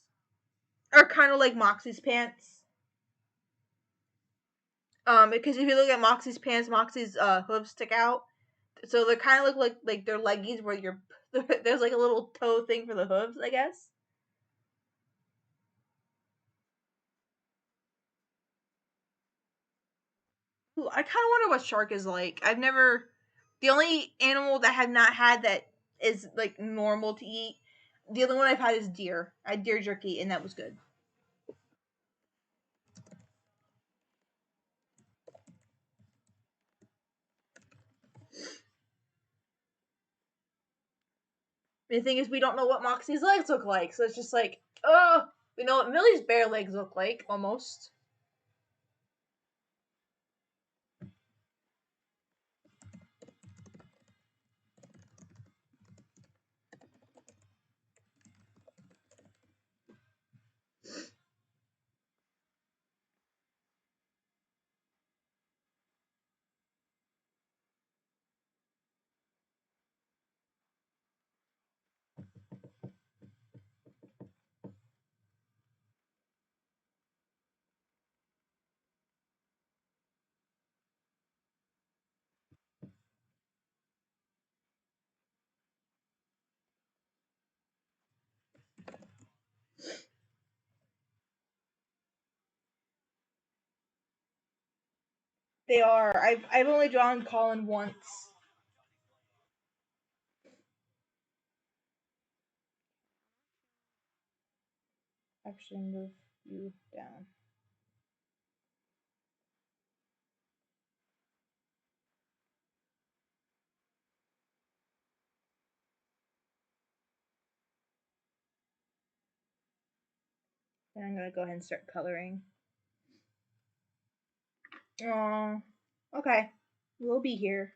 are kind of like Moxie's pants. Because if you look at Moxie's pants, Moxie's hooves stick out, so they kind of look like they're leggies where you're there's like a little toe thing for the hooves, I guess. Ooh, I kind of wonder what shark is like. I've never. The only animal that I've not had that is like normal to eat. The only one I've had is deer. I had deer jerky, and that was good. The thing is, we don't know what Moxie's legs look like, so it's just like, oh, we know what Millie's bare legs look like, almost. They are. I've only drawn Colin once. Actually, move you down. And I'm gonna go ahead and start coloring. Oh, okay. We'll be here.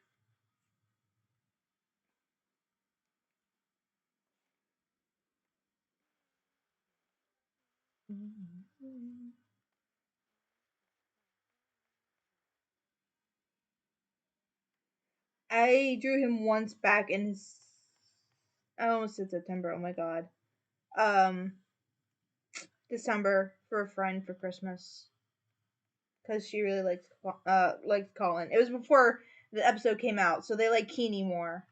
I drew him once back in I almost said September. Oh my god. December for a friend for Christmas because she really liked Colin. It was before the episode came out, so they like Keeney more.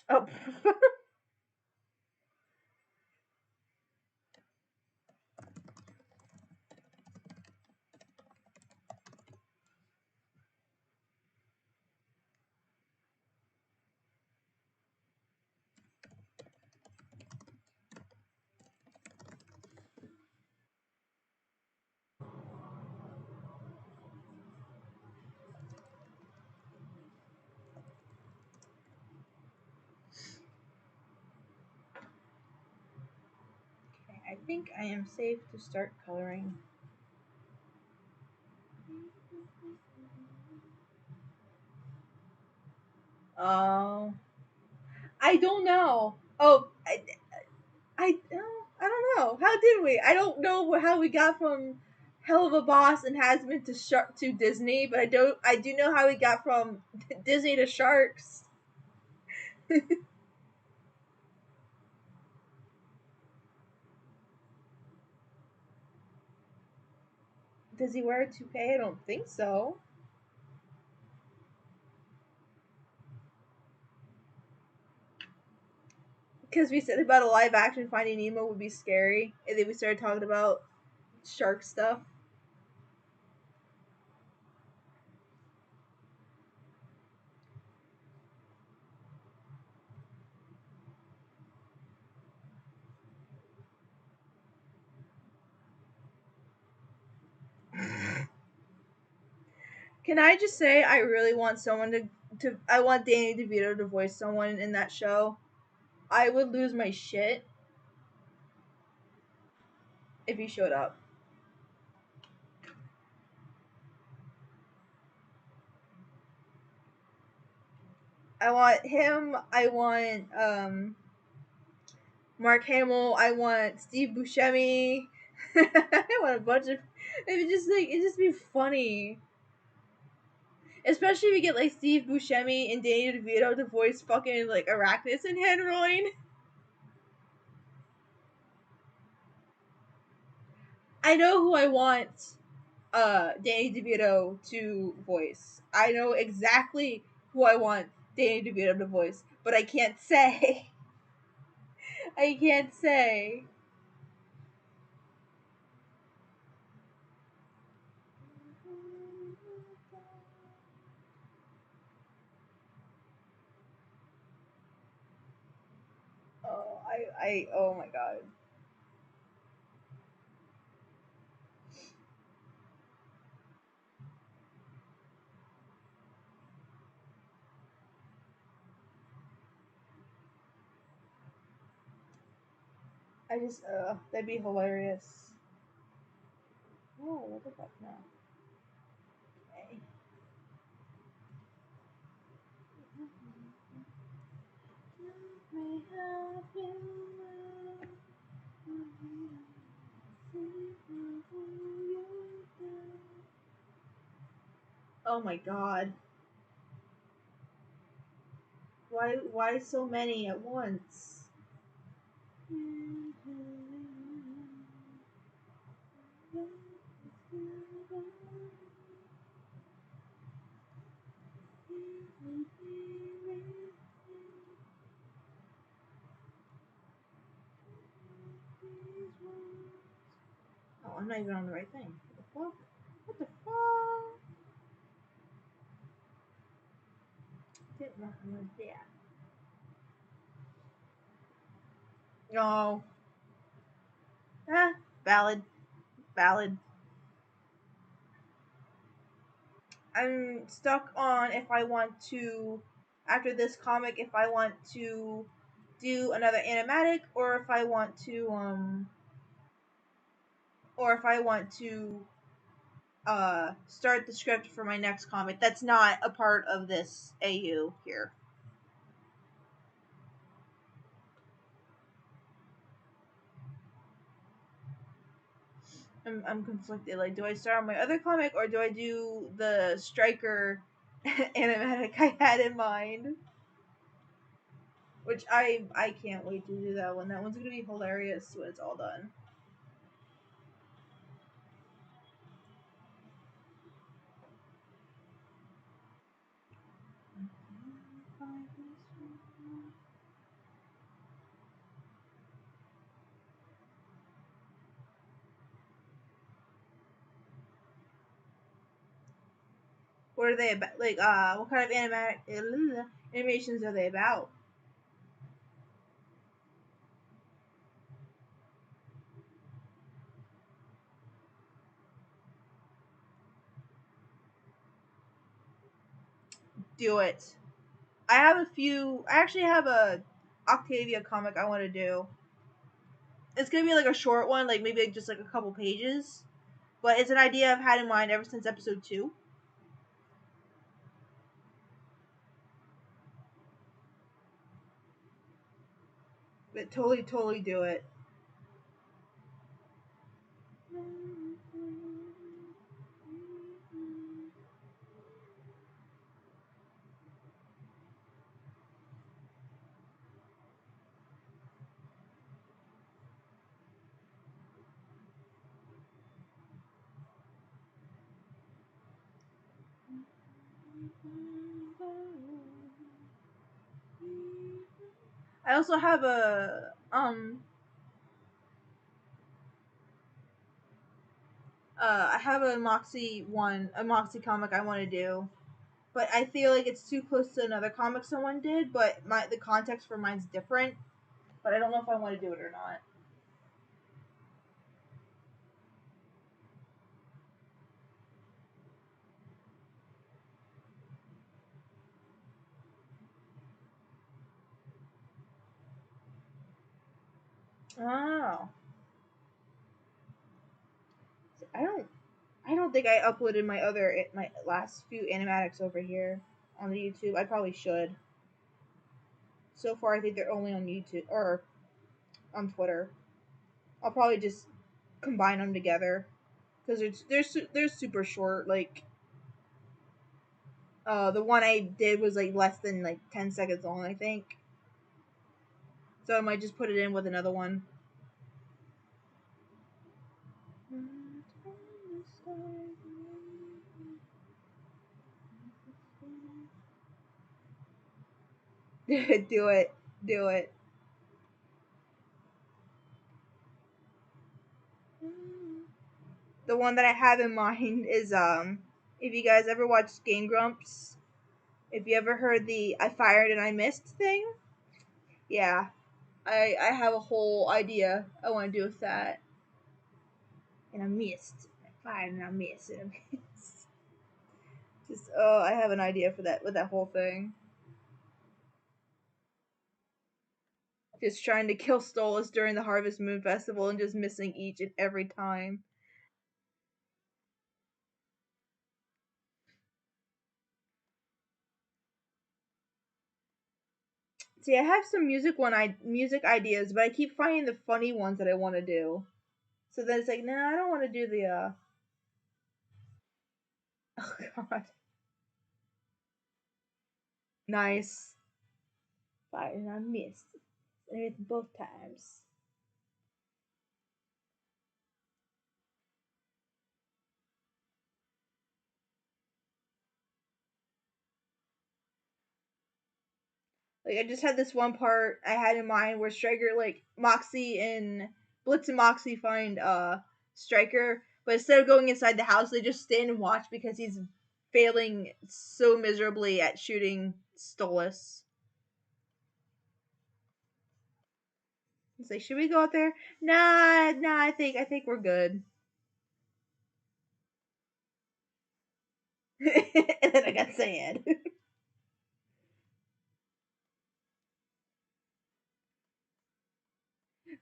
Oh. Okay, I think I am safe to start coloring. Oh, I don't know. Oh, I don't know. How did we? I don't know how we got from Helluva Boss and Hazbin to Disney, but I do know how we got from Disney to Sharks. Does he wear a toupee? I don't think so. Because we said about a live action Finding Nemo would be scary, and then we started talking about shark stuff. Can I just say I really want someone to I want Danny DeVito to voice someone in that show. I would lose my shit if he showed up. I want him. I want Mark Hamill. I want Steve Buscemi. I want a bunch of. It just be funny. Especially if you get like Steve Buscemi and Danny DeVito to voice fucking like Arachnus and Henroin. I know who I want Danny DeVito to voice. I know exactly who I want Danny DeVito to voice, but I can't say. I can't say. Oh, oh my god. I just, that'd be hilarious. Oh, what the fuck now? Okay. Oh my god. Why so many at once? not even on the right thing. What the fuck? What the fuck? Didn't want to do that. No. Valid. Valid. I'm stuck on if I want to, after this comic, if I want to do another animatic, or if I want to, start the script for my next comic that's not a part of this AU here. I'm conflicted. Like, do I start on my other comic, or do I do the Striker animatic I had in mind? Which I can't wait to do that one. That one's gonna be hilarious when it's all done. What are they about? Like, what kind of animations are they about? Do it. I have a few. I actually have a Octavia comic I want to do. It's gonna be like a short one, like maybe just like a couple pages. But it's an idea I've had in mind ever since episode 2. But totally do it. I also have I have a Moxie comic I want to do, but I feel like it's too close to another comic someone did. But the context for mine's different, but I don't know if I want to do it or not. Oh, I don't think I uploaded my last few animatics over here on the YouTube. I probably should. So far, I think they're only on YouTube or on Twitter. I'll probably just combine them together because they're super short. Like, the one I did was like less than like 10 seconds long, I think. So I might just put it in with another one. Do it. Do it. The one that I have in mind is if you guys ever watched Game Grumps, if you ever heard the I fired and I missed thing, yeah. I have a whole idea I want to do with that. And I missed. I fired and I missed and I missed. Just I have an idea for that with that whole thing. Just trying to kill Stolas during the Harvest Moon Festival and just missing each and every time. See, I have some music ideas, but I keep finding the funny ones that I want to do. So then it's like, nah, I don't want to do the Oh god. Nice. Fire and I missed. And I missed both times. Like I just had this one part I had in mind where Striker like Moxie and Blitz and Moxie find striker, but instead of going inside the house, they just stand and watch because he's failing so miserably at shooting Stolas. He's like, should we go out there? Nah, I think we're good. And then I got sad.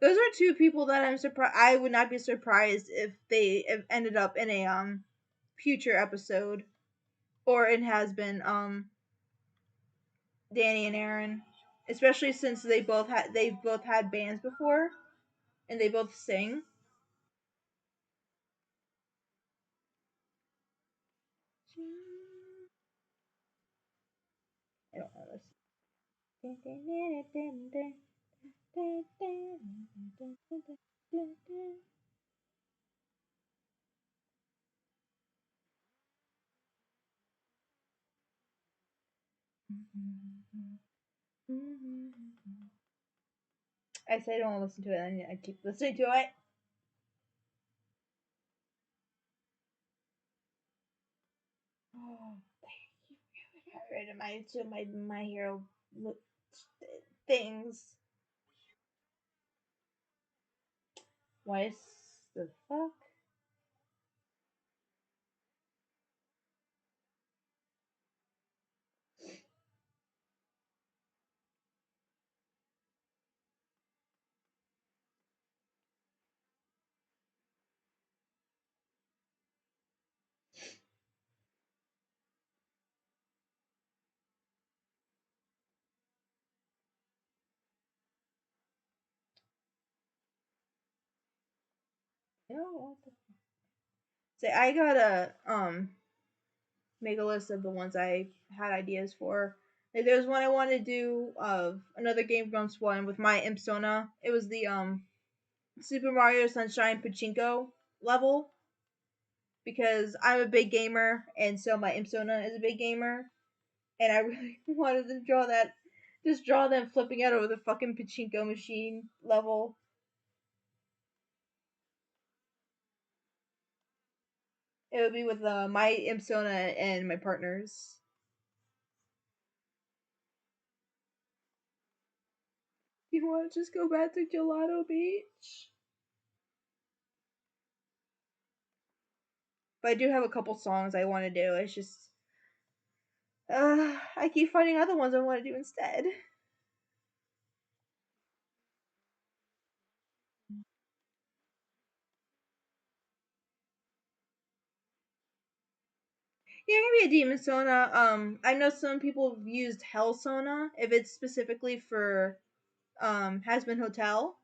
Those are two people that I'm surprised. I would not be surprised if they have ended up in a future episode or it has been Danny and Aaron, especially since they've both had bands before and they both sing. I don't know this. I say I don't want to listen to it, and I keep listening to it. Oh, I read my hero things. Why is the fuck? No, what the say I gotta make a list of the ones I had ideas for. Like, there's one I wanted to do of another Game Grumps one with my Imsona. It was the Super Mario Sunshine Pachinko level because I'm a big gamer and so my Imsona is a big gamer and I really wanted to draw that. Just draw them flipping out over the fucking pachinko machine level. It would be with my Imsona and my partners. You want to just go back to Gelato Beach? But I do have a couple songs I want to do. It's just, I keep finding other ones I want to do instead. Yeah, it can be a Demon Sona. I know some people have used Hell Sona if it's specifically for Hazbin Hotel.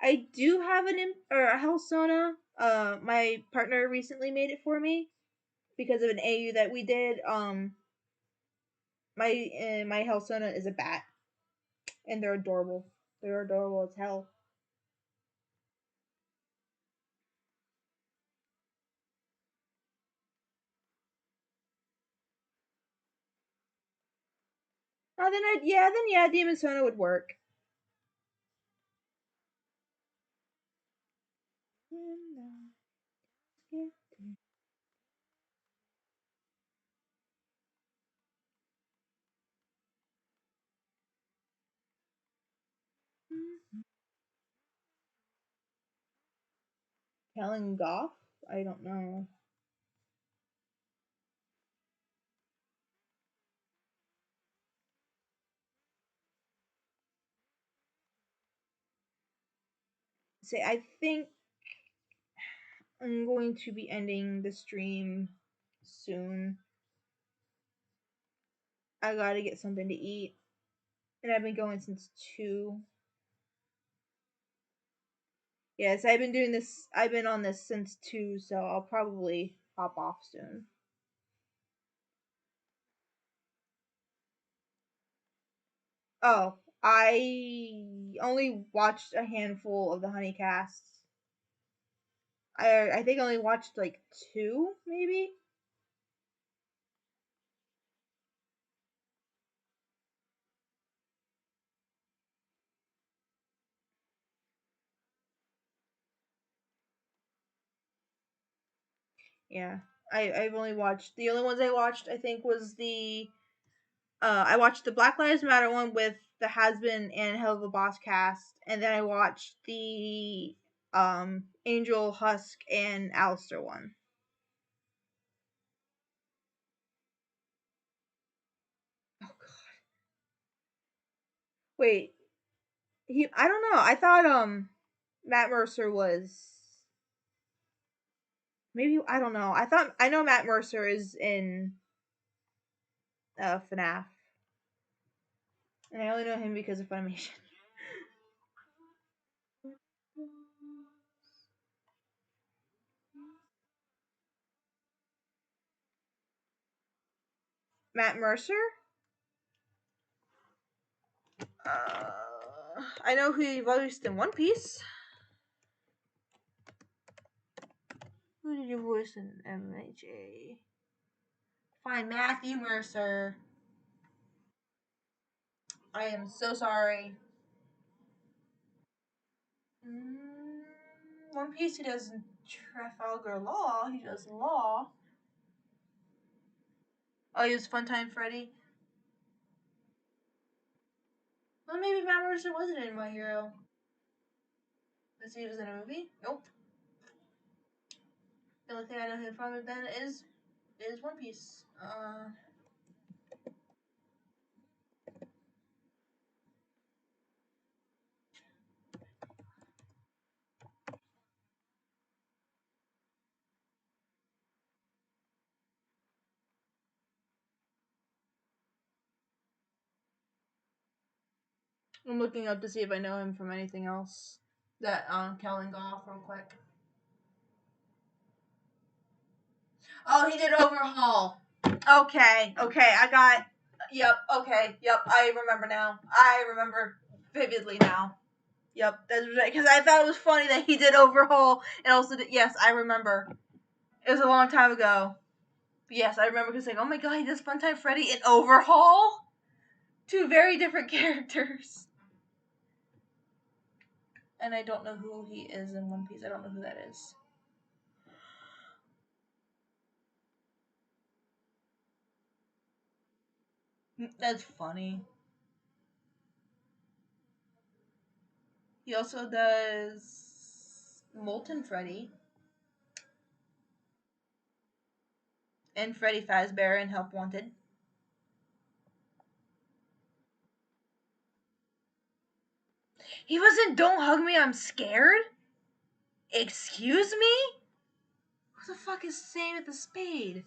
I do have or a Hell Sona. My partner recently made it for me because of an AU that we did. My Hell Sona is a bat, and they're adorable. They're adorable as hell. Oh, then yeah, Demon Sona would work. Helen Goff? I don't know. Say, I think I'm going to be ending the stream soon. I gotta get something to eat. And I've been going since 2. Yes, I've been doing this. I've been on this since 2, so I'll probably hop off soon. Oh, I only watched a handful of the Honeycasts. I think I only watched like 2, maybe. Yeah. I've only watched, the only ones I watched I think was the I watched the Black Lives Matter one with the Hazbin and Helluva Boss cast, and then I watched the Angel, Husk, and Alistair one. Oh god. Wait. I don't know. I thought Matt Mercer was, maybe, I don't know. I know Matt Mercer is in FNAF. And I only know him because of Funimation. Matt Mercer? Uh, I know who he voiced in One Piece. Who did you voice in MHA? Fine, Matthew Mercer. I am so sorry. One Piece, he does Trafalgar Law. He does Law. Oh, he was Funtime Freddy. Well, maybe Matt Mercer wasn't in My Hero. Let's see, he was in a movie? Nope. The only thing I know him from then is One Piece. I'm looking up to see if I know him from anything else. That Kellen Goff real quick. Oh, he did Overhaul. Okay, I got. Yep, okay, yep, I remember now. I remember vividly now. Yep, that's right. Because I thought it was funny that he did Overhaul and also did. Yes, I remember. It was a long time ago. But yes, I remember because like, oh my god, he does Funtime Freddy in Overhaul. Two very different characters. And I don't know who he is in One Piece. I don't know who that is. That's funny. He also does Molten Freddy and Freddy Fazbear in Help Wanted. He was in Don't Hug Me, I'm Scared? Excuse me? Who the fuck is Sam with the spade?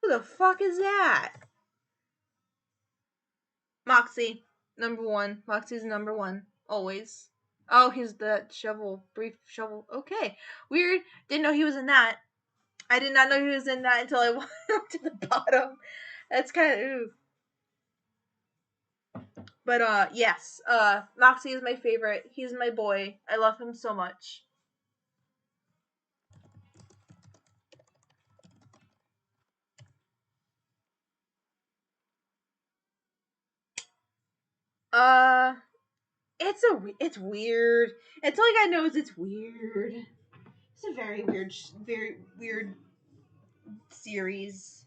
Who the fuck is that? Moxie. Number one. Moxie's number one. Always. Oh, he's the shovel. Brief shovel. Okay. Weird. Didn't know he was in that. I did not know he was in that until I went up to the bottom. That's kind of ooh. But yes. Moxie is my favorite. He's my boy. I love him so much. Uh it's weird. It's all I know is it's weird. It's a very weird series.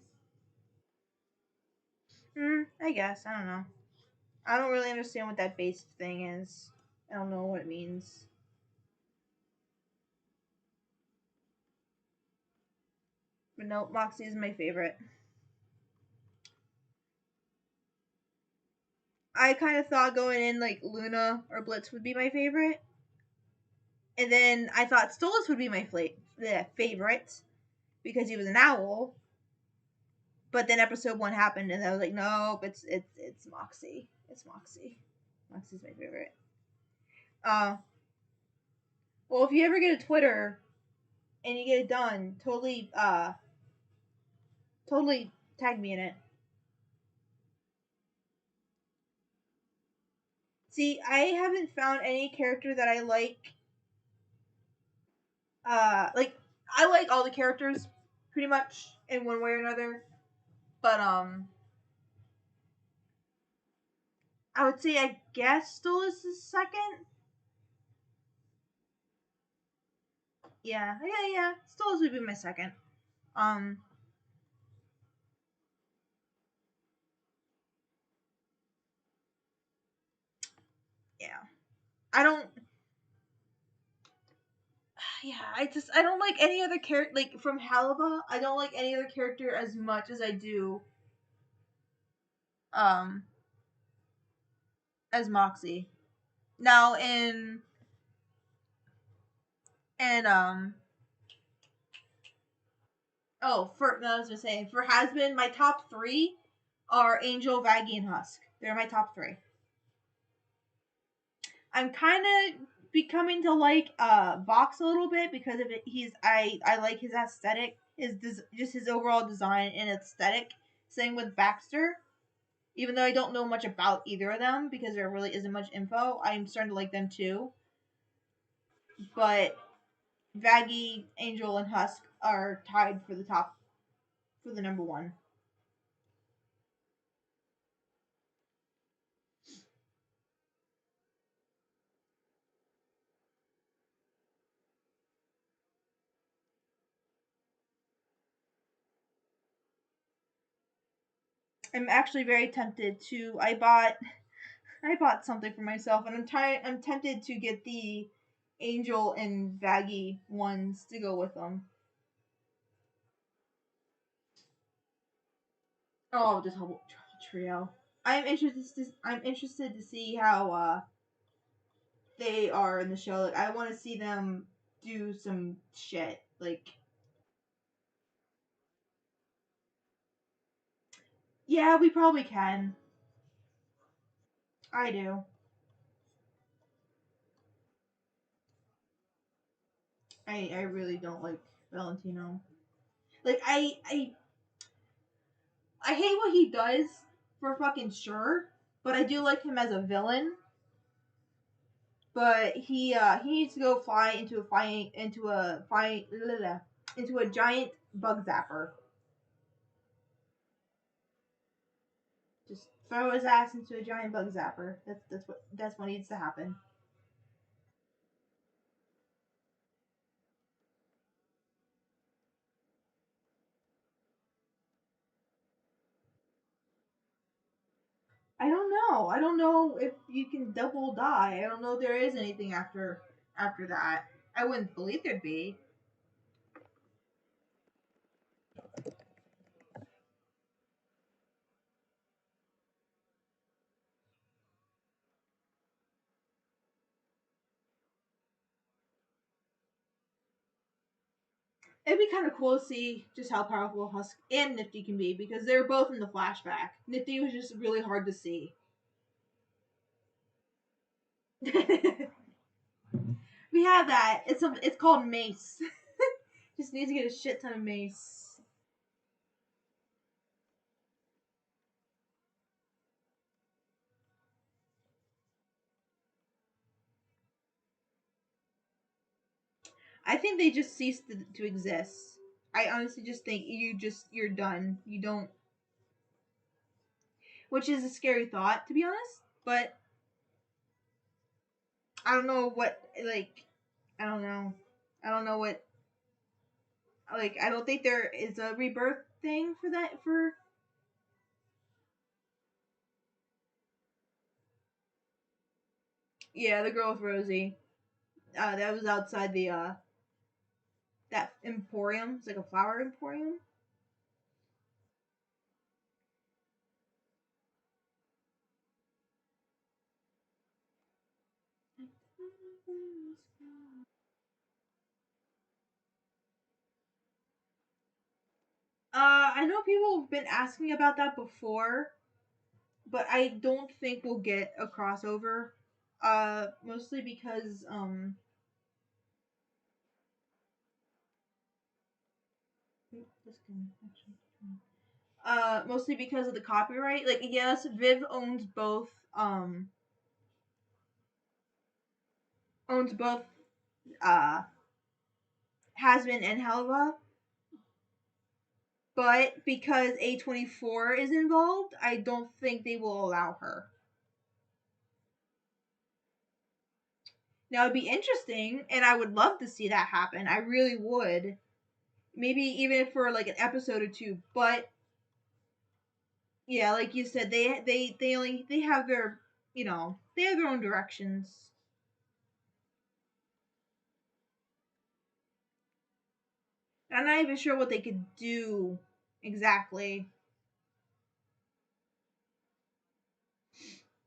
I guess. I don't know. I don't really understand what that base thing is. I don't know what it means. But no, Moxie is my favorite. I kind of thought going in like Luna or Blitz would be my favorite. And then I thought Stolas would be my favorite because he was an owl. But then episode 1 happened and I was like, nope, it's Moxie. It's Moxie. Moxie's my favorite. Well, if you ever get a Twitter and you get it done, totally tag me in it. See, I haven't found any character that I like. Like I like all the characters pretty much in one way or another, but I would say I guess Stolas is second. Yeah. Stolas would be my second. Um, yeah. I don't. Yeah, I don't like any other character like from Helluva. I don't like any other character as much as I do um as Moxie. Now in oh for no, I was gonna say for Hazbin, my top three are Angel, Vaggie, and Husk. They're my top three. I'm kind of becoming to like Vox a little bit because of it. I like his aesthetic, just his overall design and aesthetic. Same with Baxter. Even though I don't know much about either of them because there really isn't much info, I'm starting to like them too. But Vaggie, Angel, and Husk are tied for the top for the number one. I'm actually very tempted to. I bought something for myself, and I'm tempted to get the Angel and Vaggie ones to go with them. Oh, this whole trio. I'm interested to see how they are in the show. Like, I want to see them do some shit. Like, yeah, we probably can. I do. I really don't like Valentino. Like, I hate what he does for fucking sure, but I do like him as a villain. But he needs to go fly into a giant bug zapper. Just throw his ass into a giant bug zapper. That's what needs to happen. I don't know. I don't know if you can double die. I don't know if there is anything after that. I wouldn't believe there'd be. It'd be kind of cool to see just how powerful Husk and Nifty can be because they're both in the flashback. Nifty was just really hard to see. We have that. It's called Mace. Just needs to get a shit ton of Mace. I think they just ceased to exist. I honestly just think you're done. You don't, which is a scary thought to be honest. But I don't know what like I don't know. I don't know what like I don't think there is a rebirth thing for that for yeah, the girl with Rosie. That was outside the that emporium. It's like a flower emporium. I know people have been asking about that before, but I don't think we'll get a crossover. Mostly because mostly because of the copyright. Like, yes, Viv owns both uh Hasbin and Helva, but because A24 is involved, I don't think they will allow her. Now it'd be interesting, and I would love to see that happen. I really would. Maybe even for like an episode or two. But yeah, like you said, they have their, they have their own directions. I'm not even sure what they could do exactly.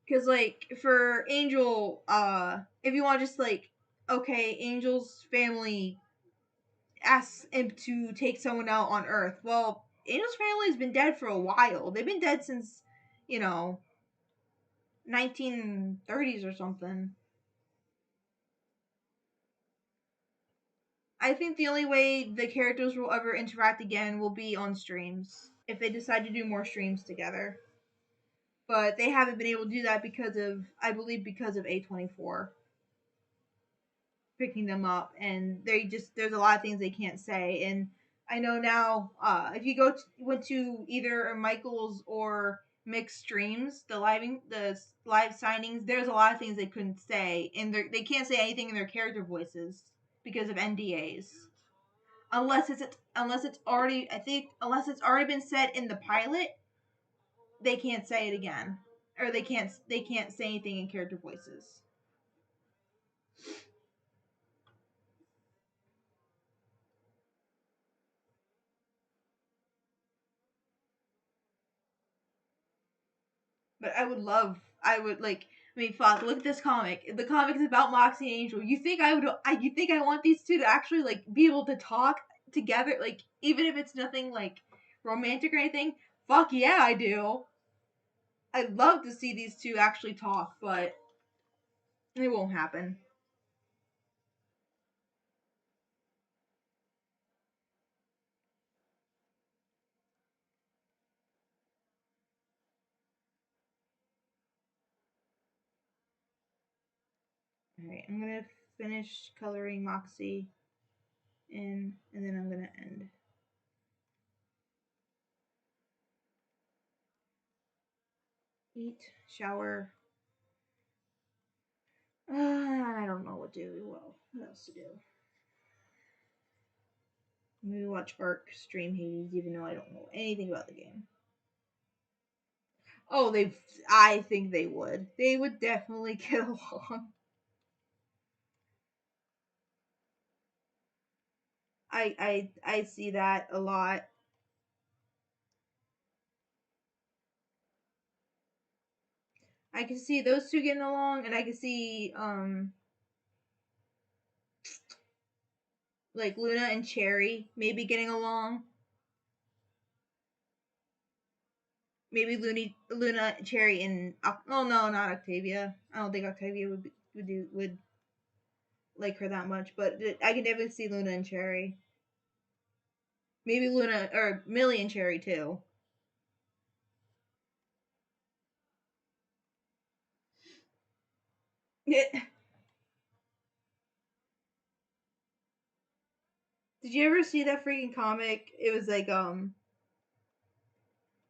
Because like for Angel, if you want, just like, okay, Angel's family asks him to take someone out on Earth. Well, Angel's family has been dead for a while. They've been dead since, you know 1930s or something. I think the only way the characters will ever interact again will be on streams, if they decide to do more streams together. But they haven't been able to do that because of, I believe, because of A24 picking them up, and there's a lot of things they can't say. And I know now, if you went to either Michael's or Mick's streams, the live signings, there's a lot of things they couldn't say, and they can't say anything in their character voices because of NDAs. Unless it's already, I think, unless it's already been said in the pilot, they can't say it again, or they can't say anything in character voices. But I would like. I mean, fuck. Look at this comic. The comic is about Moxie and Angel. You think I would? You think I want these two to actually like be able to talk together? Like, even if it's nothing like romantic or anything. Fuck yeah, I do. I'd love to see these two actually talk, but it won't happen. All right, I'm gonna finish coloring Moxie in, and then I'm gonna end. Eat, shower. I don't know what to do. Well, what else to do? Maybe watch Ark stream Hades, even though I don't know anything about the game. Oh, they. I think they would. They would definitely get along. I see that a lot. I can see those two getting along, and I can see like Luna and Cherry maybe getting along. Maybe Luna, Cherry, and oh no, not Octavia. I don't think Octavia would like her that much, but I can definitely see Luna and Cherry. Maybe Luna or Millie and Cherry too. Did you ever see that freaking comic? It was like I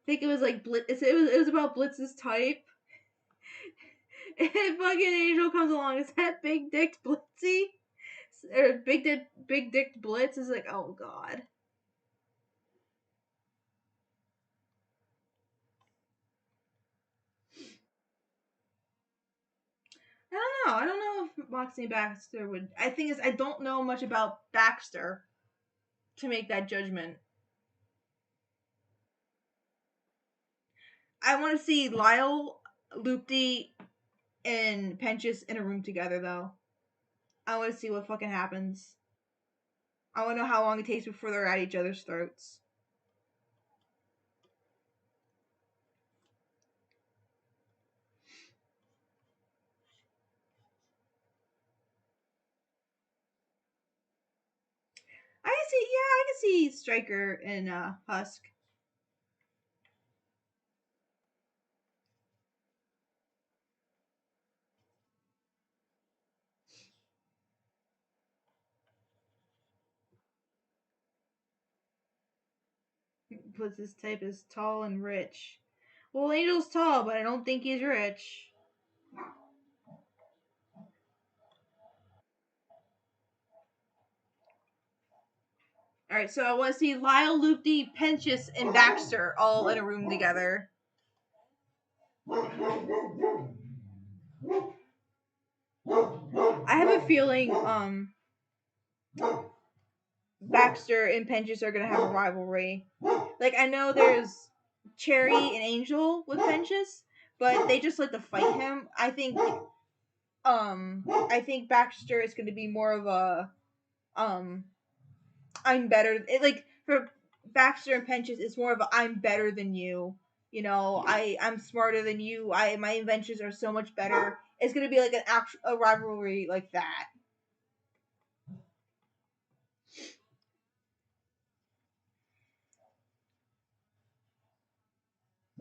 think it was like Blitz. It was about Blitz's type. And fucking Angel comes along. Is that big dick Blitzy? Or big dick Blitz is like, oh god. I don't know. I don't know if Moxie Baxter would. I think is I don't know much about Baxter to make that judgment. I want to see Lyle, Loopty, and Penchus in a room together though. I want to see what fucking happens. I want to know how long it takes before they're at each other's throats. I can see Striker and Husk. Plus, his type is tall and rich. Well, Angel's tall, but I don't think he's rich. Alright, so I want to see Lyle, Loopy, Penchus, and Baxter all in a room together. I have a feeling, Baxter and Penchus are gonna have a rivalry. Like, I know there's Cherry and Angel with Penchus, but they just like to fight him. I think Baxter is gonna be more of a, I'm better. Like, for Baxter and Penchus, it's more of a I'm better than you. You know, I'm smarter than you. My inventions are so much better. It's gonna be like a rivalry like that.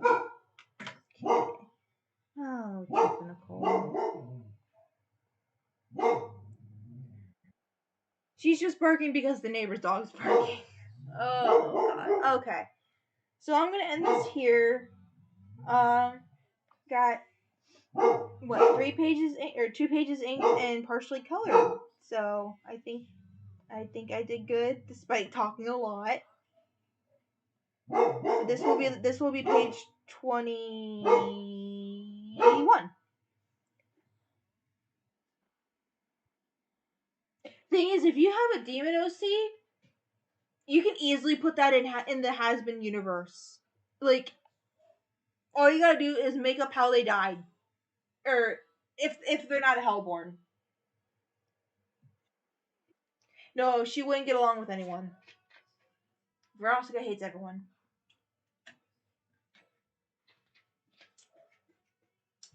Okay. Oh, Nicole. She's just barking because the neighbor's dog's barking. Oh god. Okay. So I'm gonna end this here. Got what, 3 pages or 2 pages inked and partially colored. So I think I did good despite talking a lot. This will be page 21. Thing is, if you have a demon OC, you can easily put that in the Hazbin universe. Like, all you gotta do is make up how they died, or if they're not a Hellborn. No, she wouldn't get along with anyone. Veronica hates everyone.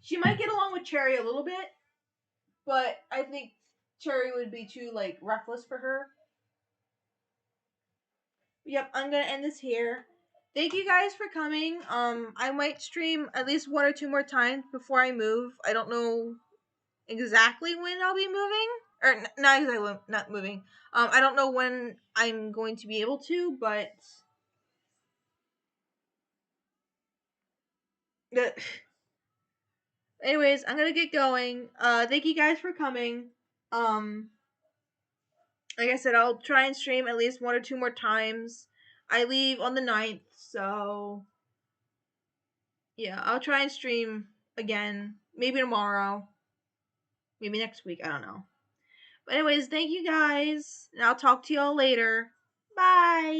She might get along with Cherry a little bit, but I think Cherry would be too like reckless for her. Yep, I'm gonna end this here. Thank you guys for coming. I might stream at least 1 or 2 more times before I move. I don't know exactly when I'll be moving, or not exactly not moving. I don't know when I'm going to be able to, but anyways, I'm gonna get going. Thank you guys for coming. Like I said, I'll try and stream at least 1 or 2 more times. I leave on the 9th, so yeah, I'll try and stream again. Maybe tomorrow. Maybe next week. I don't know. But anyways, thank you guys. And I'll talk to y'all later. Bye.